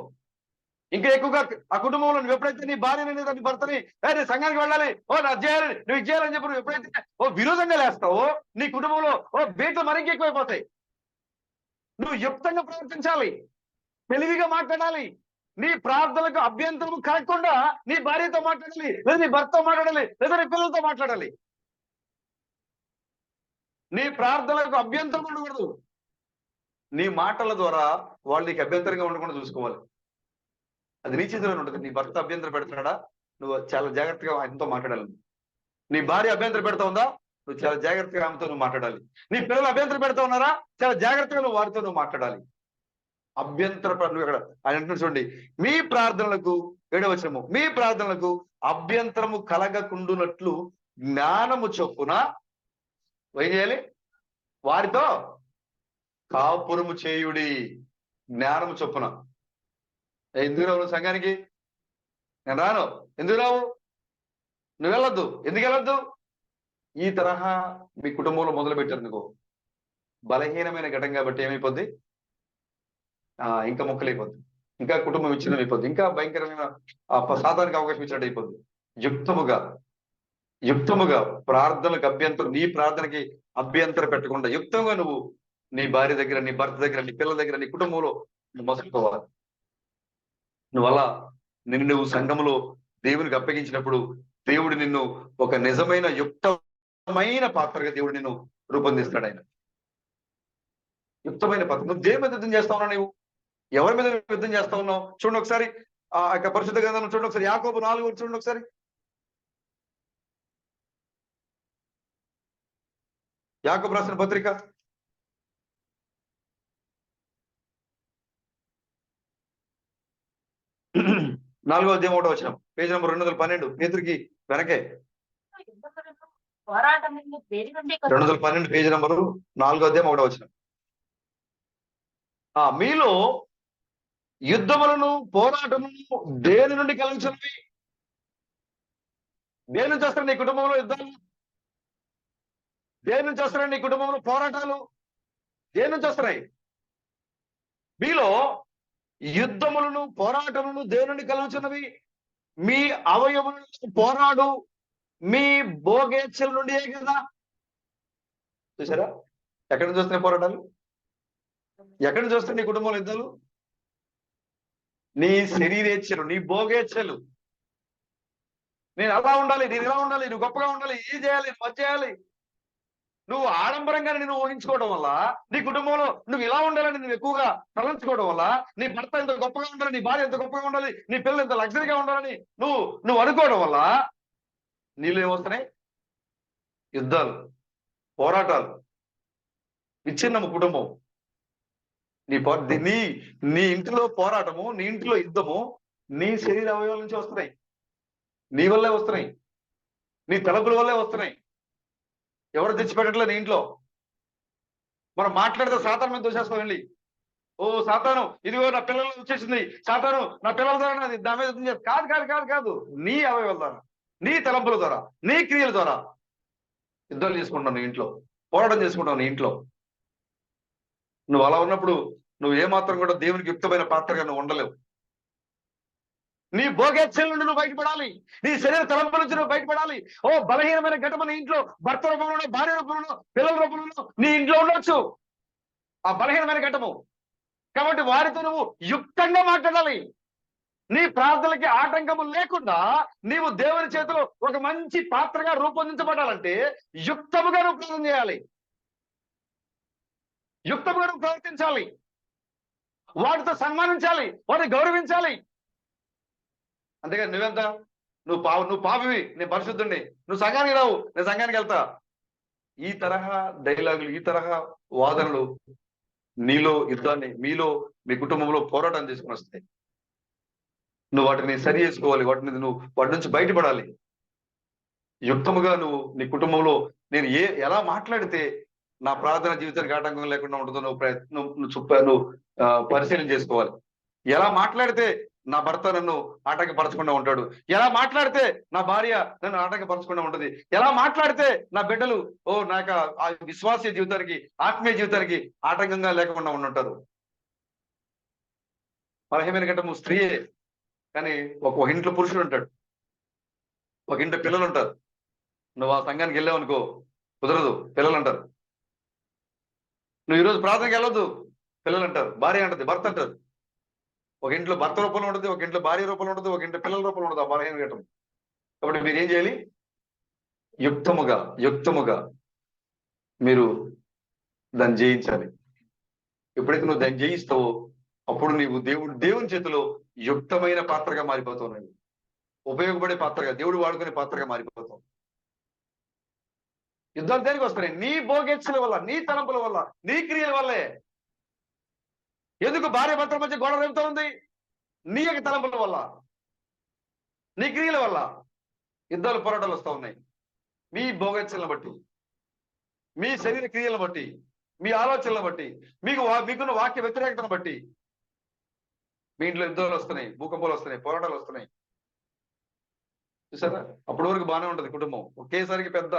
ఇంకా ఎక్కువగా ఆ కుటుంబంలో నువ్వు ఎప్పుడైతే నీ భార్యని లేదా నీ భర్తని నేను సంఘానికి వెళ్ళాలి, నా చేయాలి, నువ్వు చేయాలని చెప్పి నువ్వు ఎప్పుడైతే విరోధంగా లేస్తావో నీ కుటుంబంలో బీట్లు మరింక ఎక్కువైపోతాయి. నువ్వు యుక్తంగా ప్రవర్తించాలి, తెలివిగా మాట్లాడాలి. నీ ప్రార్థనలకు అభ్యంతరం కలగకుండా నీ భార్యతో మాట్లాడాలి, లేదా నీ భర్తతో మాట్లాడాలి, లేదా నీ పిల్లలతో మాట్లాడాలి. నీ ప్రార్థనలకు అభ్యంతరం ఉండకూడదు. నీ మాటల ద్వారా వాళ్ళు నీకు అభ్యంతరంగా ఉండకుండా చూసుకోవాలి. అది నీ చేతిలోనే ఉంటుంది. నీ భర్త అభ్యంతరం పెడుతున్నాడా, నువ్వు చాలా జాగ్రత్తగా ఆయనతో మాట్లాడాలి. నీ భార్య అభ్యంతరం పెడతా ఉందా, నువ్వు చాలా జాగ్రత్తగా ఆమెతో నువ్వు మాట్లాడాలి. నీ పిల్లలు అభ్యంతరం పెడతా ఉన్నారా, చాలా జాగ్రత్తగా నువ్వు వారితో నువ్వు మాట్లాడాలి. అభ్యంతర నువ్వు ఇక్కడ ఆయన అంటున్నాడు చూడండి, మీ ప్రార్థనలకు 7వ వచనము, మీ ప్రార్థనలకు అభ్యంతరము కలగకుండునట్లు జ్ఞానము చొప్పున ఏం చేయాలి, వారితో కాపురము చేయుడి. జ్ఞానము చొప్పున. ఎందుకు రావు నువ్వు సంఘానికి? నేను రాను. ఎందుకు రావు? నువ్వు వెళ్ళొద్దు. ఎందుకు వెళ్ళొద్దు? ఈ తరహా మీ కుటుంబంలో మొదలు పెట్టారనుకో, బలహీనమైన ఘటన కాబట్టి ఏమైపోద్ది, ఇంకా మొక్కలైపోద్ది, ఇంకా కుటుంబం విచ్ఛిన్నం అయిపోద్ది, ఇంకా భయంకరమైన సాధారణకు అవకాశం ఇచ్చినట్టు అయిపోద్ది. యుక్తముగా ప్రార్థనలకు అభ్యంతరం, నీ ప్రార్థనకి అభ్యంతరం పెట్టకుండా యుక్తంగా నువ్వు నీ భార్య దగ్గర, నీ భర్త దగ్గర, నీ పిల్లల దగ్గర, నీ కుటుంబంలో నువ్వు మసులుకోవాలి. నువ్వలా నువ్వు సంఘములో దేవునికి అప్పగించినప్పుడు దేవుడు నిన్ను ఒక నిజమైన యుక్తమైన పాత్రగా దేవుడు నిన్ను రూపొందిస్తాడు. ఆయన యుక్తమైన పాత్ర. నువ్వు దేని మీద యుద్ధం చేస్తా ఉన్నావు? నువ్వు ఎవరి మీద యుద్ధం చేస్తా ఉన్నావు? చూడండి ఒకసారి ఆ యొక్క పరిశుద్ధ గ్రంథం చూడండి ఒకసారి. యాకోబు 4 చూడండి ఒకసారి. యాకోబు రాసిన పత్రిక 4వ అధ్యాయం 1వ వచనం, పేజ్ నెంబర్ 212, పేతురుకి వెనకే. 212 పేజ్ నెంబరు 4వ అధ్యాయం 1వ వచనం. మీలో యుద్ధములను పోరాటములను దేని నుండి కలిగించినవి? దేని నుంచి వస్తాయి నీ కుటుంబంలో యుద్ధాలు? దేని నుంచి వస్తున్నాయి నీ కుటుంబంలో పోరాటాలు? దేని నుంచి వస్తున్నాయి? మీలో యుద్ధములను పోరాటములను దేని నుండి కలుగుతున్నవి? మీ అవయవములను పోరాడు మీ భోగేచ్ఛల నుండి కదా. చూసారా ఎక్కడి నుంచి వస్తున్నాయి పోరాటాలు? ఎక్కడి నుంచి వస్తాయి నీ కుటుంబంలో యుద్ధాలు? నీ శరీరేచ్ఛలు, నీ భోగేచ్ఛలు. నేను అలా ఉండాలి, నేను ఇలా ఉండాలి, నువ్వు గొప్పగా ఉండాలి, ఇది చేయాలి, అది చేయాలి. నువ్వు ఆడంబరంగా నేను ఊహించుకోవడం వల్ల, నీ కుటుంబంలో నువ్వు ఇలా ఉండాలని నువ్వు ఎక్కువగా తలంచుకోవడం వల్ల, నీ భర్త ఎంత గొప్పగా ఉండాలి, నీ భార్య ఎంత గొప్పగా ఉండాలి, నీ పిల్లలు ఎంత లగ్జరీగా ఉండాలని నువ్వు అనుకోవడం వల్ల నీళ్ళు ఏమొస్తున్నాయి? యుద్ధాలు, పోరాటాలు, విచ్ఛిన్నము కుటుంబం. నీ ఇంటిలో పోరాటము, నీ ఇంటిలో యుద్ధము నీ శరీర అవయవాల నుంచి వస్తున్నాయి, నీ వల్లే వస్తున్నాయి, నీ తలపుల వల్లే వస్తున్నాయి. ఎవరు తెచ్చిపెట్టట్లే నీ ఇంట్లో. మనం మాట్లాడితే సాతాను మీద దోషేస్తాం వెళ్ళి. ఓ సాతాను, ఇదిగో నా పిల్లలు వచ్చేసింది, సాతాను నా పిల్లల ద్వారా నా మీద కాదు కాదు కాదు కాదు నీ అవయవాల ద్వారా, నీ తలంపుల ద్వారా, నీ క్రియల ద్వారా యుద్ధాలు చేసుకుంటావు నీ ఇంట్లో, పోరాటం చేసుకుంటావు నీ ఇంట్లో. నువ్వు అలా ఉన్నప్పుడు నువ్వు ఏమాత్రం కూడా దేవునికి యుక్తమైన పాత్రగా నువ్వు ఉండలేవు. నీ భోగేచ్ఛల నుండి నువ్వు బయటపడాలి, నీ శరీర తలంపుల నుంచి నువ్వు బయటపడాలి. ఓ బలహీనమైన ఘటన నీ ఇంట్లో భర్త రూపంలో, భార్య రూపంలో, పిల్లల రూపంలో నీ ఇంట్లో ఉండొచ్చు ఆ బలహీనమైన ఘటము. కాబట్టి వారితో నువ్వు యుక్తంగా మాట్లాడాలి. నీ ప్రార్థనలకి ఆటంకము లేకుండా నీవు దేవుని చేతిలో ఒక మంచి పాత్రగా రూపొందించబడాలంటే యుక్తముగా నువ్వు ప్రార్థన చేయాలి, యుక్తముగా నువ్వు ప్రవర్తించాలి, వాటితో సన్మానించాలి, వాటిని గౌరవించాలి. అంతేగాని నువ్వెంత, నువ్వు పాపివి, నేను పరిశుద్ధుడిని, నువ్వు సంఘానికి రావు, నేను సంఘానికి వెళ్తా. ఈ తరహా డైలాగులు, ఈ తరహా వాదనలు నీలో యుద్ధాన్ని, మీలో మీ కుటుంబంలో పోరాటం తీసుకుని వస్తాయి. నువ్వు వాటిని సరి చేసుకోవాలి, వాటి నుంచి బయటపడాలి. యుక్తముగా నువ్వు నీ కుటుంబంలో నేను ఎలా మాట్లాడితే నా ప్రార్థన జీవితానికి ఆటంకం లేకుండా ఉంటుందో నువ్వు పరిశీలన చేసుకోవాలి. ఎలా మాట్లాడితే నా భర్త నన్ను ఆటంకపరచకుండా ఉంటాడు, ఎలా మాట్లాడితే నా భార్య నన్ను ఆటంకపరచకుండా ఉంటుంది, ఎలా మాట్లాడితే నా బిడ్డలు నాకు ఆ విశ్వాస జీవితానికి, ఆత్మీయ జీవితానికి ఆటంకంగా లేకుండా ఉండుంటారు. బలహీనమైన ఘట్టము స్త్రీయే, కానీ ఒక ఇంట్లో పురుషుడు ఉంటాడు, ఒక ఇంట్లో పిల్లలు ఉంటారు. నువ్వు ఆ సంఘానికి వెళ్ళావు అనుకో, కుదరదు, పిల్లలు అంటారు. నువ్వు ఈరోజు ప్రార్థనకి వెళ్ళొద్దు, పిల్లలు అంటారు, భార్య అంటది, భర్త అంటారు. ఒక ఇంట్లో భర్త రూపంలో ఉంటుంది, ఒక ఇంట్లో భార్య రూపంలో ఉంటుంది, ఒక ఇంట్లో పిల్లల రూపంలో ఉంటుంది ఆ బలహీన ఘట్టం. కాబట్టి మీరు ఏం చేయాలి? యుక్తముగా మీరు దాన్ని జయించాలి. ఎప్పుడైతే నువ్వు దాన్ని జయిస్తావో అప్పుడు నీవు దేవుని చేతిలో యుక్తమైన పాత్రగా మారిపోతావు. నువ్వు ఉపయోగపడే పాత్రగా, దేవుడు వాడుకునే పాత్రగా మారిపోతావు. యుద్ధాలు దేనికి వస్తున్నాయి? నీ భోగేచ్ఛల వల్ల, నీ తలంపుల వల్ల, నీ క్రియల వల్లే. ఎందుకు భార్య భర్తల మధ్య గొడవ రేపుతా ఉంది? నీ యొక్క తలంపుల వల్ల, నీ క్రియల వల్ల యుద్ధాలు, పోరాటాలు వస్తూ ఉన్నాయి. మీ భోగేచ్ఛలను బట్టి, మీ శరీర క్రియలను బట్టి, మీ ఆలోచనలను బట్టి, మీకున్న వాక్య వ్యతిరేకతను బట్టి మీ ఇంట్లో యుద్ధాలు వస్తున్నాయి, భూకంపాలు వస్తున్నాయి, పోరాటాలు వస్తున్నాయి. చూసారా? అప్పటి వరకు బాగానే ఉంటది కుటుంబం. ఒకేసారికి పెద్ద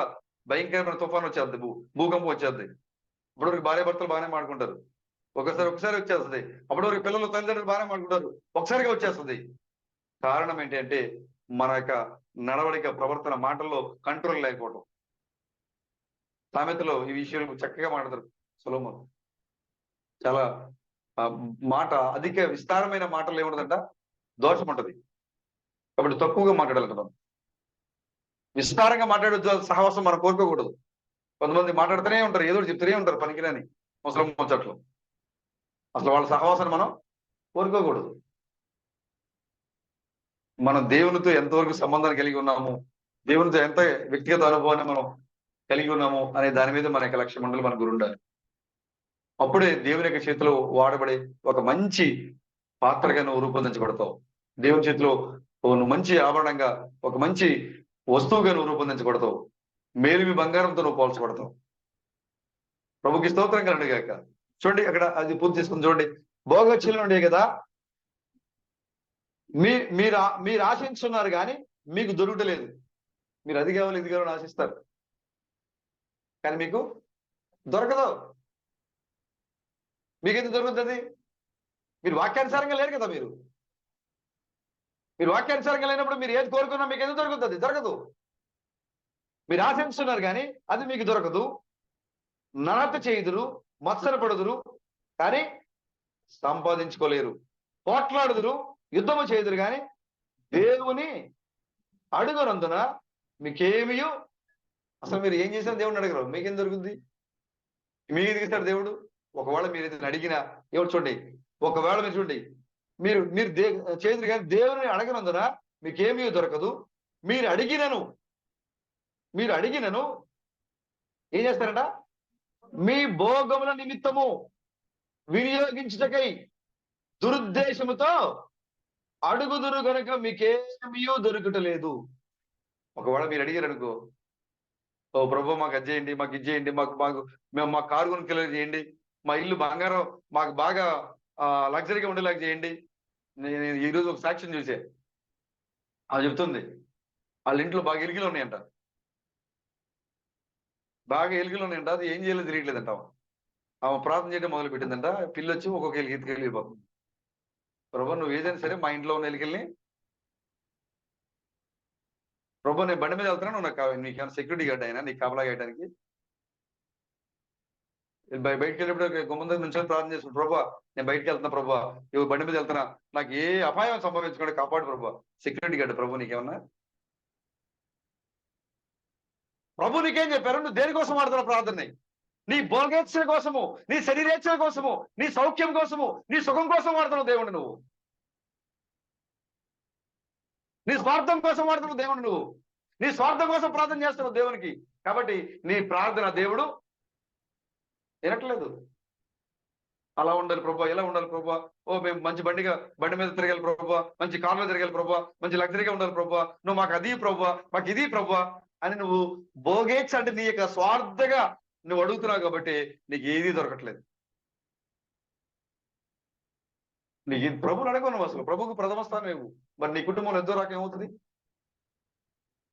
భయంకరమైన తుఫాన్ వచ్చేద్ది, భూకంపం వచ్చేద్ది. అప్పటి వరకు భార్య భర్తలు బాగానే మాడుకుంటారు. ఒకసారి వచ్చేస్తుంది. అప్పటి వరకు పిల్లలు తల్లిదండ్రులు బాగానే మాడుకుంటారు. ఒకసారిగా వచ్చేస్తుంది. కారణం ఏంటి అంటే మన యొక్క నడవడిక, ప్రవర్తన, మాటల్లో కంట్రోల్ లేకపోవడం. సామెతలో ఈ విషయాలు చక్కగా మాట్లాడతారు సొలొమోను. చాలా మాట అధిక విస్తారమైన మాటలు ఏముండదంట, దోషం ఉంటది. కాబట్టి తక్కువగా మాట్లాడాలంట. మనం విస్తారంగా మాట్లాడే సహవాసం మనం కోరుకోకూడదు. కొంతమంది మాట్లాడుతూనే ఉంటారు, ఏదో చెప్తూనే ఉంటారు పనికిరాని ముసలం ముచ్చట్లు. అసలు వాళ్ళ సహవాసాన్ని మనం కోరుకోకూడదు. మనం దేవునితో ఎంతవరకు సంబంధాన్ని కలిగి ఉన్నాము, దేవునితో ఎంత వ్యక్తిగత అనుభవాన్ని మనం కలిగి ఉన్నాము అనే దాని మీద మన యొక్క లక్ష్య మండలి మన గురుండాలి. అప్పుడే దేవుని యొక్క చేతిలో వాడబడే ఒక మంచి పాత్రగా నువ్వు రూపొందించబడతావు. దేవుని చేతిలో నువ్వు మంచి ఆభరణంగా, ఒక మంచి వస్తువుగా నువ్వు రూపొందించబడతావు. మేలిమి బంగారంతో నువ్వు పోల్చబడతావు. ప్రభుకి స్తోత్రం కలండి గాక. చూడండి అక్కడ అది పూర్తి చేసుకుని చూడండి. భోగోచ్ఛలు ఉండే కదా, మీరు ఆశించున్నారు కానీ మీకు దొరకలేదు. మీరు అది కావాలి ఇది కావాలని ఆశిస్తారు కానీ మీకు దొరకదు. మీకెందుకు దొరుకుతుంది? మీరు వాక్యానుసారంగా లేరు కదా. మీరు వాక్యానుసారంగా లేనప్పుడు మీరు ఏది కోరుకున్నా మీకు ఎందుకు దొరుకుతుంది? దొరకదు. మీరు ఆశించున్నారు కానీ అది మీకు దొరకదు. నడత చేయుదురు, మత్సరపడుదురు కానీ సంపాదించుకోలేరు. పోట్లాడుదురు, యుద్ధము చేయుదురు కానీ దేవుని అడుగునందున మీకేమీ, అసలు మీరు ఏం చేసినా దేవుడిని అడగరు. మీకేం దొరుకుతుంది? మీకు ఎదిగిస్తాడు దేవుడు. ఒకవేళ మీరు ఏదైనా అడిగినా, ఎవరు చూడండి, ఒకవేళ మీరు చూడండి, మీరు చేదురు కానీ దేవుని అడగనందున మీకేమీ దొరకదు. మీరు అడిగినను ఏం చేస్తారట? మీ భోగముల నిమిత్తము వినియోగించుటకై దురుద్దేశముతో అడుగుదురు గనుక మీకేమీ దొరుకుటలేదు. ఒకవేళ మీరు అడిగారు అనుకో, ఓ ప్రభు మాకు అది చేయండి, మాకు ఇది చేయండి, మేము మా కారు కొనుక్కెళ్ళి చేయండి, మా ఇల్లు బంగారం మాకు బాగా లగ్జరీగా ఉండేలాగా చేయండి. నేను ఈరోజు ఒక సాక్ష్యం చూసే, అది చెప్తుంది వాళ్ళ ఇంట్లో బాగా ఎలుకలు ఉన్నాయంట. అది ఏం చేయలేదు తెలియట్లేదంట. ఆమె ప్రార్థన చేయడం మొదలు పెట్టిందంట. పిల్లి వచ్చి ఒక్కొక్క ఎలుక ఎత్తుకెళ్ళిపోతుంది. ప్రభు నువ్వు ఏదైనా సరే మా ఇంట్లో ఉన్న ఎలుకల్ని, ప్రభు నేను బండి మీద వెళ్తున్నా, నువ్వు నీకేమైనా సెక్యూరిటీ గార్డ్ అయినా, నీకు కాపలా వేయడానికి బయటకు వెళ్ళినప్పుడు గుమ్మం దగ్గర నుంచి ప్రార్థన చేస్తున్నాను. ప్రభు నేను బయటకు వెళ్తున్నా, ప్రభు ఇవి బండి మీద వెళ్తున్నా, నాకు ఏ అపాయం సంభవించకుండా కాపాడు ప్రభు. సెక్యూరిటీ గార్డ్ ప్రభు నీకేమన్నా? ప్రభు నీకేం చెప్పారు? నువ్వు దేనికోసం ఆడుతున్న ప్రార్థనని? నీ భోగేచ్ఛల కోసము, నీ శరీరేచ్ఛల కోసము, నీ సౌఖ్యం కోసము, నీ సుఖం కోసం వాడుతున్నావు దేవుడు. నువ్వు నీ స్వార్థం కోసం వాడుతున్నావు దేవుడు. నువ్వు నీ స్వార్థం కోసం ప్రార్థన చేస్తున్నావు దేవునికి. కాబట్టి నీ ప్రార్థన దేవుడు వినట్లేదు. అలా ఉండాలి ప్రభా, ఎలా ఉండాలి ప్రభా? ఓ మేము మంచి బండి మీద తిరగాలి ప్రభా, మంచి కార్లో తిరగాలి ప్రభా, మంచి లగ్జరీగా ఉండాలి ప్రభా, నువ్వు మాకు అది ప్రభా, మాకు ఇది ప్రభా అని నువ్వు భోగేచ్ఛ అంటే నీ యొక్క స్వార్థగా నువ్వు అడుగుతున్నావు కాబట్టి నీకు ఏది దొరకట్లేదు. నీకు ప్రభుని అడగవు నువ్వు. అసలు ప్రభుకు ప్రథమ స్థానం నువ్వు. మరి నీ కుటుంబంలో యుద్ధం రాక ఏమవుతుంది?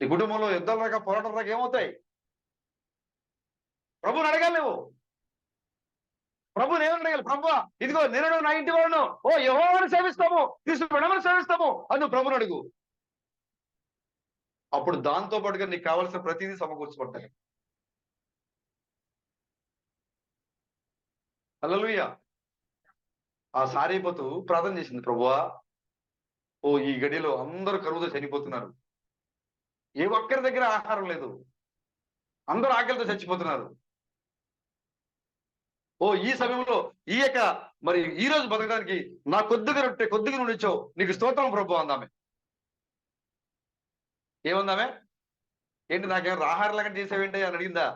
నీ కుటుంబంలో యుద్ధాలు రాక, పోరాటం రాక ఏమవుతాయి? ప్రభుని అడగాలి నువ్వు. ప్రభుని ఏమని అడగాలి? ప్రభు ఇదిగో నేను నా ఇంటి వాళ్ళను ఓ యెహోవాను సేవిస్తాము, క్రీస్తు ప్రణామను సేవిస్తాము అని నువ్వు ప్రభుని అడుగు. అప్పుడు దాంతో పాటుగా నీకు కావాల్సిన ప్రతిదీ సమకూర్చబడతాయి. హల్లెలూయా. ఆ సారీపోతు ప్రార్థన చేసింది, ప్రభువా ఓ ఈ గడిలో అందరూ కరువుతో చనిపోతున్నారు, ఏ ఒక్కరి దగ్గర ఆహారం లేదు, అందరూ ఆకలితో చచ్చిపోతున్నారు, ఈ సమయంలో ఈ యొక్క మరి ఈ రోజు బతకడానికి నా కొద్దిగా రొట్టె కొద్దిగా నుండి ఇచ్చావు, నీకు స్తోత్రం ప్రభు అందామే. ఏముందామే? ఏంటి నాకేమో ఆహారం లాగా చేసావేంటి అని అడిగిందా?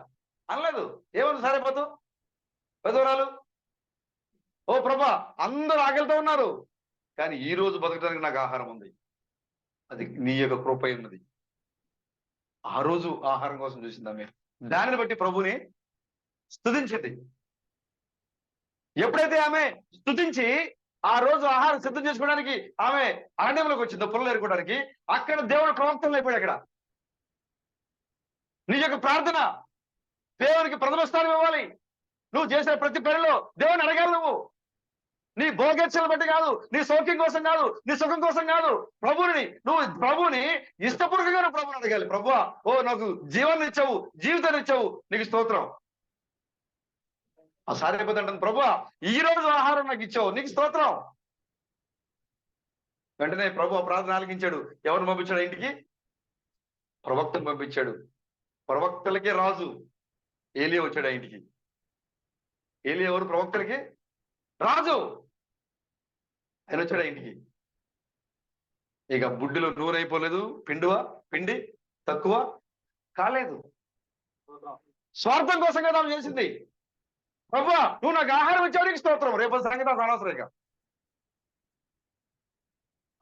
అనలేదు. ఏముంది సరే పోతూ పెదవరాలు, ఓ ప్రభా అందరూ ఆకలితో ఉన్నారు, కానీ ఈ రోజు బతకడానికి నాకు ఆహారం ఉంది, అది నీ యొక్క కృప ఉన్నది. ఆ రోజు ఆహారం కోసం చూసింది ఆమె. దానిని బట్టి ప్రభుని స్తుతించింది. ఎప్పుడైతే ఆమె స్తుతించి ఆ రోజు ఆహారం సిద్ధం చేసుకోవడానికి ఆమె అరణ్యంలోకి వచ్చిందో పుల్లలు ఏరుకోవడానికి, అక్కడ దేవుడు ప్రవక్తలు అయిపోయాడు. అక్కడ నీ యొక్క ప్రార్థన దేవునికి ప్రథమ స్థానం ఇవ్వాలి. నువ్వు చేసే ప్రతి పనిలో దేవుని అడగాలి. నువ్వు నీ భోగేచ్ఛలు బట్టి కాదు, నీ సౌఖ్యం కోసం కాదు, నీ సుఖం కోసం కాదు, ప్రభుని ఇష్టపూర్వకంగా నువ్వు ప్రభుని అడగాలి. ప్రభువా, నాకు జీవాన్ని ఇచ్చావు, జీవితాన్ని ఇచ్చావు, నీకు స్తోత్రం. ఆ సారిపోతే అంటుంది, ప్రభువా ఈ రోజు ఆహారం నాకు ఇచ్చావు, నీకు స్తోత్రం. వెంటనే ప్రభు ఆ ప్రార్థన ఆలకించాడు. ఎవరిని పంపించాడు ఇంటికి? ప్రవక్తను పంపించాడు. ప్రవక్తలకే రాజు ఏలియా వచ్చాడు ఆ ఇంటికి. ఏలియా ఎవరు? ప్రవక్తలకి రాజు. ఆయన వచ్చాడు ఇంటికి. ఇక బుడ్డిలో నూనె అయిపోలేదు, పిండి తక్కువ కాలేదు. స్వార్థం కోసం కదా ఆమె చేసింది. ప్రభువా నువ్వు నాకు ఆహారం ఇచ్చావు, నీకు స్తోత్రం. రేపు సంగతి నాకు అనవసరం. ఇక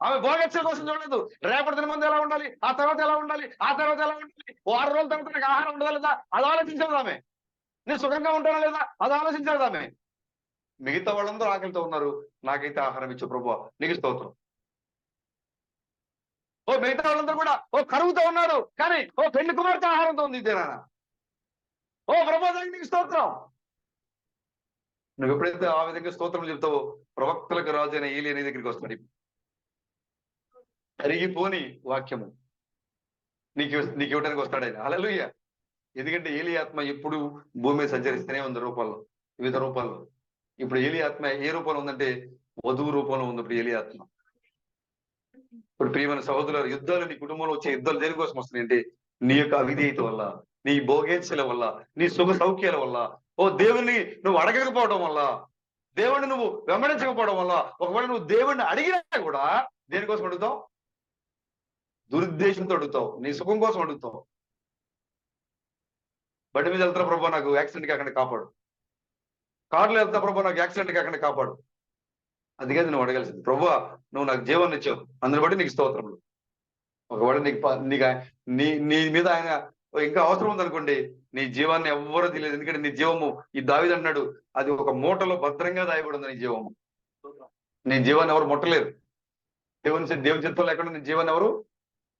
ఆమె భోగేచ్ఛల కోసం చూడలేదు. రేపటి దిన ముందు ఎలా ఉండాలి, ఆ తర్వాత ఎలా ఉండాలి, ఆ తర్వాత ఎలా ఉండాలి, 6 రోజుల తర్వాత నాకు ఆహారం ఉండదా లేదా అది ఆలోచించలేదు ఆమె. నేను సుఖంగా ఉంటానా లేదా అది ఆలోచించలేదు ఆమె. మిగతా వాళ్ళందరూ ఆకలితో ఉన్నారు, నాకైతే ఆహారం ఇచ్చే ప్రభువా నీకు స్తోత్రం. మిగతా వాళ్ళందరూ కూడా కరువుతో ఉన్నారు, కానీ పెళ్లి కుమార్తె ఆహారంతో ఉంది ఇదేనా? ప్రభువా నీకు స్తోత్రం. నువ్వు ఎప్పుడైతే ఆ విధంగా స్తోత్రం చెప్తావో ప్రవక్తలకు రాజు అయిన ఏలియా నీ దగ్గరికి వస్తాడు. కరిగిపోని వాక్యము నీకు ఇవ్వడానికి వస్తాడు ఆయన. హల్లెలూయా. ఎందుకంటే ఏలియా ఆత్మ ఎప్పుడు భూమి మీద సంచరిస్తూనే ఉంది రూపాల్లో, వివిధ రూపాల్లో. ఇప్పుడు ఏలియా ఆత్మ ఏ రూపంలో ఉందంటే వధువు రూపంలో ఉంది ఇప్పుడు ఏలియా ఆత్మ. ఇప్పుడు ప్రియమైన సహోదరులు, యుద్ధాలు నీ కుటుంబంలో వచ్చే యుద్ధాలు దేనికోసం వస్తున్నాయి అంటే నీ యొక్క అవిధేయత వల్ల, నీ భోగేచ్ఛల వల్ల, నీ సుఖ సౌఖ్యాల వల్ల, దేవుణ్ణి నువ్వు అడగకపోవడం వల్ల, దేవుణ్ణి నువ్వు వెంబడించకపోవడం వల్ల. ఒకవేళ నువ్వు దేవుణ్ణి అడిగినా కూడా దేనికోసం అడుగుతావు? దురుద్దేశంతో అడుగుతావు, నీ సుఖం కోసం అడుగుతావు. బండి మీద వెళ్తున్నా ప్రభా నాకు యాక్సిడెంట్ కాకుండా కాపాడు, కారులో వెళ్తా ప్రభా నాకు యాక్సిడెంట్ కాకుండా కాపాడు. అది కాదు నువ్వు అడగాల్సింది. ప్రభువా నువ్వు నాకు జీవాన్ని ఇచ్చావు, అందుని బట్టి నీకు స్తోత్రములు. ఒకవేళ నీ మీద ఆయన ఇంకా అవసరం ఉందనుకోండి, నీ జీవాన్ని ఎవ్వరూ తెలియదు. ఎందుకంటే నీ జీవము, ఈ దావీదు అన్నాడు, అది ఒక మూటలో భద్రంగా దాయబడింది నీ జీవము. నీ జీవాన్ని ఎవరు ముట్టలేరు. దేవుని చిత్తం లేకుండా నీ జీవాన్ని ఎవరు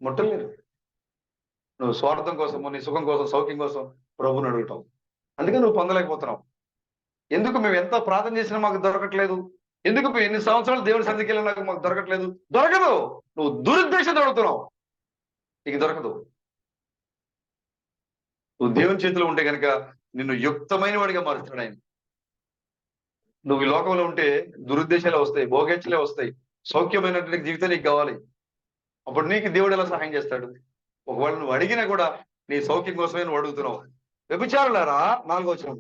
ముట్టలేరు. నువ్వు స్వార్థం కోసము, నీ సుఖం కోసం, సౌఖ్యం కోసం ప్రభుని అడుగుతావు. అందుకే నువ్వు పొందలేకపోతున్నావు. ఎందుకు మేము ఎంత ప్రార్థన చేసినా మాకు దొరకట్లేదు? ఎందుకు మేము ఎన్ని సంవత్సరాలు దేవుని సన్నిధికి వెళ్ళినా మాకు దొరకట్లేదు? దొరకదు. నువ్వు దురుద్దేశంతో అడుగుతున్నావు, నీకు దొరకదు. నువ్వు దేవుని చేతిలో ఉంటే కనుక నిన్ను యుక్తమైన వాడిగా మారుస్తాడు ఆయన. నువ్వు ఈ లోకంలో ఉంటే దురుద్దేశాలే వస్తాయి, భోగేచ్ఛలే వస్తాయి, సౌఖ్యమైనటువంటి జీవితం నీకు కావాలి. అప్పుడు నీకు దేవుడు ఎలా సహాయం చేస్తాడు? ఒకవేళ నువ్వు అడిగినా కూడా నీ సౌఖ్యం కోసమే నువ్వు అడుగుతున్నావు. వ్యభిచారులారా, 4వ వచనం,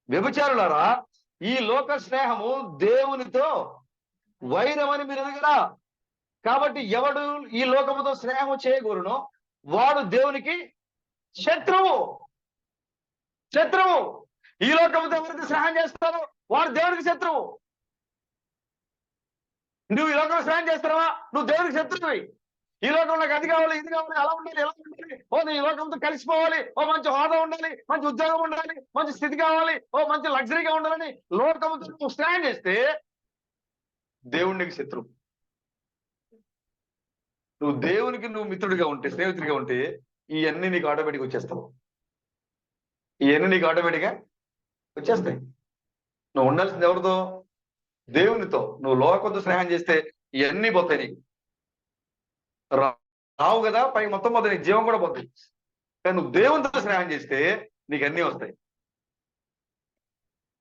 వ్యభిచారులారా ఈ లోక స్నేహము దేవునితో వైరమని మీరు ఎరుగరా? కాబట్టి ఎవడు ఈ లోకముతో స్నేహము చేయకూడనో వాడు దేవునికి శత్రువు. ఈ లోకముతో ఎవరికి స్నేహం చేస్తారో వాడు దేవునికి శత్రువు. నువ్వు ఈ లోకంలో స్నేహం చేస్తున్నావా, నువ్వు దేవునికి శత్రువువి. ఈ లోకంలో నాకు అది కావాలి, ఇది కావాలి, అలా ఉండాలి, ఎలా ఉండాలి, నేను ఈ లోకంతో కలిసిపోవాలి, మంచి హోదా ఉండాలి, మంచి ఉద్యోగం ఉండాలి, మంచి స్థితి కావాలి, మంచి లగ్జరీగా ఉండాలని లోకంతో నువ్వు స్నేహం చేస్తే దేవునికి శత్రువు. నువ్వు దేవునికి మిత్రుడిగా ఉంటే, స్నేహితుడిగా ఉంటే ఇవన్నీ నీకు ఆటోమేటిక్గా వచ్చేస్తావు. ఇవన్నీ నీకు ఆటోమేటిక్గా వచ్చేస్తాయి. నువ్వు ఉండాల్సింది ఎవరితో? దేవునితో. నువ్వు లోకంతో స్నేహం చేస్తే ఇవన్నీ పోతాయి, నీకు రావు కదా. పై మొత్తం పోతాయి, నీకు జీవం కూడా పోతాయి. కానీ నువ్వు దేవునితో స్నేహం చేస్తే నీకు అన్నీ వస్తాయి.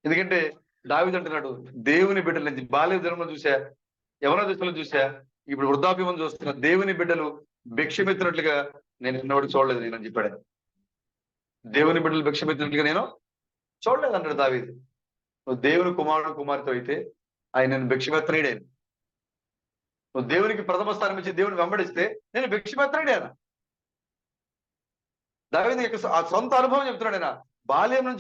ఎందుకంటే దావీదు అంటున్నాడు, దేవుని బిడ్డల నుంచి బాల్య దినంలో చూసా, యవన దశలో చూసా, ఇప్పుడు వృద్ధాప్యం చూస్తున్నా, దేవుని బిడ్డలు భిక్షమెత్తినట్లుగా నేను ఎన్నోడికి చూడలేదు నేను అని చెప్పాడు. దేవుని బిడ్డలు భిక్షమెత్తినట్లుగా నేను చూడలేదు అన్నాడు దావీదు. నువ్వు దేవుని కుమారుడు కుమార్తె అయితే ఆయన నేను భిక్షమెత్తనీడాను. నువ్వు దేవునికి ప్రథమ స్థానం ఇచ్చి దేవుని వెంబడిస్తే నేను భిక్షమెత్తనీడాను. దావీదు యొక్క ఆ సొంత అనుభవం చెప్తున్నాడు ఆయన. బాల్యం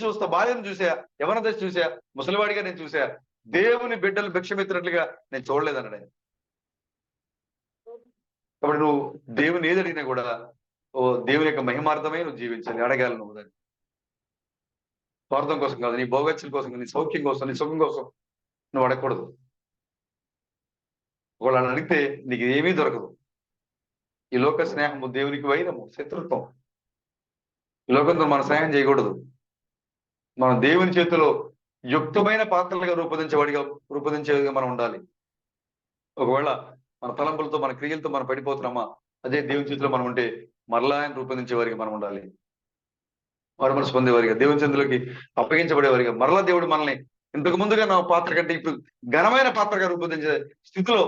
చూసా, యవన దశ చూసా, ముసలివాడిగా నేను చూసా, దేవుని బిడ్డలు భిక్షమెత్తినట్లుగా నేను చూడలేదన్నాడు ఆయన. కాబట్టి నువ్వు దేవుని ఏది అడిగినా కూడా ఓ దేవుని యొక్క మహిమార్థమే నువ్వు జీవించాలి, అడగాలి నువ్వు దాన్ని. స్వార్థం కోసం కాదు, నీ భోగత్యం కోసం, నీ సౌఖ్యం కోసం, నీ సుఖం కోసం నువ్వు అడగకూడదు. వాళ్ళని అడిగితే నీకు ఏమీ దొరకదు. ఈ లోక స్నేహము దేవునికి వైరము, శత్రుత్వం. ఈ లోకంతో మనం స్నేహం చేయకూడదు. మనం దేవుని చేతిలో యుక్తమైన పాత్రలుగా రూపొందించేదిగా మనం ఉండాలి. ఒకవేళ మన తలంపులతో, మన క్రియలతో మనం పడిపోతున్నామా, అదే దేవుని చేతిలో మనం ఉంటే మరలా ఆయన రూపొందించే వారికి మనం ఉండాలి. మారుమనసు పొందేవారిగా, దేవుని చేతిలోకి అప్పగించబడేవారిగా, మరలా దేవుడు మనల్ని ఇంతకు ముందుగా నా పాత్ర కంటే ఇప్పుడు ఘనమైన పాత్రగా రూపొందించే స్థితిలో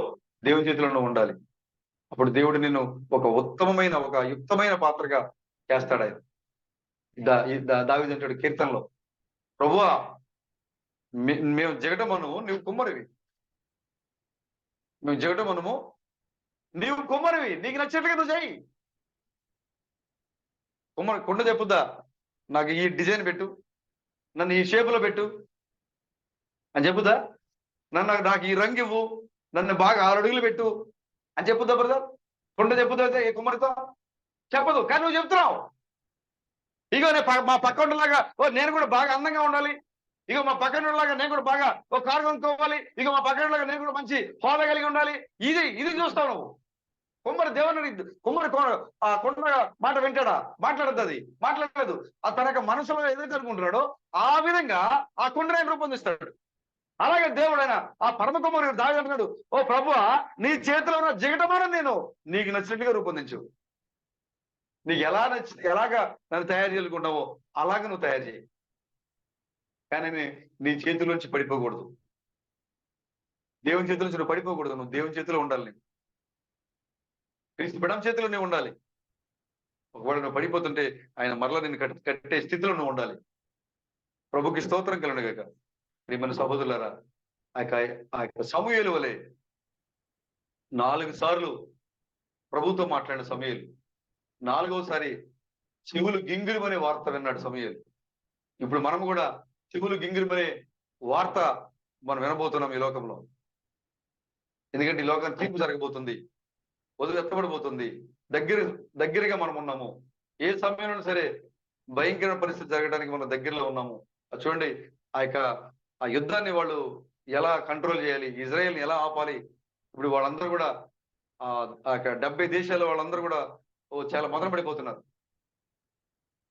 దేవుని చేతిలో ఉండాలి. అప్పుడు దేవుడు నిన్ను ఒక ఉత్తమమైన, ఒక యుక్తమైన పాత్రగా చేస్తాడు ఆయన. దావీదు అంటాడు కీర్తనలో, ప్రభువా మేము జగటమను నీవు కుమ్మరివి, మేము జగటమనుము నీవు కుమ్మరివి, నీకు నచ్చినట్లుగా నువ్వు చేయి. కొండ చెప్పుద్దా, నాకు ఈ డిజైన్ పెట్టు, నన్ను ఈ షేపులో పెట్టు అని చెప్పుదా? నాకు ఈ రంగు ఇవ్వు, నన్ను బాగా 6 అడుగులు పెట్టు అని చెప్పుద్దా బ్రదర్? కొండ చెప్పుదా అయితే ఏ కుమ్మరితో? చెప్పదు. కానీ నువ్వు చెప్తున్నావు, ఇగో మా పక్కనలాగా నేను కూడా బాగా అందంగా ఉండాలి, ఇగో మా పక్కనలాగా నేను కూడా బాగా ఓ కారు కొనుక్కోవాలి, ఇగో మా పక్కనలాగా నేను కూడా మంచి హోదా కలిగి ఉండాలి. ఇది చూస్తావు నువ్వు. కుమ్మరి దేవుని ఆ కొండ మాట వింటాడా? మాట్లాడద్దు, అది మాట్లాడలేదు. తన యొక్క మనసులో ఏదైతే అనుకుంటున్నాడో ఆ విధంగా ఆ కొండని రూపొందిస్తాడు. అలాగే దేవుడైనా ఆ పరమ కుమారుడు దావీదు అంటున్నాడు, ఓ ప్రభువా నీ చేతిలో ఉన్న జిగటమాన నేను నీకు నచ్చినట్టుగా రూపొందించు. నీకు ఎలాగా నన్ను తయారు చేసుకుంటావో అలాగే నువ్వు తయారు చేయి. కానీ నీ చేతిలోంచి పడిపోకూడదు, దేవుని చేతిలోంచి నువ్వు పడిపోకూడదు. నువ్వు దేవుని చేతిలో ఉండాలి, నీవు క్రీస్తు బిడ్డ చేతిలో నువ్వు ఉండాలి. ఒకవేళ నువ్వు పడిపోతుంటే ఆయన మరలా నిన్ను కట్టే స్థితిలో నువ్వు ఉండాలి. ప్రభుకి స్తోత్రం కలుగునుగాక. ప్రియమైన సహోదరులారా, ఆ యొక్క సమూయేలు వలె 4 సార్లు ప్రభుతో మాట్లాడిన సమూయేలు 4వసారి చెవులు గింగిరుమనే వార్త విన్నాడు సమూయేలు. ఇప్పుడు మనం కూడా చెవులు గింగిరుమనే వార్త మనం వినబోతున్నాం ఈ లోకంలో. ఎందుకంటే ఈ లోకం తీర్పు జరగబోతుంది, వదిలి ఎత్తబడిపోతుంది. దగ్గరగా మనం ఉన్నాము. ఏ సమయంలో సరే భయంకరమైన పరిస్థితి జరగడానికి మనం దగ్గరలో ఉన్నాము. చూడండి, ఆ యుద్ధాన్ని వాళ్ళు ఎలా కంట్రోల్ చేయాలి, ఇజ్రాయెల్ని ఎలా ఆపాలి. ఇప్పుడు వాళ్ళందరూ కూడా ఆ 70 దేశాల వాళ్ళందరూ కూడా చాలా మొదలు పడిపోతున్నారు.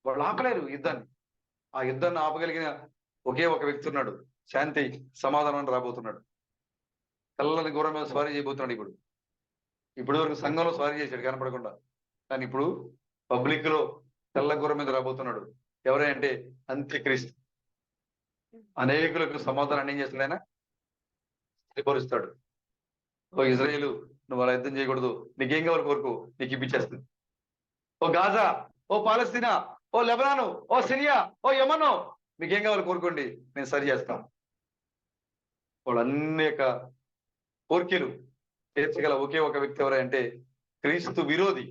వాళ్ళు ఆపలేరు యుద్ధాన్ని. ఆ యుద్ధాన్ని ఆపగలిగిన ఒకే ఒక వ్యక్తి ఉన్నాడు, శాంతి సమాధానం రాబోతున్నాడు. తెల్లని గుర్రం మీద స్వారీ చేయబోతున్నాడు. ఇప్పుడు వరకు సంఘంలో స్వారీ చేశాడు కనపడకుండా, కానీ ఇప్పుడు పబ్లిక్ లో తెల్ల గుర్రం మీద రాబోతున్నాడు. ఎవరంటే అంత్యక్రీస్తు. అనేకులకు సమాధానం ఏం చేస్తాడు ఆయన? స్థిరపరుస్తాడు. ఓ ఇజ్రాయేలు, నువ్వు అలా యుద్ధం చేయకూడదు, నీకేం కావాలి కోరుకో, నీకు ఇప్పించేస్తుంది. ఓ గాజా, ఓ పాలస్తీనా, ఓ లెబనాను, ఓ సిరియా, ఓ యమను, మీకేం కావాలి కోరుకోండి, నేను సరి చేస్తాను. వాళ్ళన్ని యొక్క కోరికలు తీర్చగల ఒకే ఒక వ్యక్తి ఎవరంటే క్రీస్తు విరోధి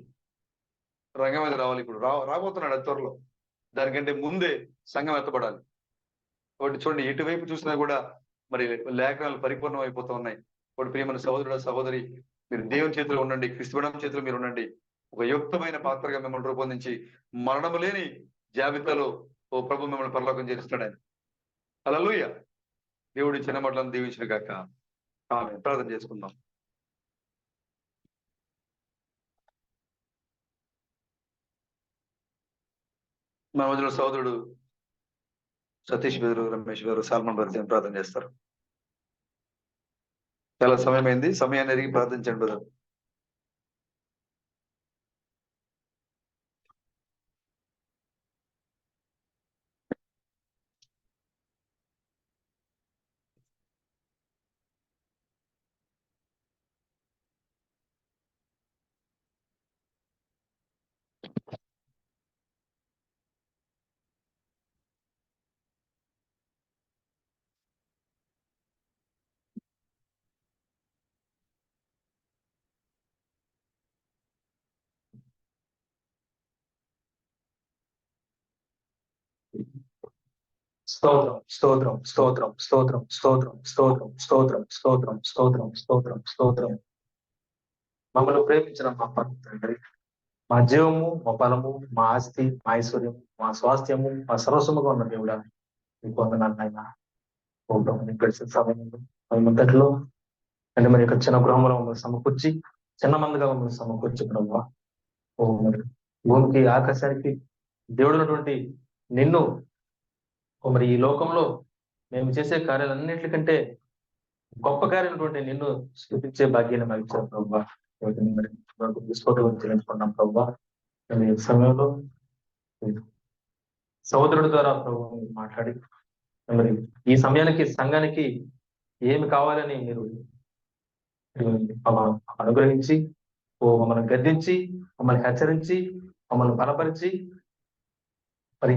రంగం మీద రావాలి. ఇప్పుడు రాబోతున్నాడు అది త్వరలో. దానికంటే ముందే సంఘం ఎత్తబడాలి. కాబట్టి చూడండి, ఎటువైపు చూసినా కూడా మరి లేఖనాలు పరిపూర్ణం అయిపోతూ ఉన్నాయి. కాబట్టి ప్రియమైన సహోదరుడు సహోదరి, మీరు దేవుని చేతిలో ఉండండి, క్రీస్తుబిడం చేతిలో మీరు ఉండండి. ఒక యుక్తమైన పాత్రగా మిమ్మల్ని రూపొందించి మరణము లేని జాబితాలో ఓ ప్రభు మిమ్మల్ని పరలోకం చేస్తాడు ఆయన. హల్లెలూయా. దేవుడి చిన్న మాటలను దీవించిన గాక. ఆమేన్. ప్రార్థన చేసుకుందాం. మన మధ్యలో సహోదరుడు సతీష్ గారు, రమేష్ గారు, సాల్మన్ గారు ప్రార్థన చేస్తారు. చాలా సమయం అయింది, సమయాన్ని ఎరిగి ప్రార్థించండి బ్రదర్. స్తోత్రం స్తోత్రం స్తోత్రం స్తోత్రం స్తోత్రం స్తోత్రం స్తోత్రం స్తోత్రం స్తోత్రం స్తోత్రం స్తోత్రం. మమ్మల్ని ప్రేమించిన మా పరమ తండ్రి, మా జీవము, మా బలము, మా ఆస్తి, మా ఐశ్వర్యము, మా స్వాస్థ్యము, మా సర్వస్వముగా ఉన్న దేవుడా మీకు వందనాలు నాయన. ఓ ప్రభు, నీకు గడిచిన సమయంలో మేమంతట్లో అంటే మరి యొక్క చిన్న గృహంలో మమ్మల్ని సమకూర్చి, చిన్న మందిగా మమ్మల్ని సమకూర్చి ప్రభు, ఓ మరి భూమికి ఆకాశానికి దేవుడున్నటువంటి నిన్ను, ఓ మరి ఈ లోకంలో మేము చేసే కార్యాలన్నింటికంటే గొప్ప కార్యమైనటువంటి నిన్ను స్థుతించే భాగ్యాన్ని మాకు ఇచ్చారు ప్రభు. మరి విస్ఫోటం చెల్లించుకున్నాం ప్రభు. ఈ సమయంలో సహోదరుడి ద్వారా ప్రభు మీరు మాట్లాడి మరి ఈ సమయానికి సంఘానికి ఏమి కావాలని మీరు అనుగ్రహించి, ఓ మమ్మల్ని గద్దించి, మమ్మల్ని హెచ్చరించి, మమ్మల్ని బలపరిచి, మరి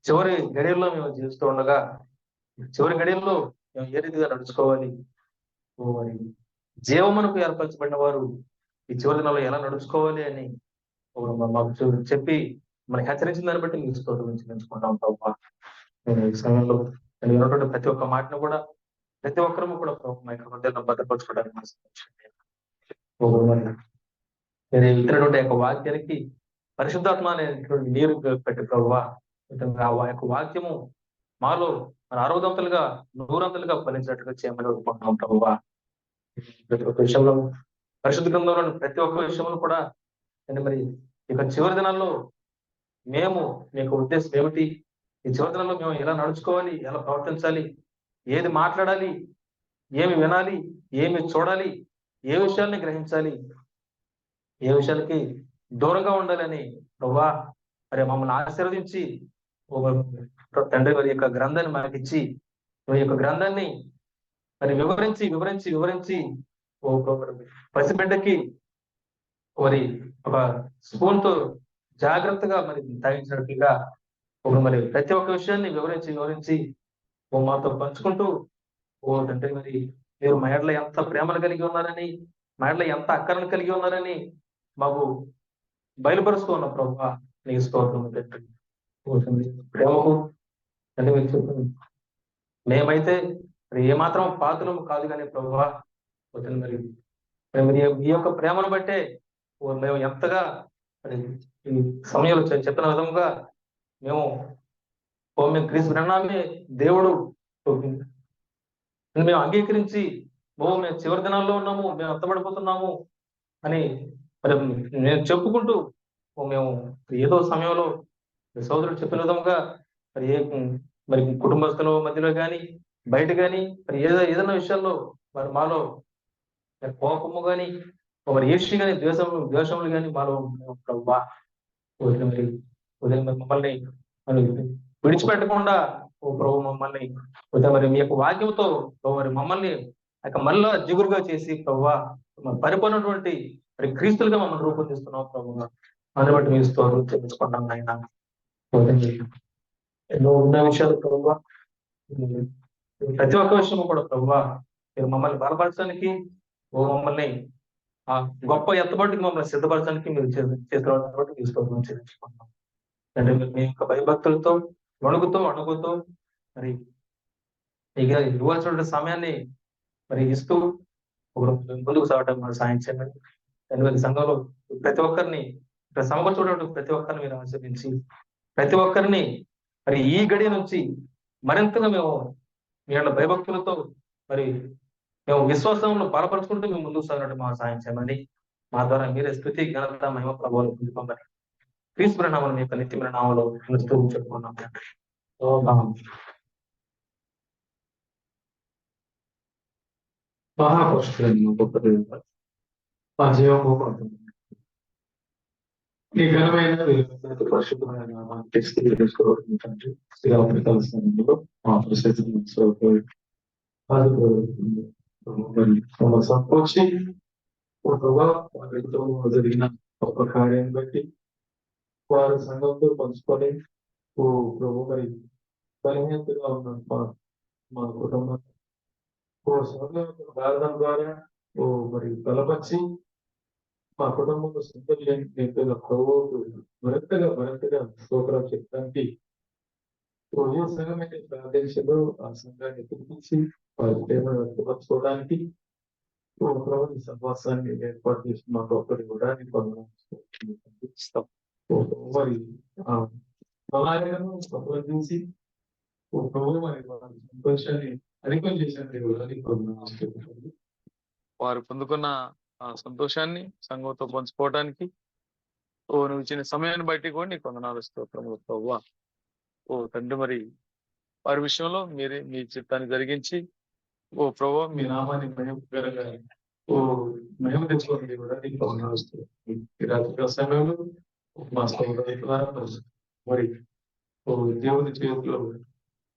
చివరి గడియల్లో మేము జీవిస్తూ ఉండగా చివరి గడియల్లో మేము ఏ రీతిగా నడుచుకోవాలి, ఓ మరి జీవమునకు ఏర్పరచబడిన వారు ఈ చివరి దినాల్లో ఎలా నడుచుకోవాలి అని మాకు చెప్పి మనకి హెచ్చరించిన దాన్ని బట్టి మీకు స్తోత్రం చెల్లించుకుంటాం ప్రభావ. నేను ఈ సమయంలో నేను విన్నటువంటి ప్రతి ఒక్క మాటను కూడా ప్రతి ఒక్కరము కూడా ప్రభు మా యొక్క హృదయంలో భద్రపరచుకోవడానికి నేను ఇచ్చినటువంటి యొక్క వాక్యానికి పరిశుద్ధాత్మ అనేటువంటి నీరు పెట్టి ప్రభువ ఆ యొక్క వాక్యము మాలో మన 60 100 ఫలించినట్టుగా చేయమని కోరుకుంటున్నాం ప్రభువ. ప్రతి ఒక్క విషయంలో పరిశుద్ధ గ్రంథంలో ప్రతి ఒక్క విషయంలో కూడా మరి ఇక చివరి దినాల్లో మేము మీ యొక్క ఉద్దేశం ఏమిటి, ఈ చివరి దినాల్లో మేము ఎలా నడుచుకోవాలి, ఎలా ప్రవర్తించాలి, ఏది మాట్లాడాలి, ఏమి వినాలి, ఏమి చూడాలి, ఏ విషయాల్ని గ్రహించాలి, ఏ విషయాలకి దూరంగా ఉండాలని ప్రభువా మరి మమ్మల్ని ఆశీర్వదించి తండ్రి వారి యొక్క గ్రంథాన్ని మనకిచ్చి ఈ యొక్క గ్రంథాన్ని మరి వివరించి వివరించి వివరించి పసిబిడ్డకి మరి ఒక స్పూన్ తో జాగ్రత్తగా మరి తాగించినట్లుగా మరి ప్రతి ఒక్క విషయాన్ని వివరించి వివరించి మాతో పంచుకుంటూ అంటే మరి మీరు మా ఎడల ఎంత ప్రేమను కలిగి ఉన్నారని, మా ఎడల ఎంత అక్కరను కలిగి ఉన్నారని మాకు బయలుపరుస్తూ ఉన్న ప్రభావ నీకు స్తోత్రం. ప్రేమకు అంటే మీరు చెప్తుంది మేమైతే మరి ఏమాత్రం పాత్రము కాదు కానీ ప్రభావ మరి ఈ యొక్క ప్రేమను బట్టే మేము ఎంతగా మరి ఈ సమయంలో చెప్పిన విధంగా మేము క్రీస్తు విన్నామే దేవుడు మేము అంగీకరించి మేము చివరి దినాల్లో ఉన్నాము, మేము అంతపడిపోతున్నాము అని మరి నేను చెప్పుకుంటూ మేము ఏదో సమయంలో సోదరుడు చెప్పిన విధంగా మరి మరి కుటుంబస్తుల మధ్యలో కానీ బయట కానీ మరి ఏదైనా విషయాల్లో మరి మాలో కోపము కానీ మరి ఈర్ష్య కానీ ద్వేషములు కానీ మాలో మరి ఉదయం మమ్మల్ని విడిచిపెట్టకుండా ఓ ప్రభు మమ్మల్ని మరి మీ యొక్క వాక్యంతో మరి మమ్మల్ని మళ్ళా జిగురుగా చేసి ప్రభువా పరిపూర్ణటువంటి మరి క్రీస్తులుగా మమ్మల్ని రూపొందిస్తున్నాం ప్రభువా. అందుని బట్టి మీ స్తోత్రం చెల్లించుకుంటాం నాయన. ఎన్నో ఉన్న విషయాలు ప్రభువా, ప్రతి ఒక్క విషయం కూడా ప్రభువా మీరు మమ్మల్ని బలపరచడానికి మమ్మల్ని ఆ గొప్ప ఎత్తబడికి మమ్మల్ని సిద్ధపరచడానికి మీరు చేస్తున్నటువంటి మీ స్తోత్రం చెల్లించుకుంటాం. అంటే మీ యొక్క భయభక్తులతో అణుగుతూ మరి ఇక ఇవ్వాల్సిన సమయాన్ని మరి ఇస్తూ ముందుకు సాగటం మరి సాయం చేయండి. ఎందుకంటే సంఘంలో ప్రతి ఒక్కరిని ఇక్కడ సమకూర్చుకున్నట్టు ప్రతి ఒక్కరిని మీరు ఆశ్రయించి ప్రతి ఒక్కరిని మరి ఈ గడి నుంచి మరింతగా మేము మీ యొక్క భయభక్తులతో మరి మేము విశ్వాసంలో బలపరుచుకుంటూ మేము ముందుకు సాగినట్టు మా సాయం చేయమని మా ద్వారా మీరే స్తుతి ఘనత మహిమ ప్రభావాలు పొందుకోమని క్రీస్తు నామములో మీ యొక్క నిత్యమైన నామములో చెప్పుకున్నాం. మహాపరుషులైన గొప్ప దేవుడా, మా జీవము మీ ఘనమైన పరిశుద్ధమైన నామానికి స్థితి తెలుసుకోవడానికి స్థిరావకాశంలో మా పరిస్థితులను సంకోచి వారితో జరిగిన గొప్ప కార్యాన్ని బట్టి వారి సంఘంతో పంచుకొని ఓ ప్రభు మరి బలహీనతగా ఉన్న మా కుటుంబం భారతం ద్వారా ఓ మరి బలపరిచి మా కుటుంబంలో సంఖ్య లేని ప్రభువుకు మరింతగా స్తోత్రాలు చెప్పడానికి ఏ సంఘమైతే ప్రార్థించదో ఆ సంఘాన్ని పిలిపించి వారి ప్రేమను వ్యక్తపరచుకోవడానికి ఓ ప్రభు ఈ సహవాసాన్ని ఏర్పాటు చేసిన మాకు ఒక్కటి కూడా నీకు వందనాలు. ఓ మరి ఆ ప్రణాళికను సంప్రదించి ఓ ప్రభు మరి వారి సంతోషాన్ని అధికం చేసిన దేవుడు నీకు వందనాలు. వారు పొందుకున్న ఆ సంతోషాన్ని సంఘంతో పంచుకోవడానికి నువ్వు ఇచ్చిన సమయాన్ని బట్టి కూడా నీకు వందనాలు స్తోత్రములు ప్రభువా. ఓ తండ్రి మరి వారి విషయంలో మీరే మీ చిత్తాన్ని జరిగించి ఓ ప్రభు మీ నామాన్ని మహిమకరంగా ఓ మహిమ తెచ్చుకోండి కూడా నీకు వందనాలు స్తోత్రములు. ఈ రాత్రి సమయంలో మా సహోదరుల ద్వారా మరి ఓ దేవుని చేతిలో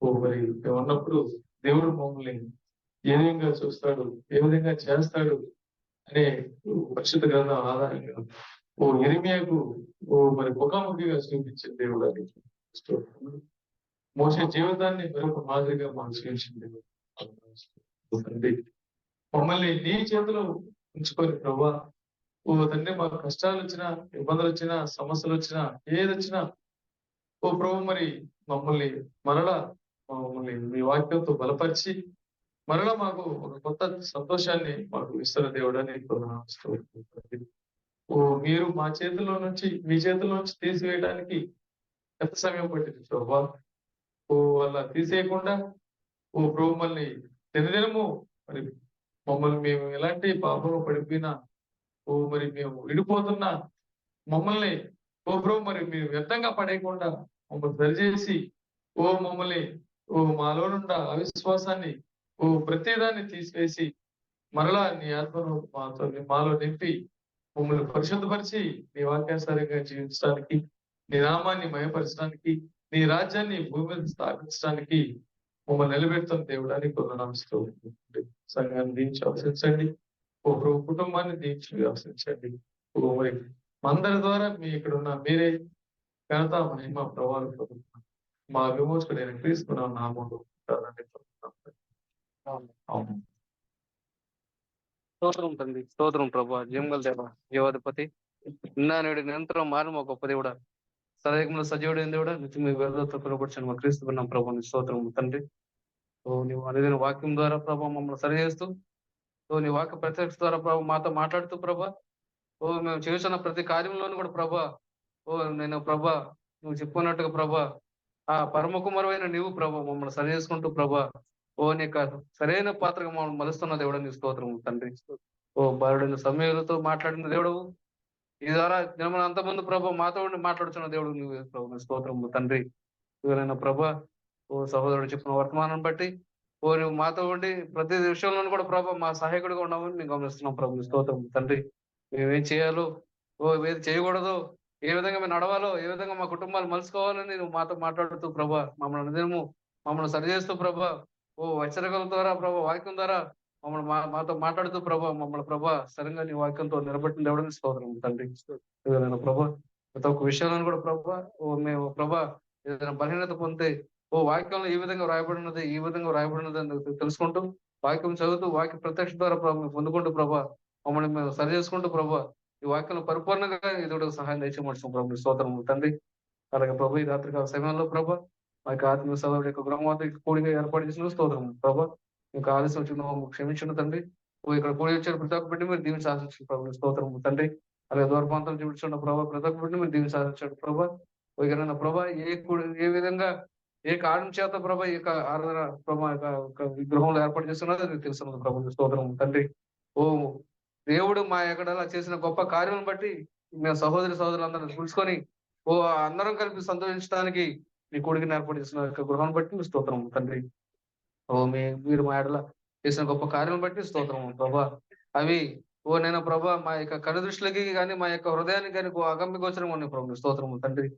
ఓ మరి మేము ఉన్నప్పుడు దేవుడు మమ్మల్ని ఏ విధంగా చూస్తాడు, ఏ విధంగా చేస్తాడు అనే పరిశుద్ధ గ్రంథం ఆధారంగా ఓ ఇర్మియాకు ఓ మరి ముఖాముఖిగా చూపించిన దేవుడు అది. మోసే జీవితాన్ని మరొక మాదిరిగా మాకు చూపించిన దేవుడు తండ్రి. మమ్మల్ని నీ చేతిలో ఉంచుకొని ప్రభా ఓ తండ్రి మాకు కష్టాలు వచ్చినా, ఇబ్బందులు వచ్చినా, సమస్యలు వచ్చినా, ఏది వచ్చినా ఓ ప్రభు మరి మమ్మల్ని మమ్మల్ని మీ వాక్యంతో బలపరిచి మరలా మాకు ఒక కొత్త సంతోషాన్ని మాకు ఇస్తున్న దేవుడు అని ఓ మీరు మా చేతిలో నుంచి మీ చేతిలో నుంచి తీసివేయడానికి ఎంత సమయం పట్టింది ప్రభా. ఓ అలా తీసేయకుండా ఓ ప్రభు మళ్ళీ దినదినము మరి మమ్మల్ని మేము ఎలాంటి పాపంలో పడిపోయినా ఓ మరి మేము విడిపోతున్నా మమ్మల్ని ఓ ప్రభు మరి మేము వ్యర్థంగా పడేయకుండా మమ్మల్ని సరిచేసి ఓ మమ్మల్ని ఓ మాలో నుండి అవిశ్వాసాన్ని ఓ ప్రతిదాన్ని తీసివేసి మరలా నీ ఆత్మను మాలో నింపి మమ్మల్ని పరిశుద్ధపరిచి నీ వాక్యానుసారంగా జీవించడానికి, నీ నామాన్ని మయపరచడానికి, నీ రాజ్యాన్ని భూమి మీద స్థాపించడానికి మమ్మల్ని నిలబెడుతున్న దేవుడానికి వందనాలు. సంఘాన్ని దీవించి ఆశించండి. ఓ ప్రభు కుటుంబాన్ని దీవించి ఆశించండి. ఓ మరి అందరి ద్వారా మీ ఇక్కడ ఉన్న మీరే ఘనత మహిమ ప్రభావం మా విమోచకుడైన క్రీస్తు నామములో ఉంటారని అవును. స్తోత్రం తండ్రి, స్తోత్రం ప్రభా, జీవంగల దేవ, జీవాధిపతి, నిన్న నేడు నిరంతరం మారు మా గొప్ప దేవుడా, సదయకంలో సజీవుడైన దేవుడా, నిత్యం మీ వేదతో పిలువబడిన మా క్రీస్తు విన్నాం ప్రభా. నీ స్తోత్రం తండ్రి. నీవు అనేది వాక్యం ద్వారా ప్రభా మమ్మల్ని సరిచేస్తూ నీ వాక్య ప్రత్యక్ష ద్వారా ప్రభా మాతో మాట్లాడుతూ ప్రభా మేము చేస్తున్న ప్రతి కార్యంలోనూ కూడా ప్రభా నేను ప్రభా నువ్వు చెప్పుకున్నట్టుగా ప్రభా ఆ పరమ కుమారమైన నీవు ప్రభా మమ్మల్ని సరి చేసుకుంటూ ప్రభా నీ సరైన పాత్రగా మమ్మల్ని మలుస్తున్న దేవుడు నీ స్తోత్రం తండ్రి. బాలుడైన సమయంతో మాట్లాడిన దేవుడు ఈ ద్వారా జన్మ అంతమంది ప్రభా మాతో ఉండి మాట్లాడుతున్న దేవుడు నువ్వు ప్రభు స్తోత్రం తండ్రి. ఎవరైనా ప్రభా సహోదరుడు చెప్పిన వర్తమానం బట్టి నువ్వు మాతో ఉండి ప్రతి విషయంలోనూ కూడా ప్రభా మా సహాయకుడిగా ఉన్నామని మేము గమనిస్తున్నాం ప్రభు స్తోత్రం తండ్రి. మేమేం చేయాలో ఏది చేయకూడదో, ఏ విధంగా మేము నడవాలో, ఏ విధంగా మా కుటుంబాలు మలుసుకోవాలని నువ్వు మాతో మాట్లాడుతూ ప్రభా మమ్మల్ని సరిచేస్తూ ప్రభా హెచ్చరికల ద్వారా ప్రభా వాక్యం ద్వారా మమ్మల్ని మాతో మాట్లాడుతూ ప్రభా మమ్మల్ని ప్రభా సరిగా నీ వాక్యంతో నిలబెట్టిన దేవుడిని స్తోత్రం తండ్రి. ఏదైనా ప్రభా ప్రతి ఒక్క విషయాలను కూడా ప్రభా మేము ప్రభా ఏదైనా బలహీనత పొందితే వాక్యంలో ఈ విధంగా వ్రాయబడినది, ఈ విధంగా వ్రాయబడినది అని తెలుసుకుంటూ వాక్యం చదువుతూ వాక్య ప్రత్యక్ష ద్వారా ప్రభావం పొందుకుంటూ ప్రభా మమ్మల్ని మేము సరి చేసుకుంటూ ప్రభా ఈ వాక్యంలో పరిపూర్ణంగా ఎదుగు సహాయం దయచేయమని ప్రభు స్తోత్రం తండ్రి. అలాగే ప్రభు ఈ రాత్రికాల సమయంలో ప్రభా మా యొక్క ఆత్మీయ సభ యొక్క గృహమాత కూడిగా ఏర్పాటు చేసిన స్తోత్రం ప్రభా. మీకు ఆలస్యం వచ్చిన క్షమించండి తండ్రి. ఇక్కడ కూడి వచ్చారు ప్రతి ఒక్క బిడ్డ మీరు దీవిని సాధించండి ప్రభు స్తోత్రం తండ్రి. అలాగే దూరప్రాంతం చూపించున్న ప్రభా ప్రతి ఒక్క బిడ్డ మీరు దీవిని సాధించండి ప్రభా. ఇక్కడ ప్రభా ఏ విధంగా ఏ కారణం చేత ప్రభా ఈ యొక్క ఆరాధన ప్రభా విగ్రహంలో ఏర్పాటు చేస్తున్నది మీకు తెలుస్తున్నది ప్రభు స్తోత్రం తండ్రి. దేవుడు మా ఎక్కడ చేసిన గొప్ప కార్యం బట్టి మేము సహోదరులందరినీ పిలుచుకొని అందరం కలిపి సంతోషించడానికి మీ కొడుకుని ఏర్పాటు చేసిన గృహాన్ని బట్టి మీ స్తోత్రం తండ్రి. మీరు మా ఎడల చేసిన గొప్ప కార్యం బట్టి స్తోత్రం ప్రభా. అవి నేను ప్రభా మా యొక్క కనుదృష్టిలకి కానీ మా యొక్క హృదయానికి కానీ అగమ్య గోచరం ఉన్నాయి ప్రభు స్తోత్రం తండ్రి.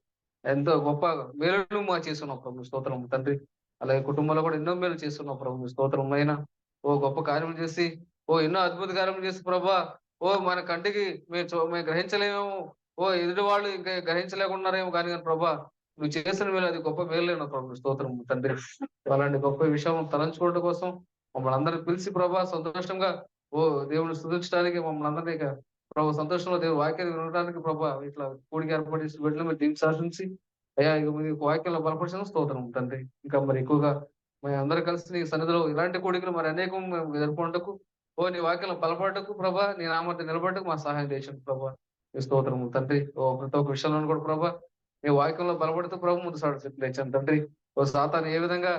ఎంతో గొప్ప మేలు మా చేస్తున్నాం ప్రభు స్తోత్రం తండ్రి. అలాగే కుటుంబంలో కూడా ఎన్నో మేలు చేస్తున్నాం ప్రభు స్తోత్రం అయినా గొప్ప కార్యం చేసి ఎన్నో అద్భుత కార్యం చేసి ప్రభా మన కంటికి మేము గ్రహించలేమేమో ఎదుటి వాళ్ళు ఇంకా గ్రహించలేకున్నారేమో కానీ ప్రభా నువ్వు చేసిన మేలు అది గొప్ప మేలు ప్రభు స్తోత్రం తండ్రి. అలాంటి గొప్ప విషయం తలంచుకోవడం కోసం మమ్మల్ని అందరినీ పిలిచి ప్రభా సంతోషంగా దేవుని స్తుతించడానికి మమ్మల్ని అందరినీ ప్రభు సంతోషంలో దేవుడు వాక్యాన్ని వినడానికి ప్రభా ఇట్లా కూడికి ఏర్పాటు చేసి వెళ్ళి మీరు దీన్ని శాసించి అయ్యా ఇక మీ వాక్యంలో బలపరిచిన స్తోత్రం తండ్రి. ఇంకా మరి ఎక్కువగా మేము అందరూ కలిసి నీ సన్నిధిలో ఇలాంటి కూడికలు మరి అనేకం మేము జరుపుకుంటకు నీ వాక్యంలో బలపడటకు ప్రభా, నీ నామంలో నిలబడటకు మా సహాయం చేయండి ప్రభా. నీ స్తోత్రము తండ్రి. ప్రతి ఒక్క విషయంలో కూడా ప్రభా నీ వాక్యంలో బలపడుతూ ప్రభు ముందు సాధించాను తండ్రి. సాతాను ఏ విధంగా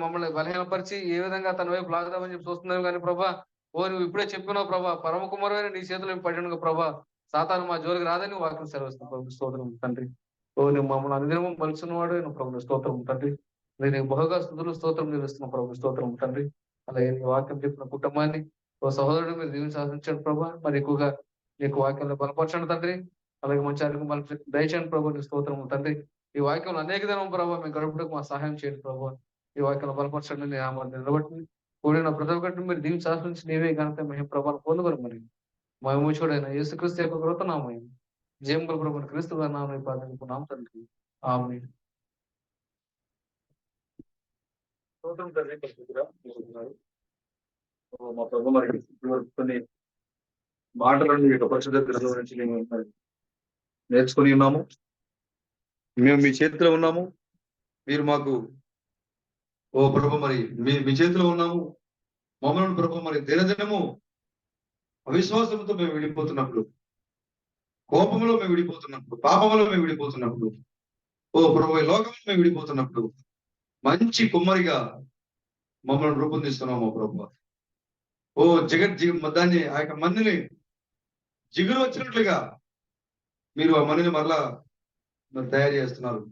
మమ్మల్ని బలహీనపరిచి ఏ విధంగా తన వైపు లాగదామని చెప్పి చూస్తున్నావు కానీ ప్రభా, నువ్వు ఇప్పుడే చెప్పినావు ప్రభా, పరమ కుమారుడైన నీ చేతిలో పడిన ప్రభా, సాతాను మా జోలికి రాదని వాక్యం సెలవిస్తున్నావు ప్రభు. స్తోత్రం తండ్రి. నువ్వు మమ్మల్ని అనుదినము మలుచున్నవాడు నువ్వు ప్రభు. స్తోత్రం తండ్రి. నేను బహుగా స్థుతులు స్తోత్రం నిలుస్తున్నాను ప్రభు. స్తోత్రం తండ్రి. అలాగే నీ వాక్యం చెప్పిన కుటుంబాన్ని సహోదరుడు మీరు దీవించి సాధించండి ప్రభా. మరి ఎక్కువగా నీకు వాక్యంలో బలపరచండి తండ్రి. అలాగే మంచి ఆరోగ్యం బల దయచేయండి ప్రభు. నీ స్తోత్రం తండ్రి. ఈ వాక్యంలో అనేక దినం ప్రభావ మేము గడుపుటకు మా సహాయం చేయండి ప్రభావ. ఈ వాక్యంలో బలపరచండి. నీ నామాన్ని నిలబట్టి కూడిన ప్రతి ఒక్కటి మీరు దీవించి సాధించి నీవే కనుక మేము ప్రభావం పొందుకోరు మరి మా విమోచకుడైన యేసుక్రీస్తు యొక్క కృత నామం జయం గల ప్రభువుని క్రీస్తు గారి నామమున ప్రార్థించుకున్నాం తండ్రి. ఆమేన్. స్తోత్రం తండ్రి. పరిశుద్ధుడా, స్తుతిస్తున్నారు. మా ప్రభు మరి కొన్ని మాటలను మీ యొక్క పరిశుద్ధ గ్రంథం నుంచి మేము మరి నేర్చుకుని ఉన్నాము. మేము మీ చేతిలో ఉన్నాము. మీరు మాకు ప్రభు మరి మీ చేతిలో ఉన్నాము. మమ్మల్ని ప్రభు మరి దినదినము అవిశ్వాసంతో మేము విడిపోతున్నప్పుడు, కోపంలో మేము విడిపోతున్నప్పుడు, పాపంలో మేము విడిపోతున్నప్పుడు, ప్రభు ఈ లోకంలో మేము విడిపోతున్నప్పుడు మంచి కుమ్మరిగా మమ్మల్ని రూపొందిస్తున్నాము ప్రభు. దాన్ని ఆ యొక్క మన్నుని జిగురు వచ్చినట్లుగా మీరు ఆ మన్నుని మరలా తయారు చేస్తున్నారు.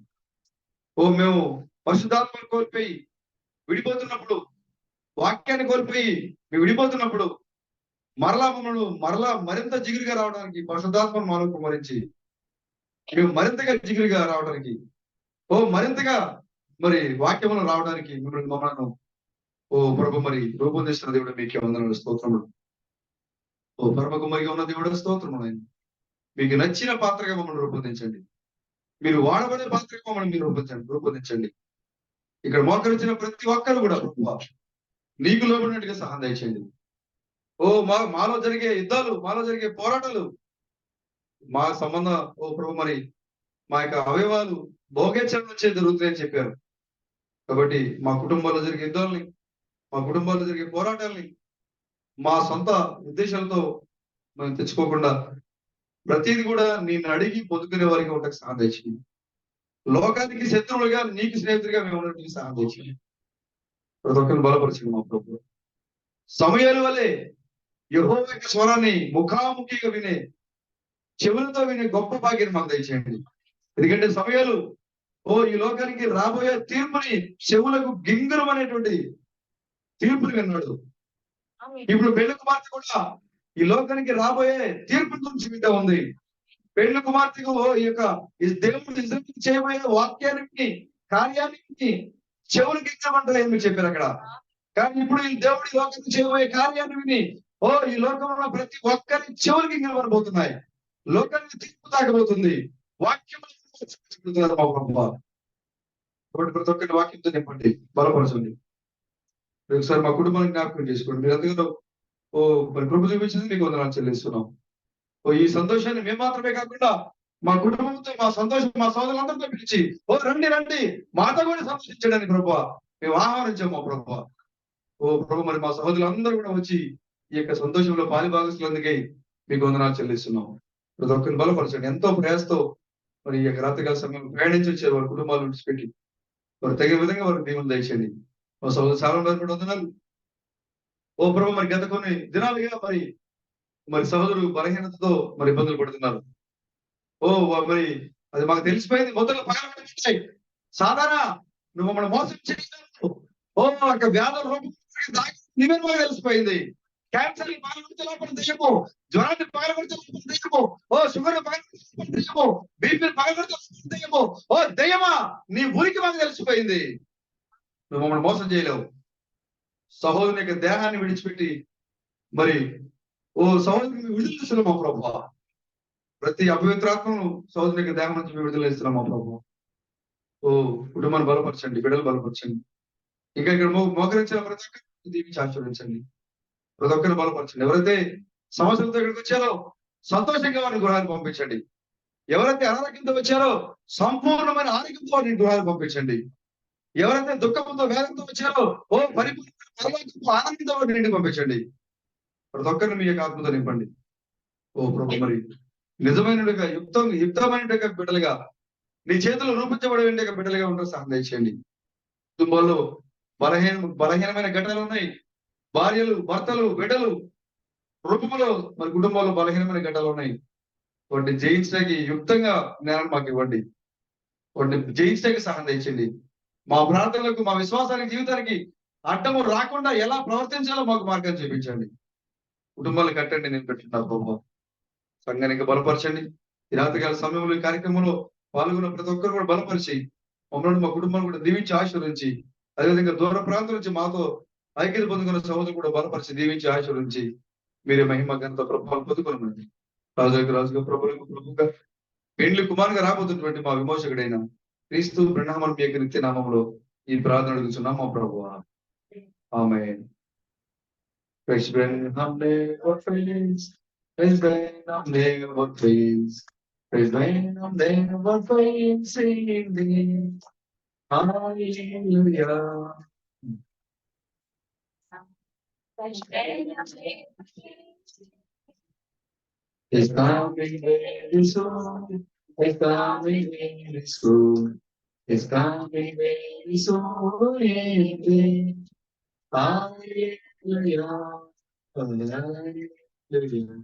మేము పరిశుద్ధాత్మను కోల్పోయి విడిపోతున్నప్పుడు, వాక్యాన్ని కోల్పోయి మేము విడిపోతున్నప్పుడు మరలా మరింత జిగురుగా రావడానికి పరిశుద్ధాత్మను మాలో కుమ్మరించి మేము మరింతగా జిగురుగా రావడానికి మరింతగా మరి వాక్యములు రావడానికి మమ్మల్ని ప్రభు మరి రూపొందిస్తున్న దేవుడు మీకే వందనాలు, స్తోత్రములు. పరమ కుమారిగా ఉన్న దేవుడు స్తోత్రములు. ఆయన మీకు నచ్చిన పాత్రగా మమ్మల్ని రూపొందించండి. మీరు వాడబడే పాత్రగా మమ్మల్ని మీరు రూపొందించండి. ఇక్కడ మోకరించిన ప్రతి ఒక్కరు కూడా నీకు లోబడినట్టుగా సహాయం దయచేయండి. మాలో జరిగే యుద్ధాలు, మాలో జరిగే పోరాటాలు మా సంబంధం ప్రభు మరి మా యొక్క అవయవాలు భోగేచ్ఛల నుంచే జరుగుతాయని చెప్పారు. కాబట్టి మా కుటుంబాల్లో జరిగే యుద్ధాలని, మా కుటుంబాల్లో జరిగే పోరాటాలని మా సొంత ఉద్దేశాలతో మనం తెచ్చుకోకుండా ప్రతిది కూడా నేను అడిగి పొందుకునే వారికి ఉండక సహాయం దయచేయండి. లోకానికి శత్రువులుగా నీకు స్నేహితుడిగా మేము ఉన్నట్టుగా సహాయం దయచేయండి. ప్రతి ఒక్కరిని బలపరచండి మా ప్రభు. సమయాల వలె యెహోవా యొక్క స్వరాన్ని ముఖాముఖిగా వినే చెవులతో వినే గొప్ప భాగ్యాన్ని మాకు దయచేయండి. ఎందుకంటే సమయాలు ఈ లోకానికి రాబోయే తీర్పుని చెవులకు గింగురం అనేటువంటి తీర్పుని విన్నాడు. ఇప్పుడు పెళ్లి కుమార్తె కూడా ఈ లోకానికి రాబోయే తీర్పు గురించి వింటా ఉంది. పెళ్లి కుమార్తెకు ఈ దేవుడు చేయబోయే వాక్యానికి, కార్యానికి చెవులు గించమంటారని మీరు చెప్పారు అక్కడ. కానీ ఇప్పుడు ఈ దేవుడి లోకానికి చేయబోయే కార్యాన్ని విని ఈ లోకంలో ప్రతి ఒక్కరి చెవులు గింగబడిపోతున్నాయి. లోకానికి తీర్పు తాగబోతుంది. వాక్యం ప్రతి ఒక్కరి వాక్యంతో నింపండి, బలపరచండి. ఒకసారి మా కుటుంబానికి జ్ఞాపకం చేసుకోండి. మీరు అందులో మరి ప్రభు చూపించింది మీకు వందనాలు చెల్లిస్తున్నాం. ఈ సంతోషాన్ని మేము మాత్రమే కాకుండా మా కుటుంబంతో మా సంతోషం మా సోదరులందరితో పిలిచి రండి మాతో కూడా సంతోషించండి ప్రభు మేము ఆహ్వానించాము. మా ప్రభు ప్రభు మరి మా సహోదరులందరూ కూడా వచ్చి ఈ యొక్క సంతోషంలో పాలిభాగస్తులందుకే మీకు వందనాలు చెల్లిస్తున్నాం. ప్రతి ఒక్కరిని బలపరచండి. ఎంతో ప్రయాసతో మరి ఈ యొక్క రాత్రికాల సమయంలో ప్రయాణించి వచ్చారు వారి కుటుంబాలు విడిచిపెట్టి. వారు తగిన విధంగా వారికి దీవులు దయచేయండి. మా సహోదరు చాలా కూడా వందనాలు. ప్రభు మరి గత కొన్ని దినాలుగా మరి సహోదరు బలహీనతతో మరి ఇబ్బందులు పడుతున్నారు. మరి అది మాకు తెలిసిపోయింది. మొదలు పగలబడి సాధారణ నువ్వు మమ్మల్ని మోసం చేయలేదు. వ్యాధుల రూపం మాకు తెలిసిపోయింది. క్యాన్సర్ పగలబడితే లోపల దయ్యము, జ్వరాన్ని పగలబడితే లోపల దయ్యము, షుగర్ పగలబడితే దయ్యము, బీపీ పగలబడితే దయ్యము. దయ్యమా నీ ఊరికి మాకు తెలిసిపోయింది. నువ్వు మమ్మల్ని మోసం చేయలేవు. సహోదరుని యొక్క దేహాన్ని విడిచిపెట్టి మరి సహోదరుని విడుదల చేస్తున్నాం మా ప్రభు. ప్రతి అపవిత్రాత్మను సహోదరుని యొక్క దేహం నుంచి విడుదల ఇస్తున్నాం మా ప్రభు. కుటుంబాన్ని బలపరచండి, బిడ్డలు బలపరచండి. ఇంకా ఇక్కడ మోకరించిన ప్రతి ఒక్కరిని దీవించి ఆశీర్వదించండి. ప్రతి ఒక్కరిని బలపరచండి. ఎవరైతే సమస్యలతో ఇక్కడికి వచ్చారో సంతోషంగా వారిని గృహాన్ని పంపించండి. ఎవరైతే అనారోగ్యంతో వచ్చారో సంపూర్ణమైన ఆరోగ్యంతో వారిని గృహాలు పంపించండి. ఎవరైతే దుఃఖంతో వేదంతో వచ్చారో పరిపూర్ణ ఆనందంతో వారిని ఇంటికి పంపించండి. ప్రతి ఒక్కరిని మీ యొక్క ఆత్మతో నింపండి. ఓ ప్రభు, మరి నిజమైనట్టుగా యుక్తమైనట్టుగా బిడ్డలుగా నీ చేతులు రూపించబడే బిడ్డలుగా ఉండడం సహాయం దయచేయండి. కుటుంబాల్లో బలహీనమైన ఘటనలు ఉన్నాయి. భార్యలు, భర్తలు, బిడ్డలు రూపంలో మరి కుటుంబాల్లో బలహీనమైన ఘటనలు ఉన్నాయి. వాటిని జయించడానికి యుక్తంగా జ్ఞానం మాకు ఇవ్వండి. వాటిని జయించడానికి సహాయం దయచేయండి. మా ప్రార్థనలకు, మా విశ్వాసానికి, జీవితానికి అడ్డము రాకుండా ఎలా ప్రవర్తించాలో మాకు మార్గం చూపించండి. కుటుంబాలు కట్టండి, నేను పెట్టున్నా ప్రభు. సంఘానికి బలపరచండి. ఈ రాత్రికాల సమయంలో ఈ కార్యక్రమంలో పాల్గొన్న ప్రతి ఒక్కరు కూడా బలపరిచి మమ్మల్ని, మా కుటుంబాన్ని కూడా దీవించి ఆశీర్వదించి, అదేవిధంగా దూర ప్రాంతం నుంచి మాతో ఐక్యత పొందుకున్న సహోదరులు కూడా బలపరిచి దీవించి ఆశీర్వదించి మీరే మహిమ ఘనత ప్రభావం పొందుకున్నామండి. రాజుగా ప్రభువుగా పెండ్లి కుమారుగా రాబోతున్నటువంటి మా విమోచకుడైన క్రీస్తు బ్రహ్మన్ మీ యొక్క నిత్య నామంలో ఈ ప్రార్థన అడుగుతున్నాం మా ప్రభువా. ఆమేన్. Praise Brenham never fails. Praise Brenham never fails. Praise Brenham never fails in thee. Hallelujah. It's coming very soon. It's coming very soon. It's coming very soon indeed. Hallelujah. Hallelujah.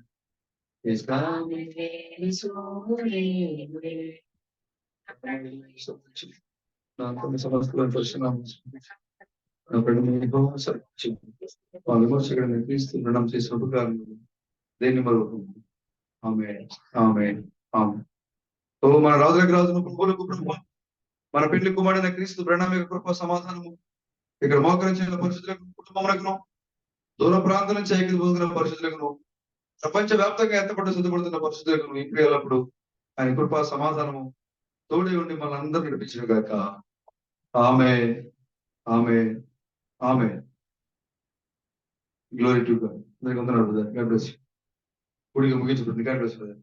It's coming very soon indeed. నాకు సమస్తమైన పరిశుభ్రం విమర్శకుడిని క్రీస్తు మరణం చేసిన ఉపకారం దేన్ని మరొక మన రాజులకు రాజును, ప్రభువులకు ప్రభు, మన పెళ్లి కుమారుడైన క్రీస్తు బ్రహ్మ యొక్క కృప సమాధానము ఇక్కడ మోకరించిన పరిశుద్ధులకు, కుటుంబములకు, దూర ప్రాంతం నుంచి ఐక్యత పొందుతున్న పరిశుద్ధులకు, ప్రపంచ వ్యాప్తంగా ఎత్తపడి సిద్ధపడుతున్న పరిశుద్ధులకు ఇప్పుడు ఎల్లప్పుడు ఆయన కృప సమాధానము తోడే ఉండి మన అందరూ నడిపించిన గాక. Amen. Amen. Amen. Glory to God. అందరికీ వందనాలు బ్రదర్. God bless you. గుడిగా ముగించబడింది. God bless you brother.